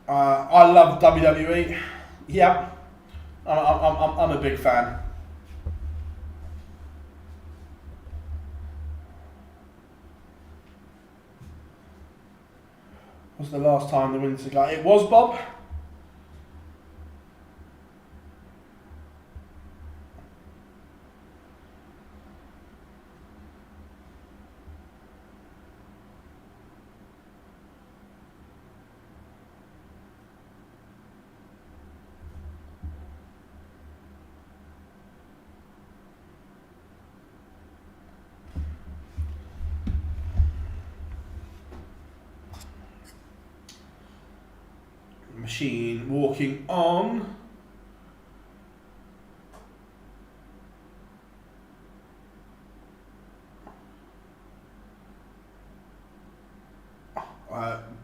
I love WWE. Yep, I'm a big fan. Was the last time the Windsor guy? It was Bob. Machine walking on.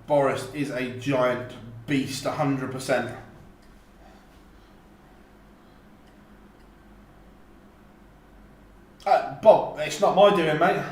Boris is a giant beast, 100%. Bob, it's not my doing, mate.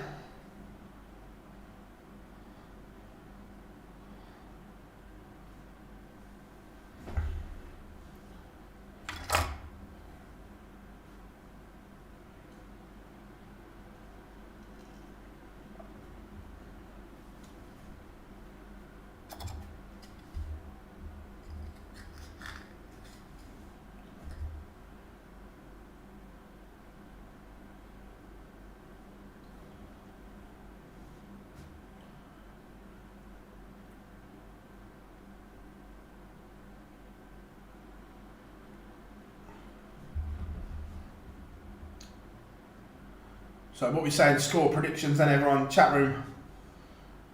So what we saying, score predictions then everyone, chat room.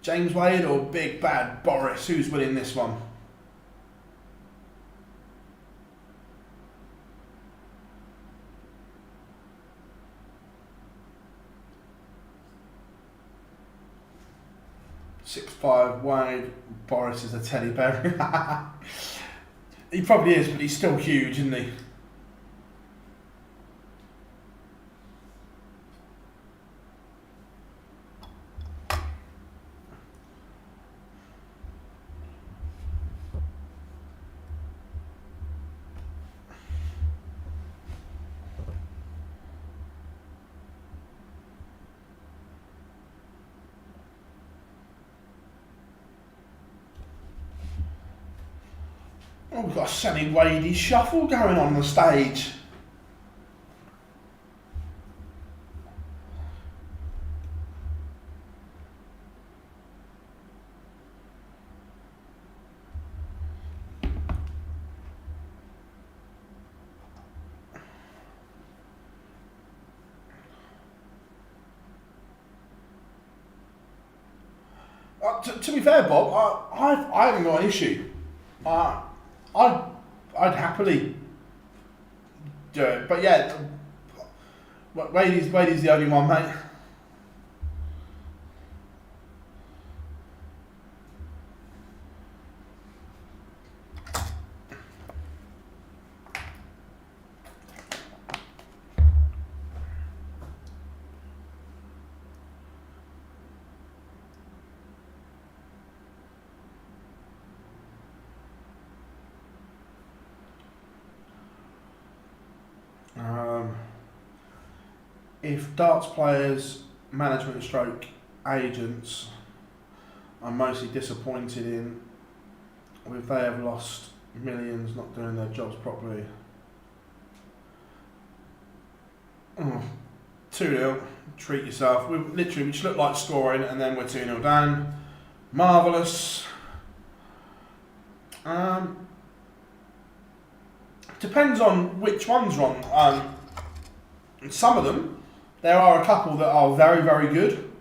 James Wade or Big Bad Boris, who's winning this one? .65 Wade, Boris is a teddy bear. He probably is, but he's still huge, isn't he? Oh, we've got a semi-wadey shuffle going on the stage. To be fair, Bob, I haven't got an issue. I'd happily do it, but yeah, Wadey's the only one, mate. If darts players, management stroke agents, I'm mostly disappointed in if they have lost millions not doing their jobs properly. 2-0, treat yourself. We just look like scoring and then we're 2-0 down. Marvellous. Depends on which ones are on. Some of them, there are a couple that are very, very good.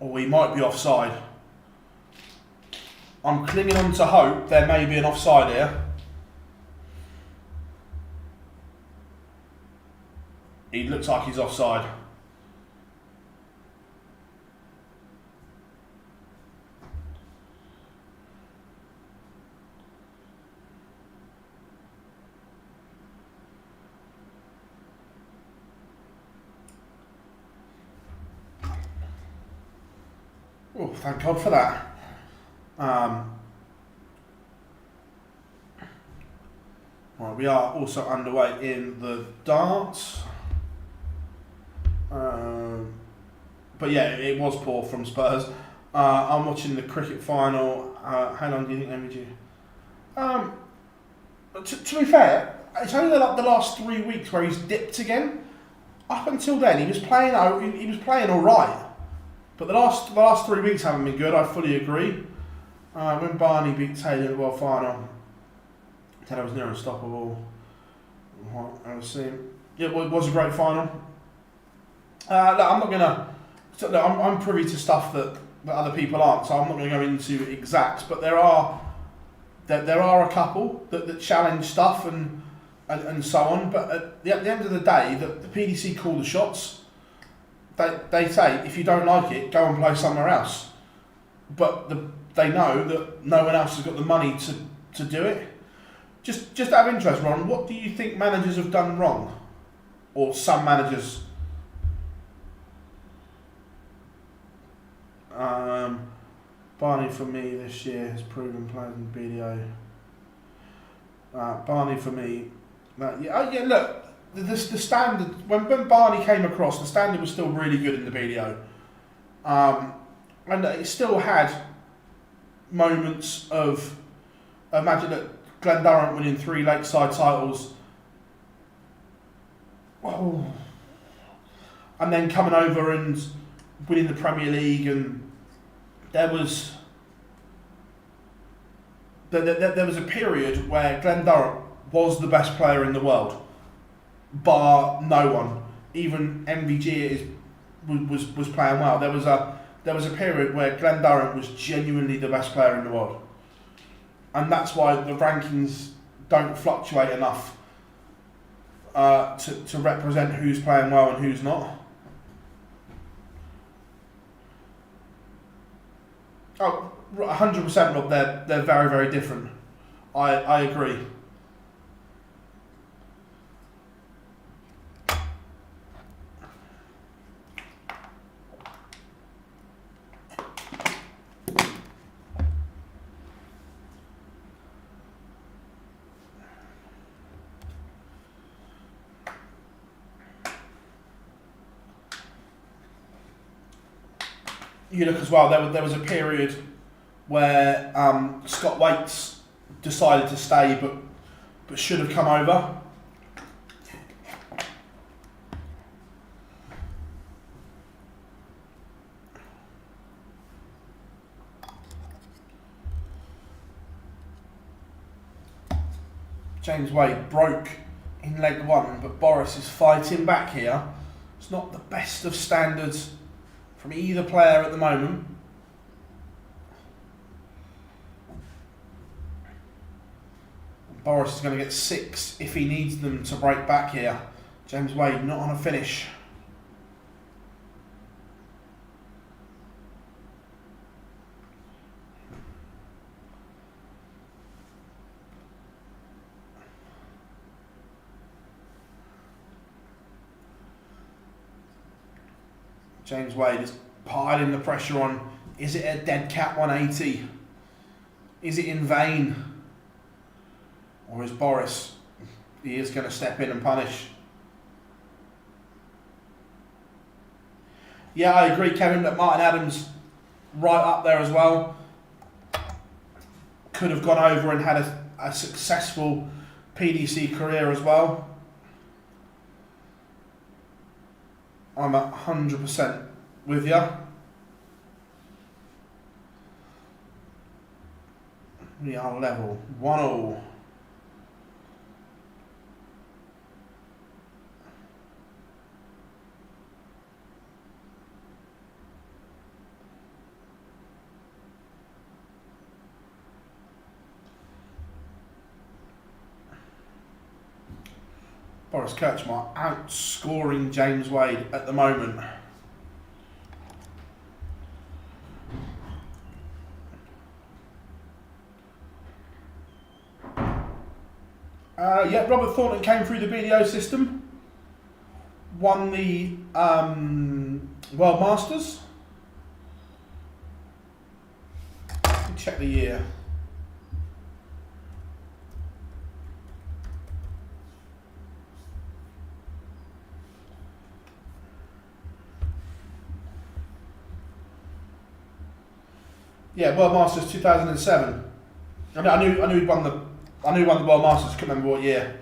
Or we might be offside. I'm clinging on to hope there may be an offside here. He looks like he's offside. Oh, thank God for that. Right, we are also underway in the darts. But yeah, it was poor from Spurs. I'm watching the cricket final. How long do you think they would do? To be fair, it's only like the last 3 weeks where he's dipped again. Up until then, he was playing all right. But the last 3 weeks haven't been good. I fully agree. When Barney beat Taylor in the World Final, Taylor was near unstoppable. I was seeing. Yeah, it was a great final. Look, I'm not gonna. Look, I'm privy to stuff that other people aren't, so I'm not going to go into exacts. But there are a couple that challenge stuff and so on. But at the end of the day, the PDC call the shots. They say, if you don't like it, go and play somewhere else. But they know that no one else has got the money to do it. Just out of interest, Ron, what do you think managers have done wrong? Or some managers? Barney for me this year has proven players in BDO. Barney for me, yeah, look, the standard, when Barney came across, the standard was still really good in the BDO. And it still had moments of, imagine that Glendarrant winning 3 Lakeside titles. Oh. And then coming over and winning the Premier League, and there was a period where Glendarrant was the best player in the world, bar no one. Even MVG was playing well. There was a period where Glendarrant was genuinely the best player in the world, and that's why the rankings don't fluctuate enough to represent who's playing well and who's not. Oh, 100%, Rob. They're very, very different. I agree. You look as well, there was a period where Scott Waits decided to stay but should have come over. James Wade broke in leg 1, but Boris is fighting back here. It's not the best of standards from either player at the moment. Boris is going to get 6 if he needs them to break back here. James Wade not on a finish. James Wade is piling the pressure on. Is it a dead cat 180? Is it in vain? Or is Boris, he is going to step in and punish? Yeah, I agree, Kevin, that Martin Adams right up there as well. Could have gone over and had a successful PDC career as well. I'm 100% with you. We are level 1-1. Boris Krcmar outscoring James Wade at the moment. Yeah, Robert Thornton came through the BDO system, won the World Masters. check the year. Yeah, World Masters 2007. I knew he'd won the World Masters. Couldn't remember what year.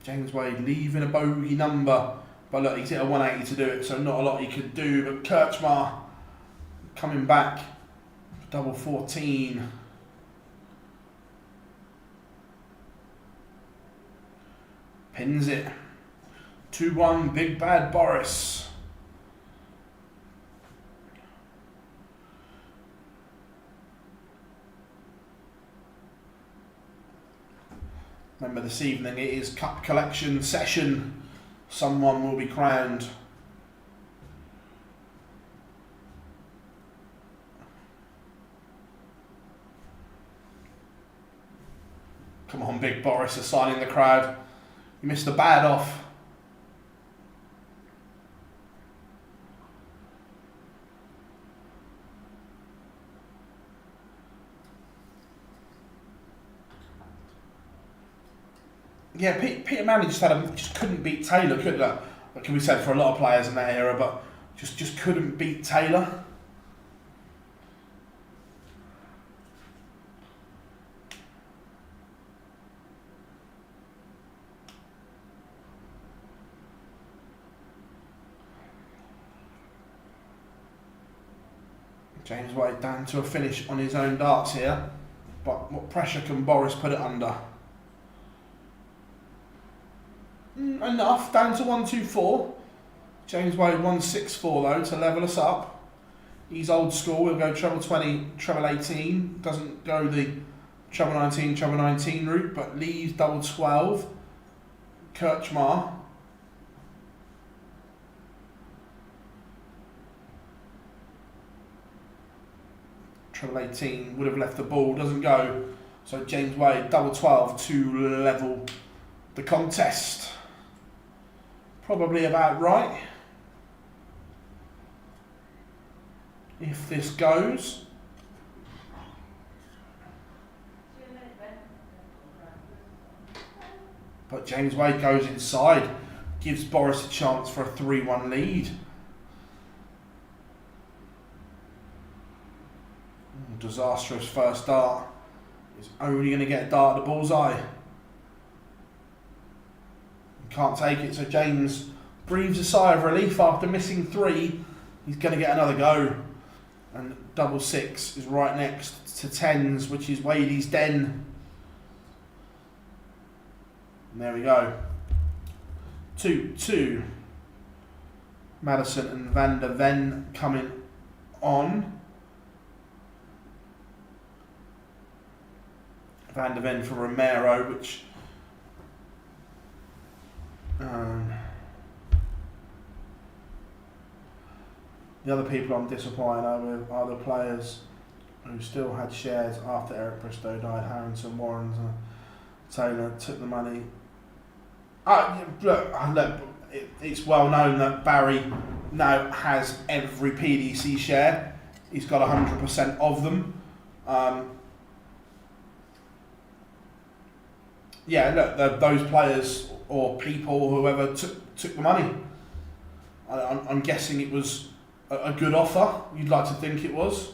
James Wade leaving a bogey number, but look, he's hit a 180 to do it, so not a lot he could do. But Krcmar coming back, double 14. Pins it. 2-1, Big Bad Boris. Remember, this evening it is Cup Collection session. Someone will be crowned. Come on, Big Boris, assigning the crowd. You missed the bad off. Yeah, Peter Manley just couldn't beat Taylor, could he? Like can be said for a lot of players in that era, but just couldn't beat Taylor. James Wade down to a finish on his own darts here, but what pressure can Boris put it under? Enough, down to 1-2-4. James Wade 1-6-4 though to level us up. He's old school, he'll go treble 20, treble 18. Doesn't go the treble 19, treble 19 route, but leaves double 12. Krcmar. Treble 18 would have left the ball, doesn't go. So James Wade double 12 to level the contest. Probably about right. If this goes. But James Wade goes inside. Gives Boris a chance for a 3-1 lead. Disastrous first dart. He's only going to get a dart at the bullseye. Can't take it, so James breathes a sigh of relief after missing 3. He's going to get another go. And double 6 is right next to 10s, which is Wadey's den. And there we go. 2-2. Madison and Van der Ven coming on. Van der Ven for Romero, which the other people I'm disappointed with are the players who still had shares after Eric Bristow died. Harrington, Warren, Taylor took the money. Look, it's well known that Barry now has every PDC share. He's got 100% of them. Yeah, look, those players or people, whoever took the money. I'm guessing it was a good offer. You'd like to think it was.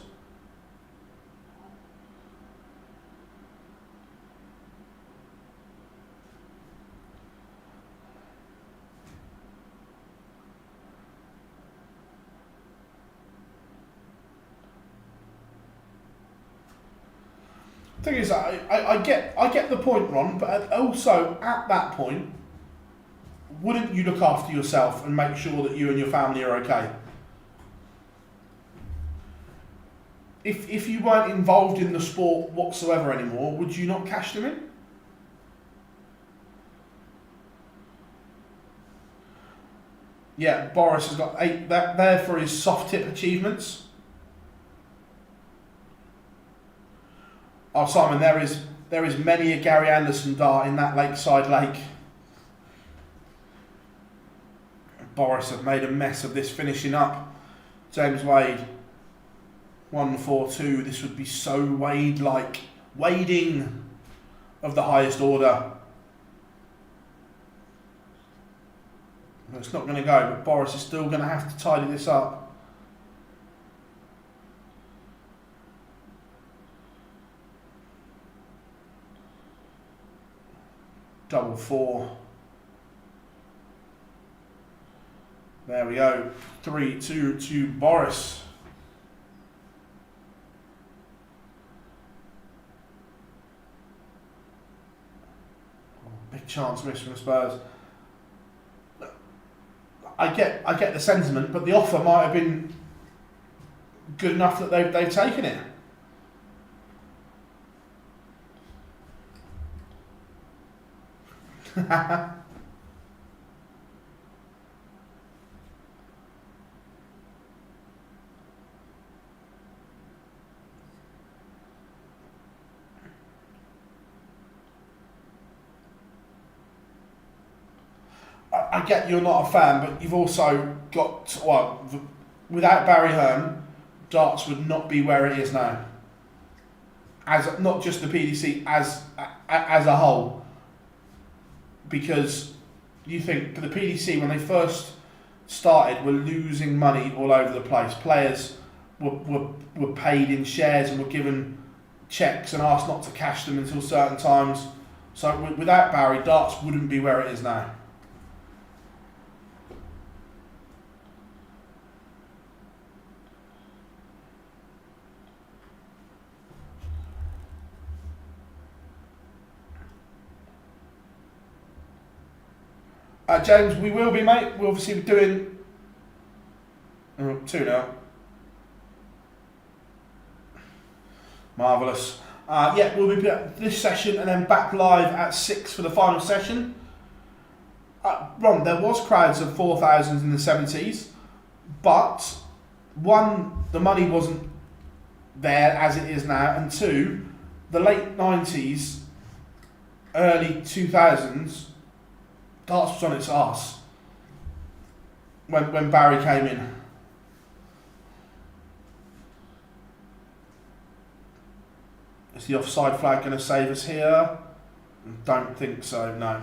Thing is, I get the point, Ron, but also at that point, wouldn't you look after yourself and make sure that you and your family are okay? If you weren't involved in the sport whatsoever anymore, would you not cash them in? Yeah, Boris has got 8 there for his soft tip achievements. Oh, Simon, there is many a Gary Anderson dart in that lakeside lake. Boris have made a mess of this finishing up. James Wade, 1-4-2. This would be so Wade-like. Wading of the highest order. It's not going to go, but Boris is still going to have to tidy this up. Double 4. There we go. 3-2 to Boris. Big chance miss from the Spurs. I get the sentiment, but the offer might have been good enough that they've taken it. I get you're not a fan, but you've also got, well, without Barry Hearn, darts would not be where it is now. As not just the PDC, as a whole. Because you think the PDC, when they first started, were losing money all over the place. Players were paid in shares and were given cheques and asked not to cash them until certain times. So without Barry, darts wouldn't be where it is now. James, we will be, mate. We'll obviously be doing 2 now. Marvellous. Yeah, we'll be at this session and then back live at 6 for the final session. Ron, there was crowds of 4,000 in the 70s, but 1, the money wasn't there as it is now, and 2, the late 90s, early 2000s, darts was on its arse when Barry came in. Is the offside flag going to save us here? Don't think so, no.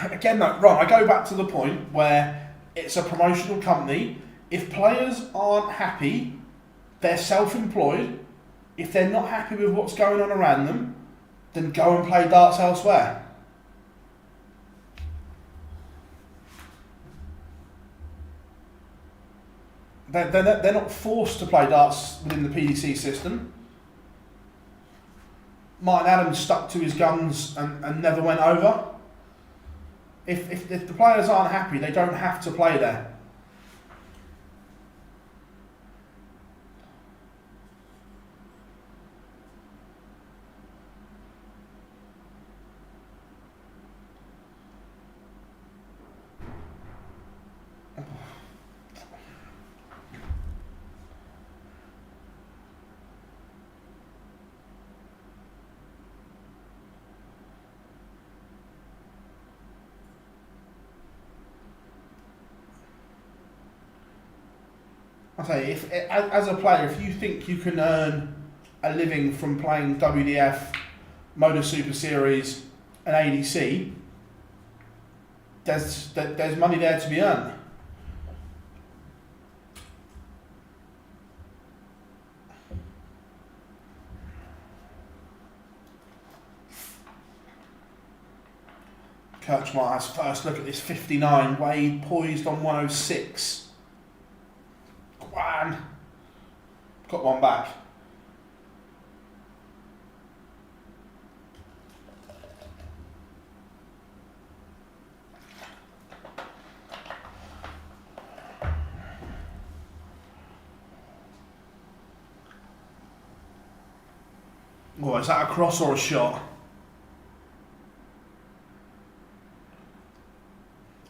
Again, though, Ron, I go back to the point where it's a promotional company. If players aren't happy, they're self-employed. If they're not happy with what's going on around them, then go and play darts elsewhere. They're not forced to play darts within the PDC system. Martin Adams stuck to his guns and never went over. If the players aren't happy, they don't have to play there. I say, if as a player, if you think you can earn a living from playing WDF, MODUS Super Series, and ADC, there's money there to be earned. Krcmar has first look at this 59. Wade poised on 106. One. Got one back. Oh, is that a cross or a shot?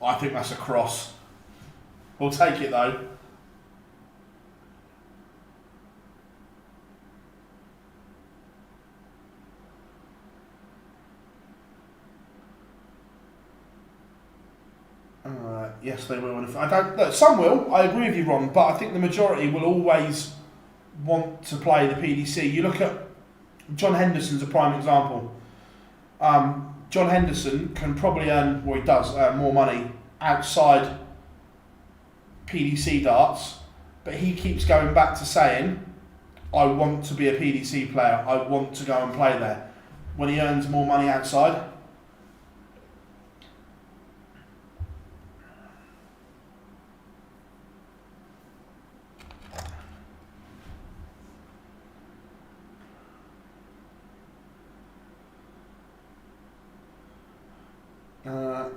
I think that's a cross. We'll take it though. Yes, they will. I don't. Look, some will. I agree with you, Ron. But I think the majority will always want to play the PDC. You look at John Henderson's a prime example. John Henderson can probably earn, well, he does earn more money outside PDC darts, but he keeps going back to saying, "I want to be a PDC player. I want to go and play there." When he earns more money outside.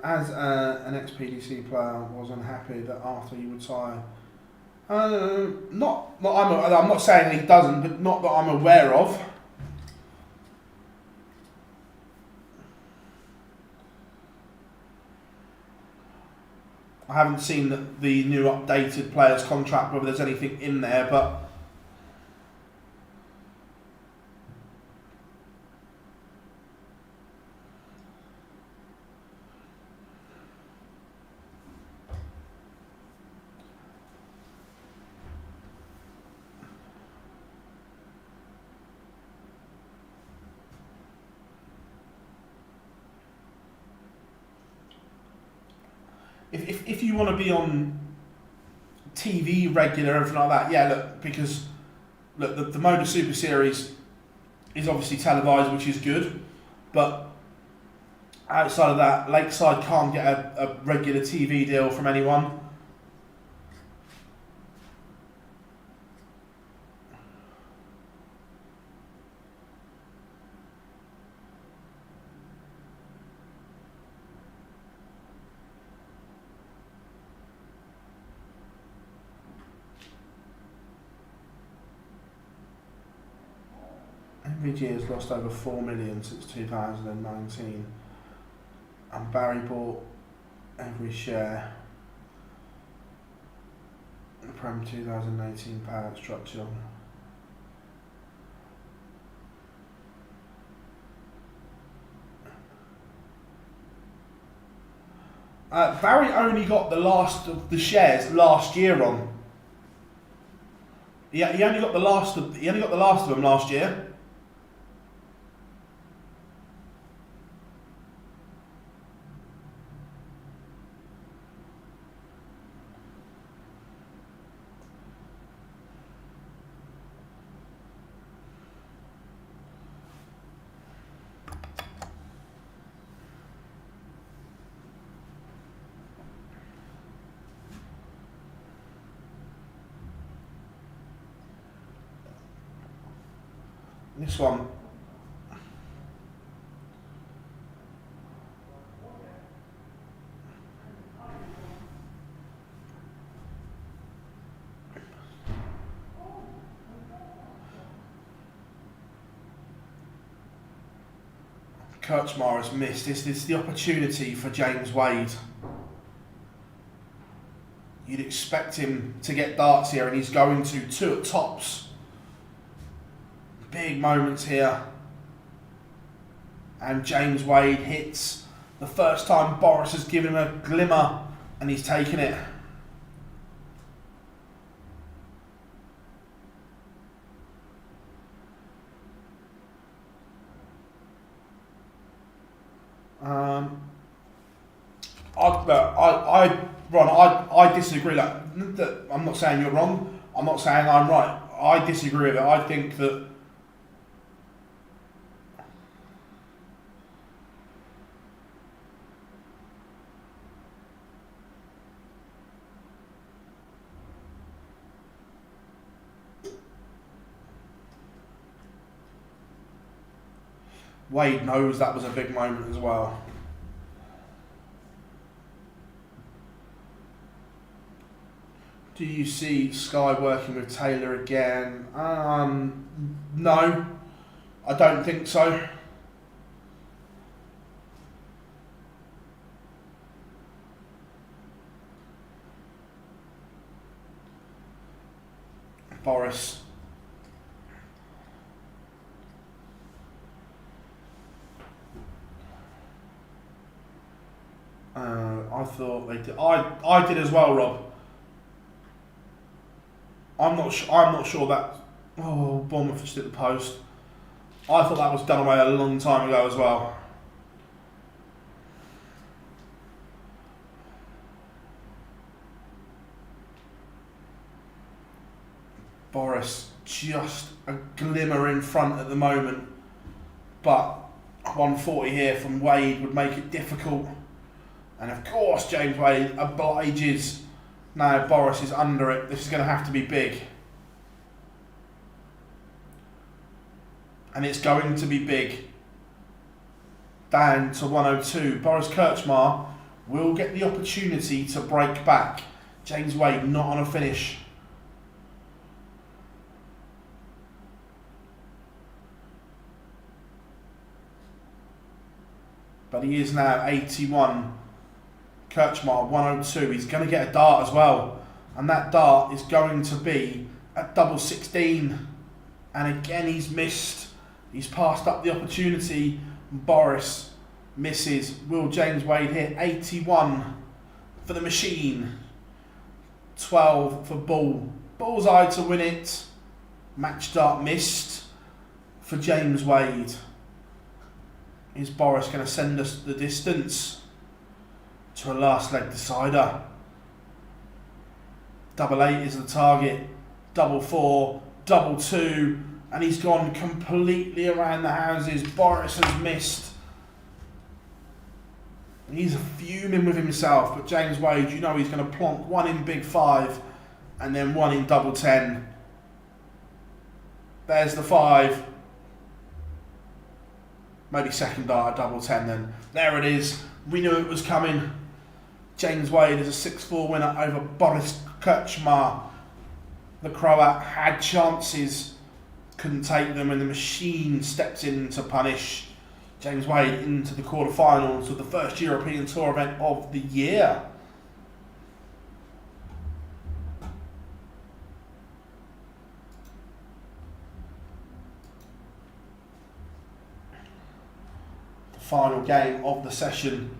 As an ex-PDC player was unhappy that after he retired, I'm not saying he doesn't, but not that I'm aware of. I haven't seen the new updated player's contract, whether there's anything in there, but if you want to be on TV regular, everything like that, yeah, look, because look, the MODUS Super Series is obviously televised, which is good, but outside of that, Lakeside can't get a regular TV deal from anyone. MVG has lost over 4 million since 2019, and Barry bought every share from 2018 payout structure. Barry only got the last of the shares last year on. He only got the last of them last year. This one. Krcmar has missed. This is the opportunity for James Wade. You'd expect him to get darts here, and he's going to two at tops. Big moments here, and James Wade hits the first time Boris has given him a glimmer, and he's taken it. I disagree. I'm not saying you're wrong. I'm not saying I'm right. I disagree with it. I think that Wade knows that was a big moment as well. Do you see Sky working with Taylor again? No, I don't think so. Boris. I thought they did. I did as well, Rob. I'm not sure that. Oh, Bournemouth just hit the post. I thought that was done away a long time ago as well. Boris just a glimmer in front at the moment, but 140 here from Wade would make it difficult. And of course James Wade obliges. Now Boris is under it. This is going to have to be big. And it's going to be big. Down to 102. Boris Krcmar will get the opportunity to break back. James Wade not on a finish. But he is now 81. Krcmar 102. He's going to get a dart as well. And that dart is going to be at double 16. And again he's missed. He's passed up the opportunity. Boris misses. Will James Wade hit 81 for the machine? 12 for Bull. Bullseye to win it. Match dart missed for James Wade. Is Boris going to send us the distance to a last leg decider? Double 8 is the target. Double 4, double 2, and he's gone completely around the houses. Boris has missed. He's fuming with himself, but James Wade, you know he's going to plonk one in big 5 and then one in double 10. There's the 5. Maybe second dart at double 10 then. There it is. We knew it was coming. James Wade is a 6-4 winner over Boris Krcmar. The Croat had chances, couldn't take them, and the machine steps in to punish. James Wade into the quarterfinals of the first European Tour event of the year. Final game of the session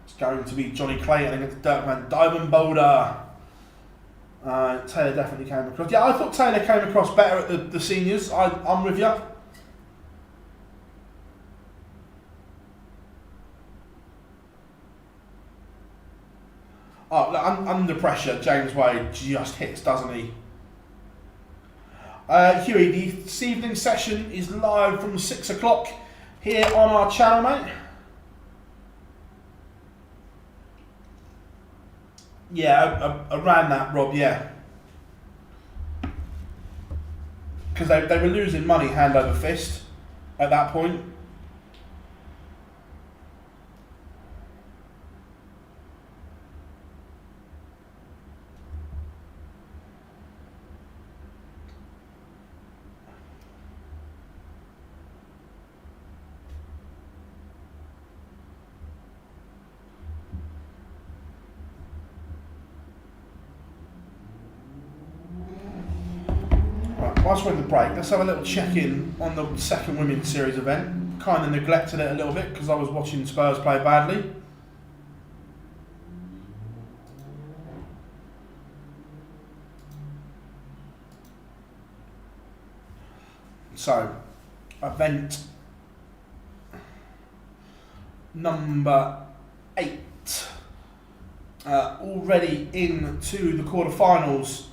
is going to be Johnny Clayton against Duijvenbode. Taylor definitely came across. Yeah, I thought Taylor came across better at the seniors. I'm with you. Oh, look, under pressure, James Wade just hits, doesn't he? Huey, this evening's session is live from 6 o'clock. Here on our channel, mate. Yeah, around that, Rob, yeah. Because they were losing money hand over fist at that point. Whilst we're in the break, let's have a little check-in on the second Women's Series event. Kind of neglected it a little bit because I was watching Spurs play badly. So, event number 8. Already into the quarterfinals.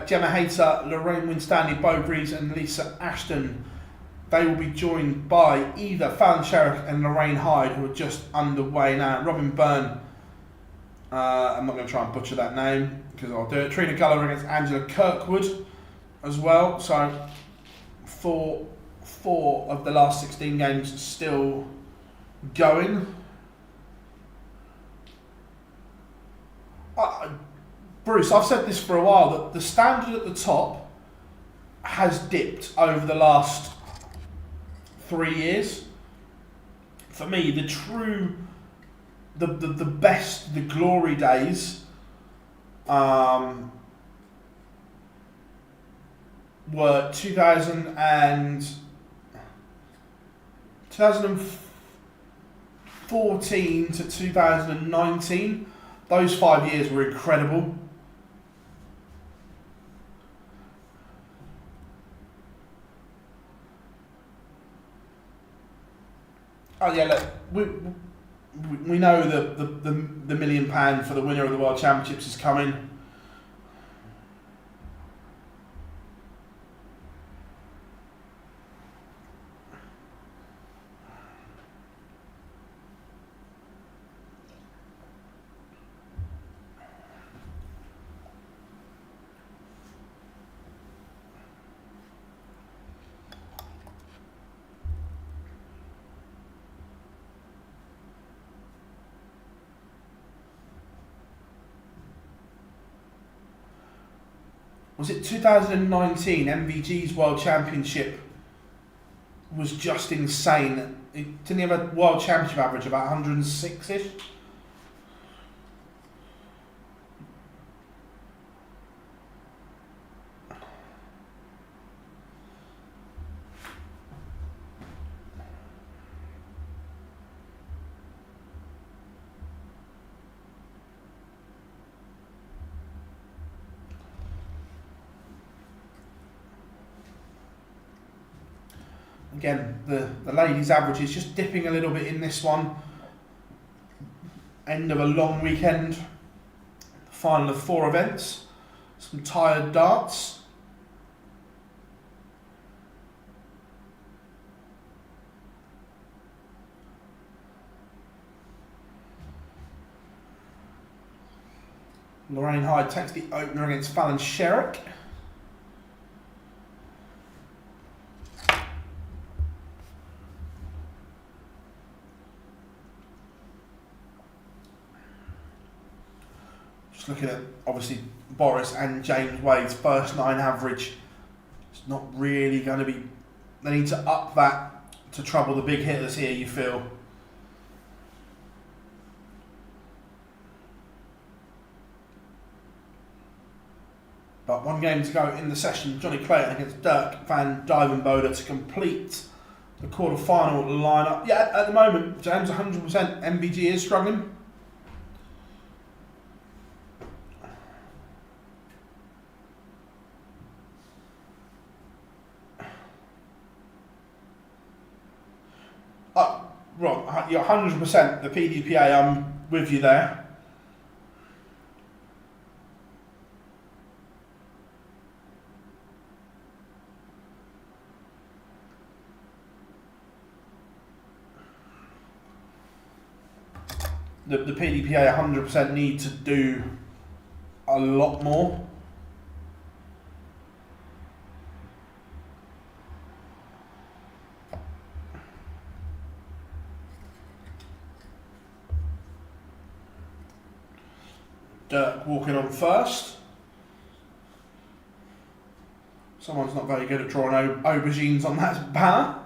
Gemma Heta, Lorraine Winstanley Bowbreeze and Lisa Ashton. They will be joined by either Fallon Sherrick and Lorraine Hyde, who are just underway now. Robin Byrne, I'm not going to try and butcher that name because I'll do it. Trina Gulliver against Angela Kirkwood as well. So four of the last 16 games still going. Bruce, I've said this for a while, that the standard at the top has dipped over the last 3 years. For me, the true, the best, the glory days were 2014 to 2019. Those 5 years were incredible. Oh yeah, look, we know the £1 million for the winner of the World Championships is coming. Was it 2019? MVG's World Championship was just insane. Didn't he have a World Championship average about 106-ish? Again, the ladies' average is just dipping a little bit in this one. End of a long weekend. Final of 4 events. Some tired darts. Lorraine Hyde takes the opener against Fallon Sherrick. Looking at obviously Boris and James Wade's first 9 average, it's not really going to be. They need to up that to trouble the big hitters here, you feel. But 1 game to go in the session. Johnny Clayton against Dirk van Duijvenbode to complete the quarter-final lineup. Yeah, at the moment, James 100%. MVG is struggling. Right, you're 100% the PDPA, I'm with you there. The PDPA 100% need to do a lot more. Dirk walking on first. Someone's not very good at drawing aubergines on that banner.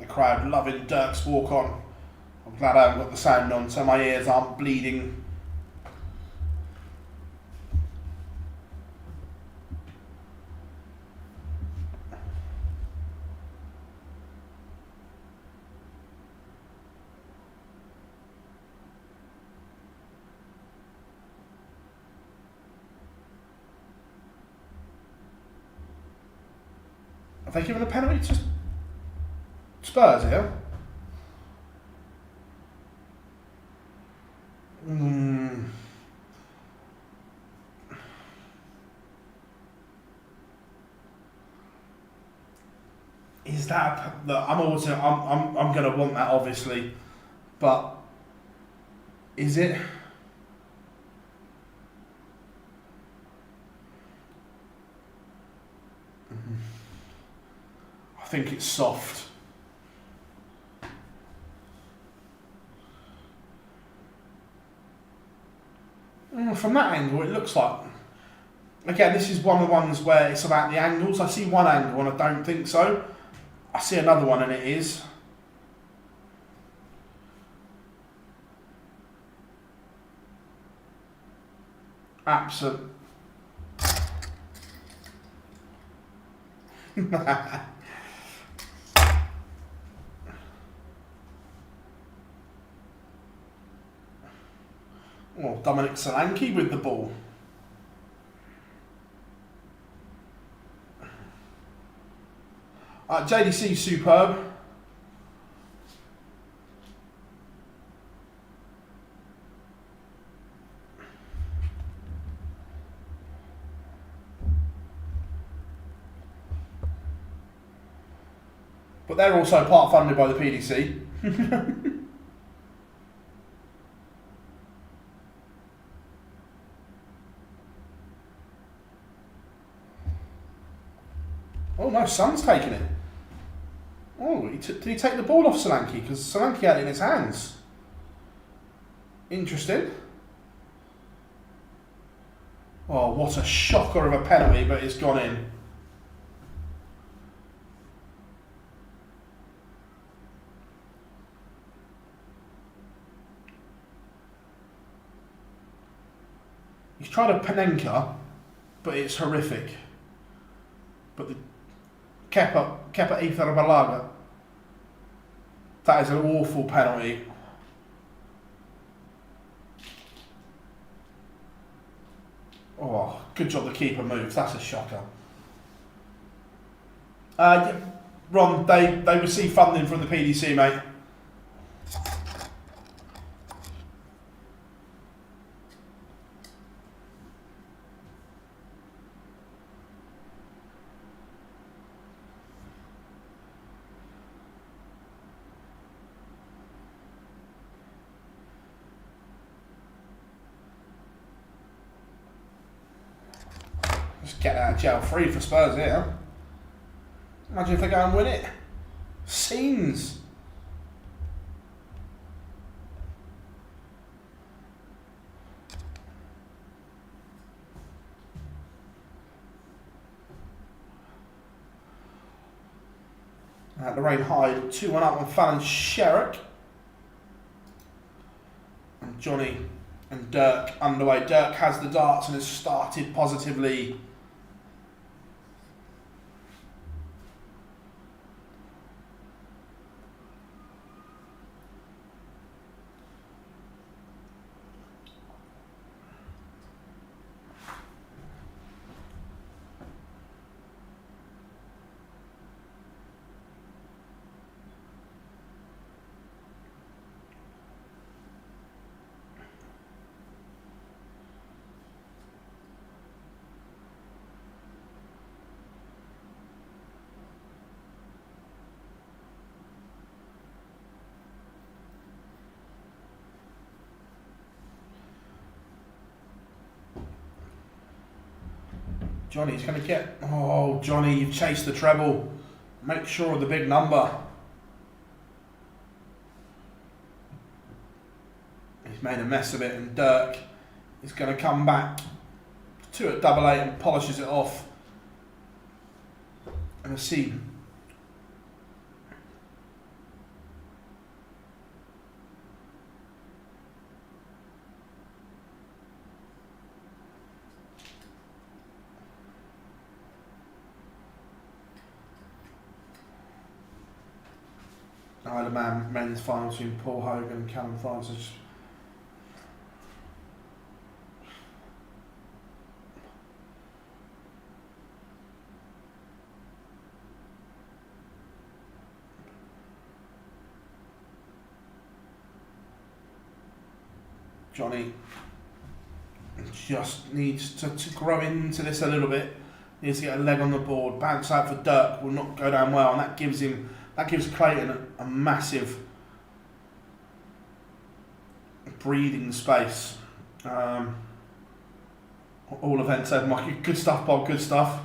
Crowd loving Dirk's walk on. I'm glad I haven't got the sound on so my ears aren't bleeding. Have they given a penalty to Spurs here? that? Look, I'm going to want that obviously, but is it? I think it's soft. From that angle, it looks like. Again, this is one of the ones where it's about the angles. I see one angle and I don't think so. I see another one and it is. Absolutely. Oh, Dominic Solanke with the ball. JDC superb. But they're also part funded by the PDC. Oh no, Son's taking it. Oh, did he take the ball off Solanke? Because Solanke had it in his hands. Interesting. Oh, what a shocker of a penalty, but it's gone in. He's tried a Panenka, but it's horrific. But the Kepa Balaga, that is an awful penalty. Oh, good job the keeper moved. That's a shocker. Yeah, Ron, they receive funding from the PDC, mate. Just get out of jail free for Spurs here. Imagine if they go and win it. Scenes. Lorraine Hyde, 2-1 up on Fallon Sherrick. And Johnny and Dirk underway. Dirk has the darts and has started positively. Johnny's going to get... Oh, Johnny, you've chased the treble. Make sure of the big number. He's made a mess of it, and Dirk is going to come back 2 at double 8 and polishes it off. And a seam. Isle of Man men's final between Paul Hogan and Callum Francis. Johnny just needs to grow into this a little bit. Needs to get a leg on the board. Bounce out for Dirk will not go down well, and that gives Clayton a massive breathing space. All events over, Mikey. Good stuff, Bob. Good stuff.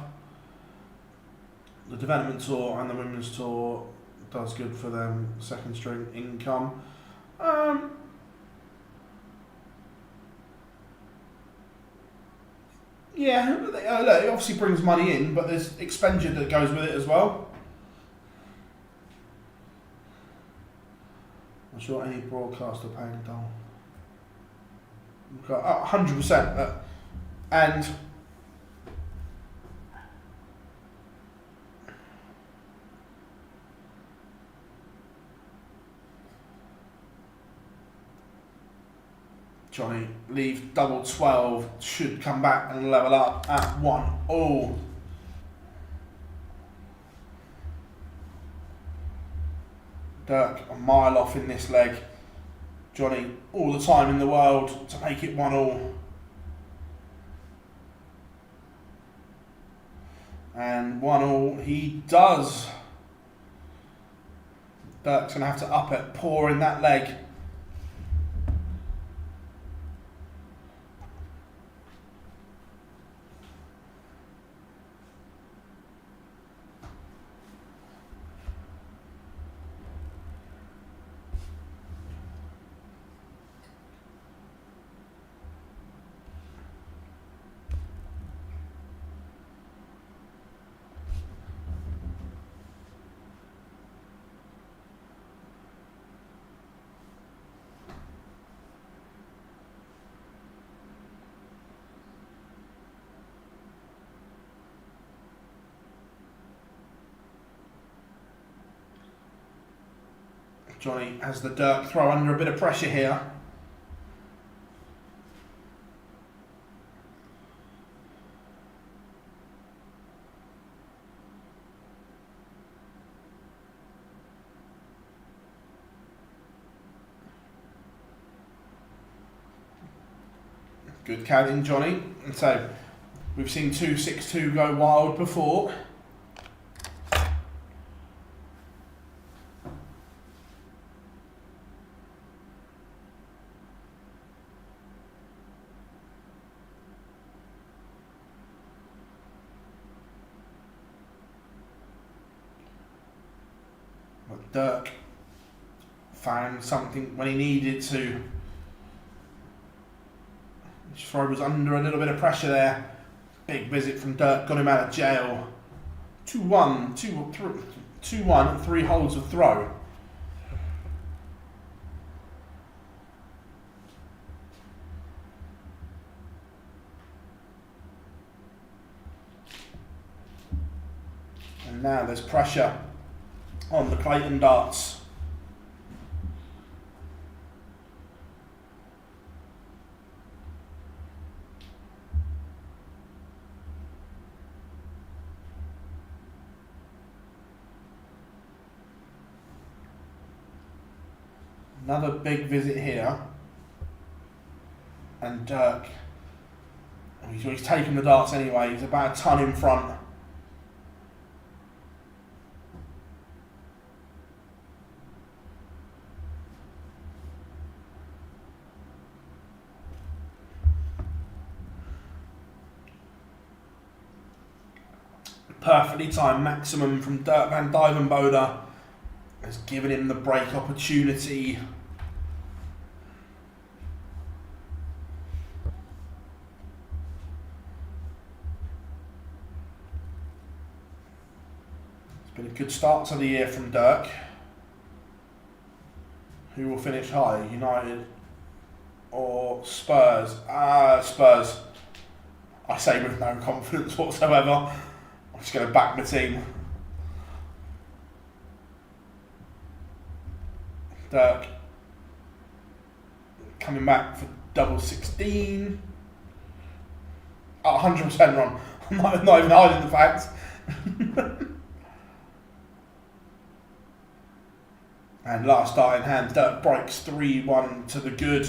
The development tour and the women's tour does good for them. Second string income. Yeah, look, it obviously brings money in, but there's expenditure that goes with it as well. I'm sure any broadcaster paying a dollar. 100%. And Johnny, leave double 12, should come back and level up at 1-all. Dirk a mile off in this leg. Johnny all the time in the world to make it 1-all. And 1-all he does. Dirk's going to have to up it, pour in that leg. Johnny has the Dirk throw under a bit of pressure here. Good counting, Johnny. And so we've seen 2-6-2 go wild before. Dirk found something when he needed to. His throw was under a little bit of pressure there. Big visit from Dirk, got him out of jail. 2-1, 2-1, 3 holes of throw. And now there's pressure on the Clayton darts. Another big visit here. And Dirk, he's taken the darts anyway, he's about a ton in front. Perfectly timed maximum from Dirk van Duijvenbode has given him the break opportunity. It's been a good start to the year from Dirk. Who will finish high, United or Spurs? Spurs. I say with no confidence whatsoever. I'm just going to back my team. Dirk coming back for double 16. 100% wrong. I'm not even hiding the facts. And last start in hand, Dirk breaks 3-1 to the good.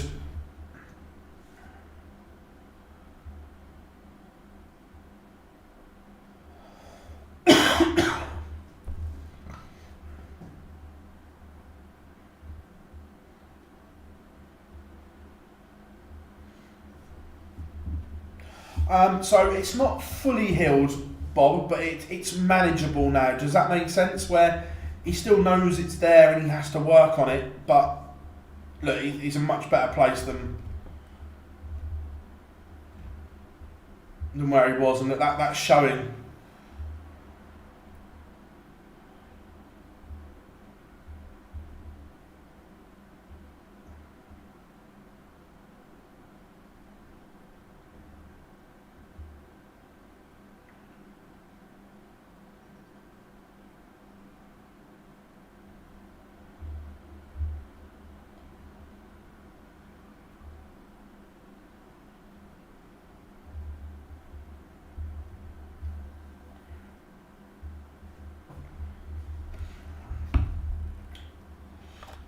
So it's not fully healed, Bob, but it's manageable now. Does that make sense? Where he still knows it's there and he has to work on it, but look, he's in a much better place than where he was, and that's showing.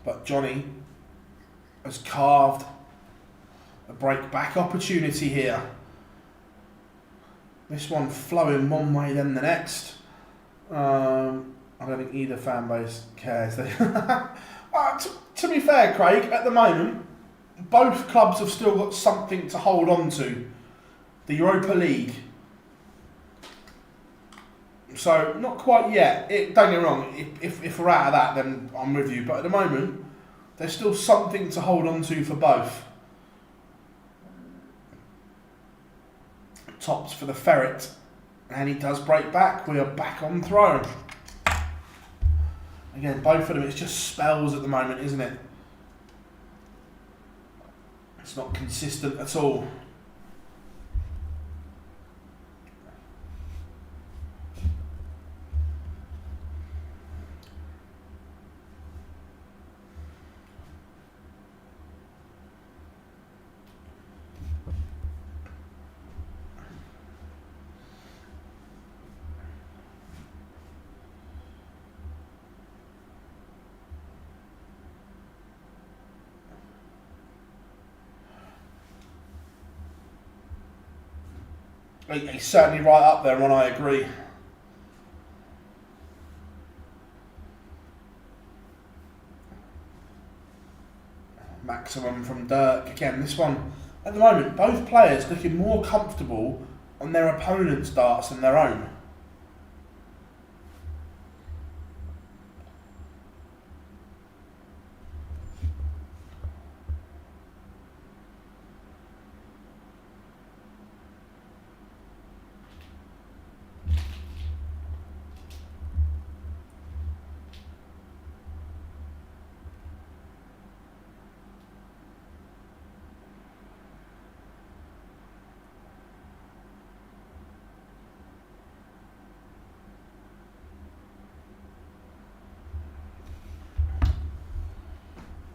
But Johnny has carved a break back opportunity here. This one flowing one way then the next. I don't think either fan base cares. To be fair, Craig, at the moment, both clubs have still got something to hold on to. The Europa League. So, not quite yet. Don't get me wrong, if we're out of that, then I'm with you. But at the moment, there's still something to hold on to for both. Tops for the Ferret. And he does break back. We are back on throw. Again, both of them, it's just spells at the moment, isn't it? It's not consistent at all. He's certainly right up there, and I agree. Maximum from Dirk. Again, this one, at the moment, both players looking more comfortable on their opponent's darts than their own.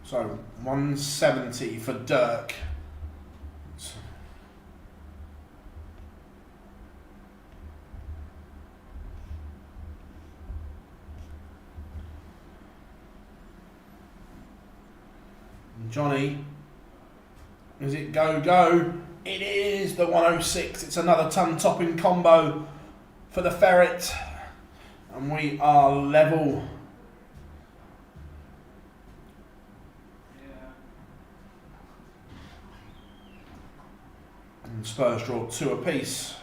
So 170 for Dirk. Johnny, is it go? It is the 106. It's another ton-topping combo for the Ferret, and we are level. And Spurs draw 2 apiece.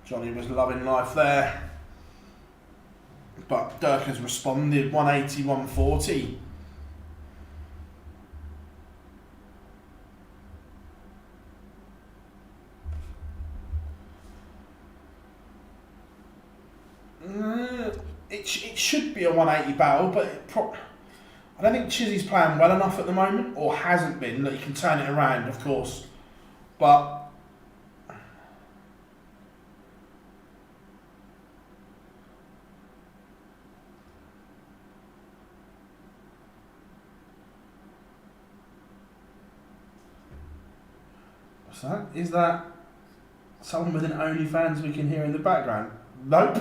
Johnny was loving life there. But Dirk has responded, 180, 140. It should be a 180 battle, but I don't think Chizzy's playing well enough at the moment, or hasn't been, that he can turn it around, of course. But so, is that someone with an OnlyFans we can hear in the background? Nope,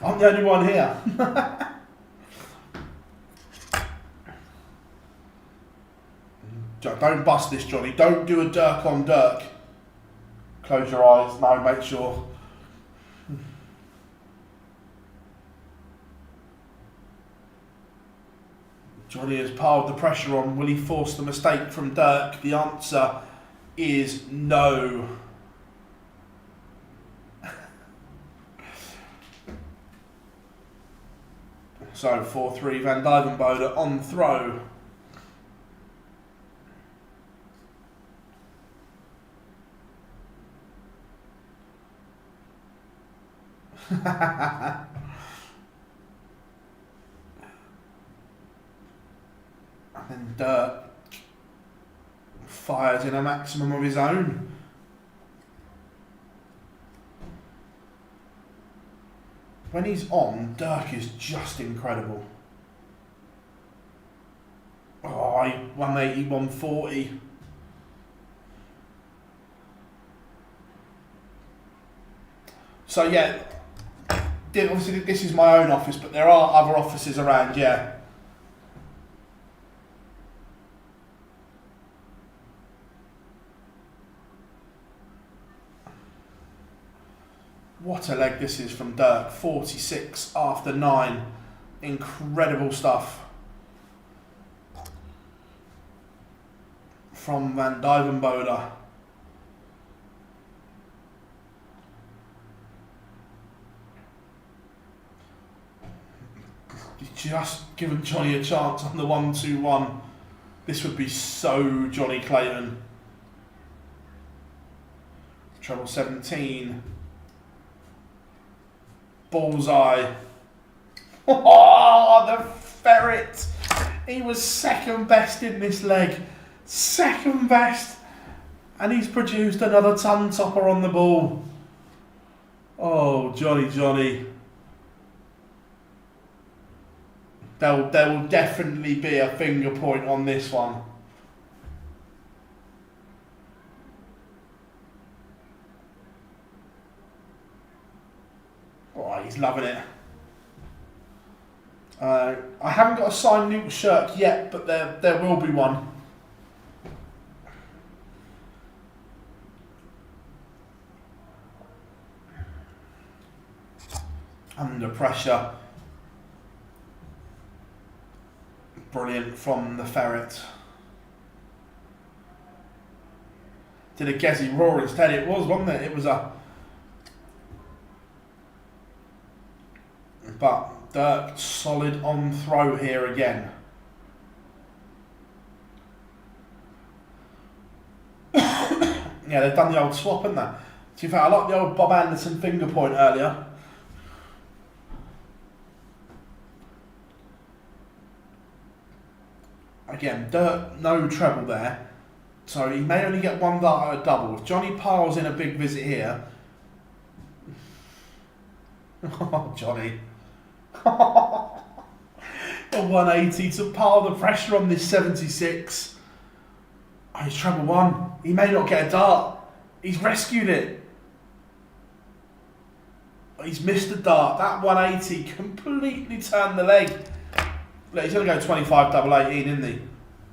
I'm the only one here. Don't bust this, Johnny. Don't do a Dirk on Dirk. Close your eyes. No, make sure. Johnny has piled the pressure on. Will he force the mistake from Dirk? The answer is no. So 4-3 Van Duijvenbode on throw. And then Dirk fires in a maximum of his own. When he's on, Dirk is just incredible. Oh, 180, 140. So yeah, obviously this is my own office, but there are other offices around, yeah. What a leg this is from Dirk. 46 after 9. Incredible stuff from Van Duijvenbode. Just given Johnny a chance on the 1-2-1. This would be so Johnny Clayton. Treble 17. Bullseye. Oh, the ferret. He was second best in this leg. Second best. And he's produced another ton topper on the ball. Oh, Johnny. There will definitely be a finger point on this one. Oh, he's loving it. I haven't got a signed Newt shirt yet, but there will be one. Under pressure. Brilliant from the ferret. Did a Gezi roar instead. It was, wasn't it? It was a... But Dirk solid on throw here again. Yeah, they've done the old swap, haven't they? To be fair, I like the old Bob Anderson finger point earlier. Again, Dirk, no treble there. So he may only get one dart at a double. If Johnny piles in a big visit here. Oh, Johnny. A 180 to pile the pressure on this 76. Oh, he's treble one. He may not get a dart. He's rescued it. He's missed a dart. That 180 completely turned the leg. Look, he's going to go 25 double 18, isn't he?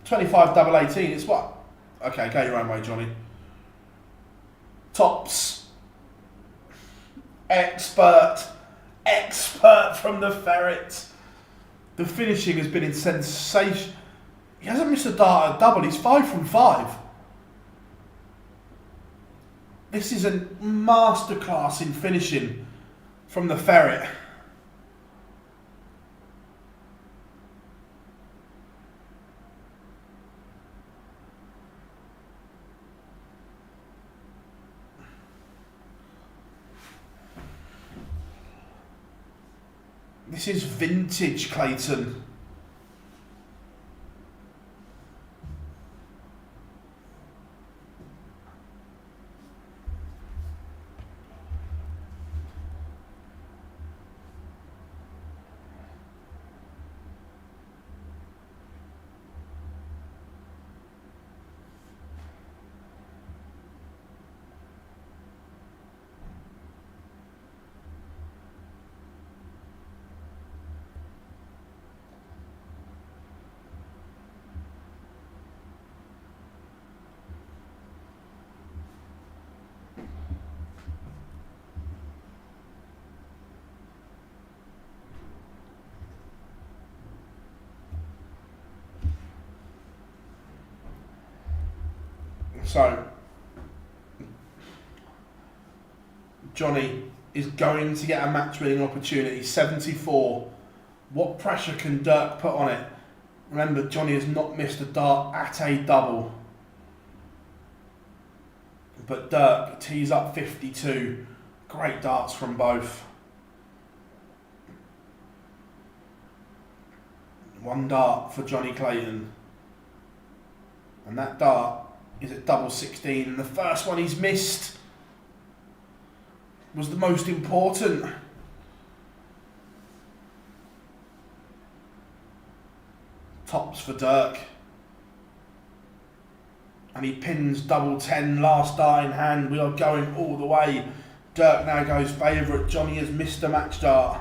25 double 18, it's what? Okay, go your own way, Johnny. Tops. Expert from the ferret. The finishing has been in sensation. He hasn't missed a dart at a double, he's 5 from 5. This is a masterclass in finishing from the ferret. This is vintage Clayton. So, Johnny is going to get a match-winning opportunity. 74. What pressure can Dirk put on it? Remember, Johnny has not missed a dart at a double. But Dirk tees up 52. Great darts from both. One dart for Johnny Clayton. And that dart is at double 16. And the first one he's missed was the most important. Tops for Dirk. And he pins double 10, last dart in hand. We are going all the way. Dirk now goes favourite. Johnny has missed a match dart.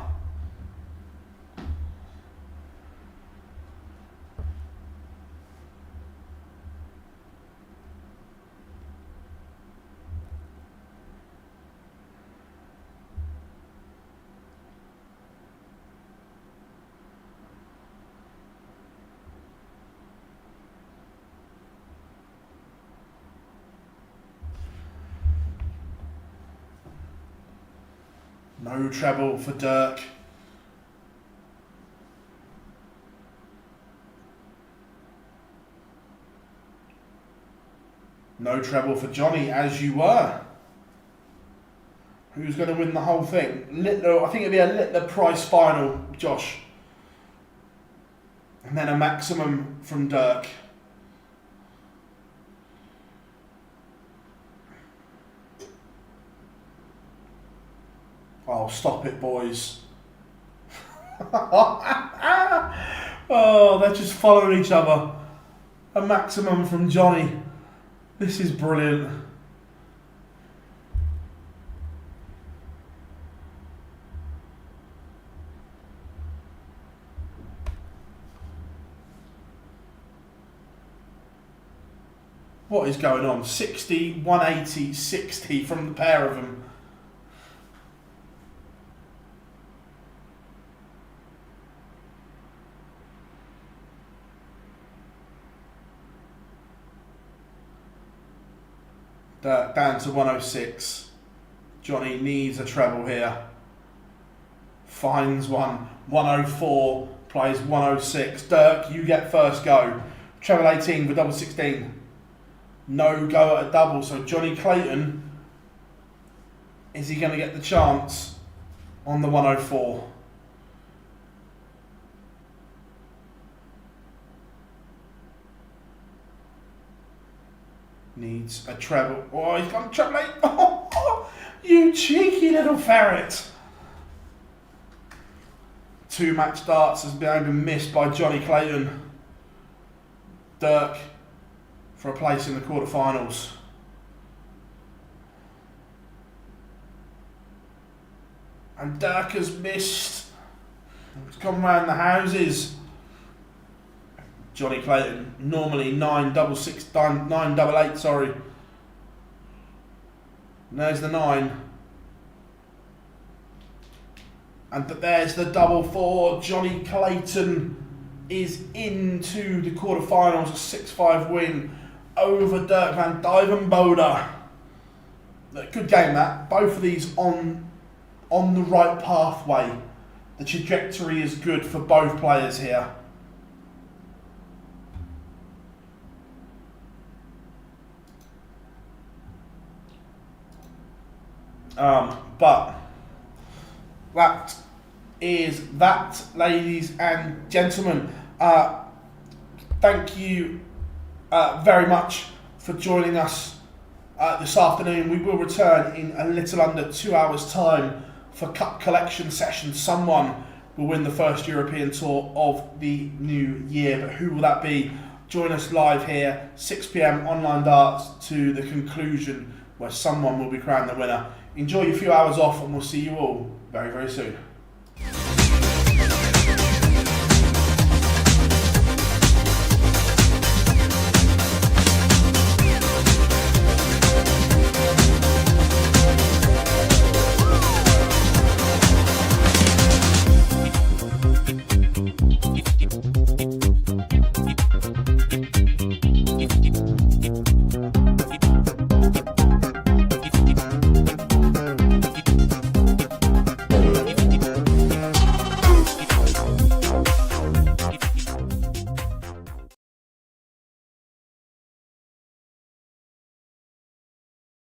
No treble for Dirk. No treble for Johnny, as you were. Who's going to win the whole thing? Littler, I think it'll be a Littler Price final, Josh. And then a maximum from Dirk. Oh, stop it, boys. Oh, they're just following each other. A maximum from Johnny. This is brilliant. What is going on? 60, 180, 60 from the pair of them. Down to 106. Johnny needs a treble here. Finds one. 104. Plays 106. Dirk, you get first go. Treble 18 for double 16. No go at a double. So Johnny Clayton, is he going to get the chance on the 104? Needs a treble. Oh, he's gone treble 8. Oh, you cheeky little ferret. 2 match darts has been missed by Johnny Clayton. Dirk for a place in the quarterfinals. And Dirk has missed. It's gone round the houses. Johnny Clayton, normally 9-double-8, sorry. And there's the 9. And there's the double 4. Johnny Clayton is into the quarterfinals, a 6-5 win over Dirk van Duijvenbode. Good game that. Both of these on the right pathway. The trajectory is good for both players here. But that is that, ladies and gentlemen. Thank you very much for joining us this afternoon. We will return in a little under 2 hours' time for Cup Collection session. Someone will win the first European Tour of the new year, but who will that be? Join us live here, 6 PM online darts to the conclusion, where someone will be crowned the winner. Enjoy your few hours off, and we'll see you all very, very soon.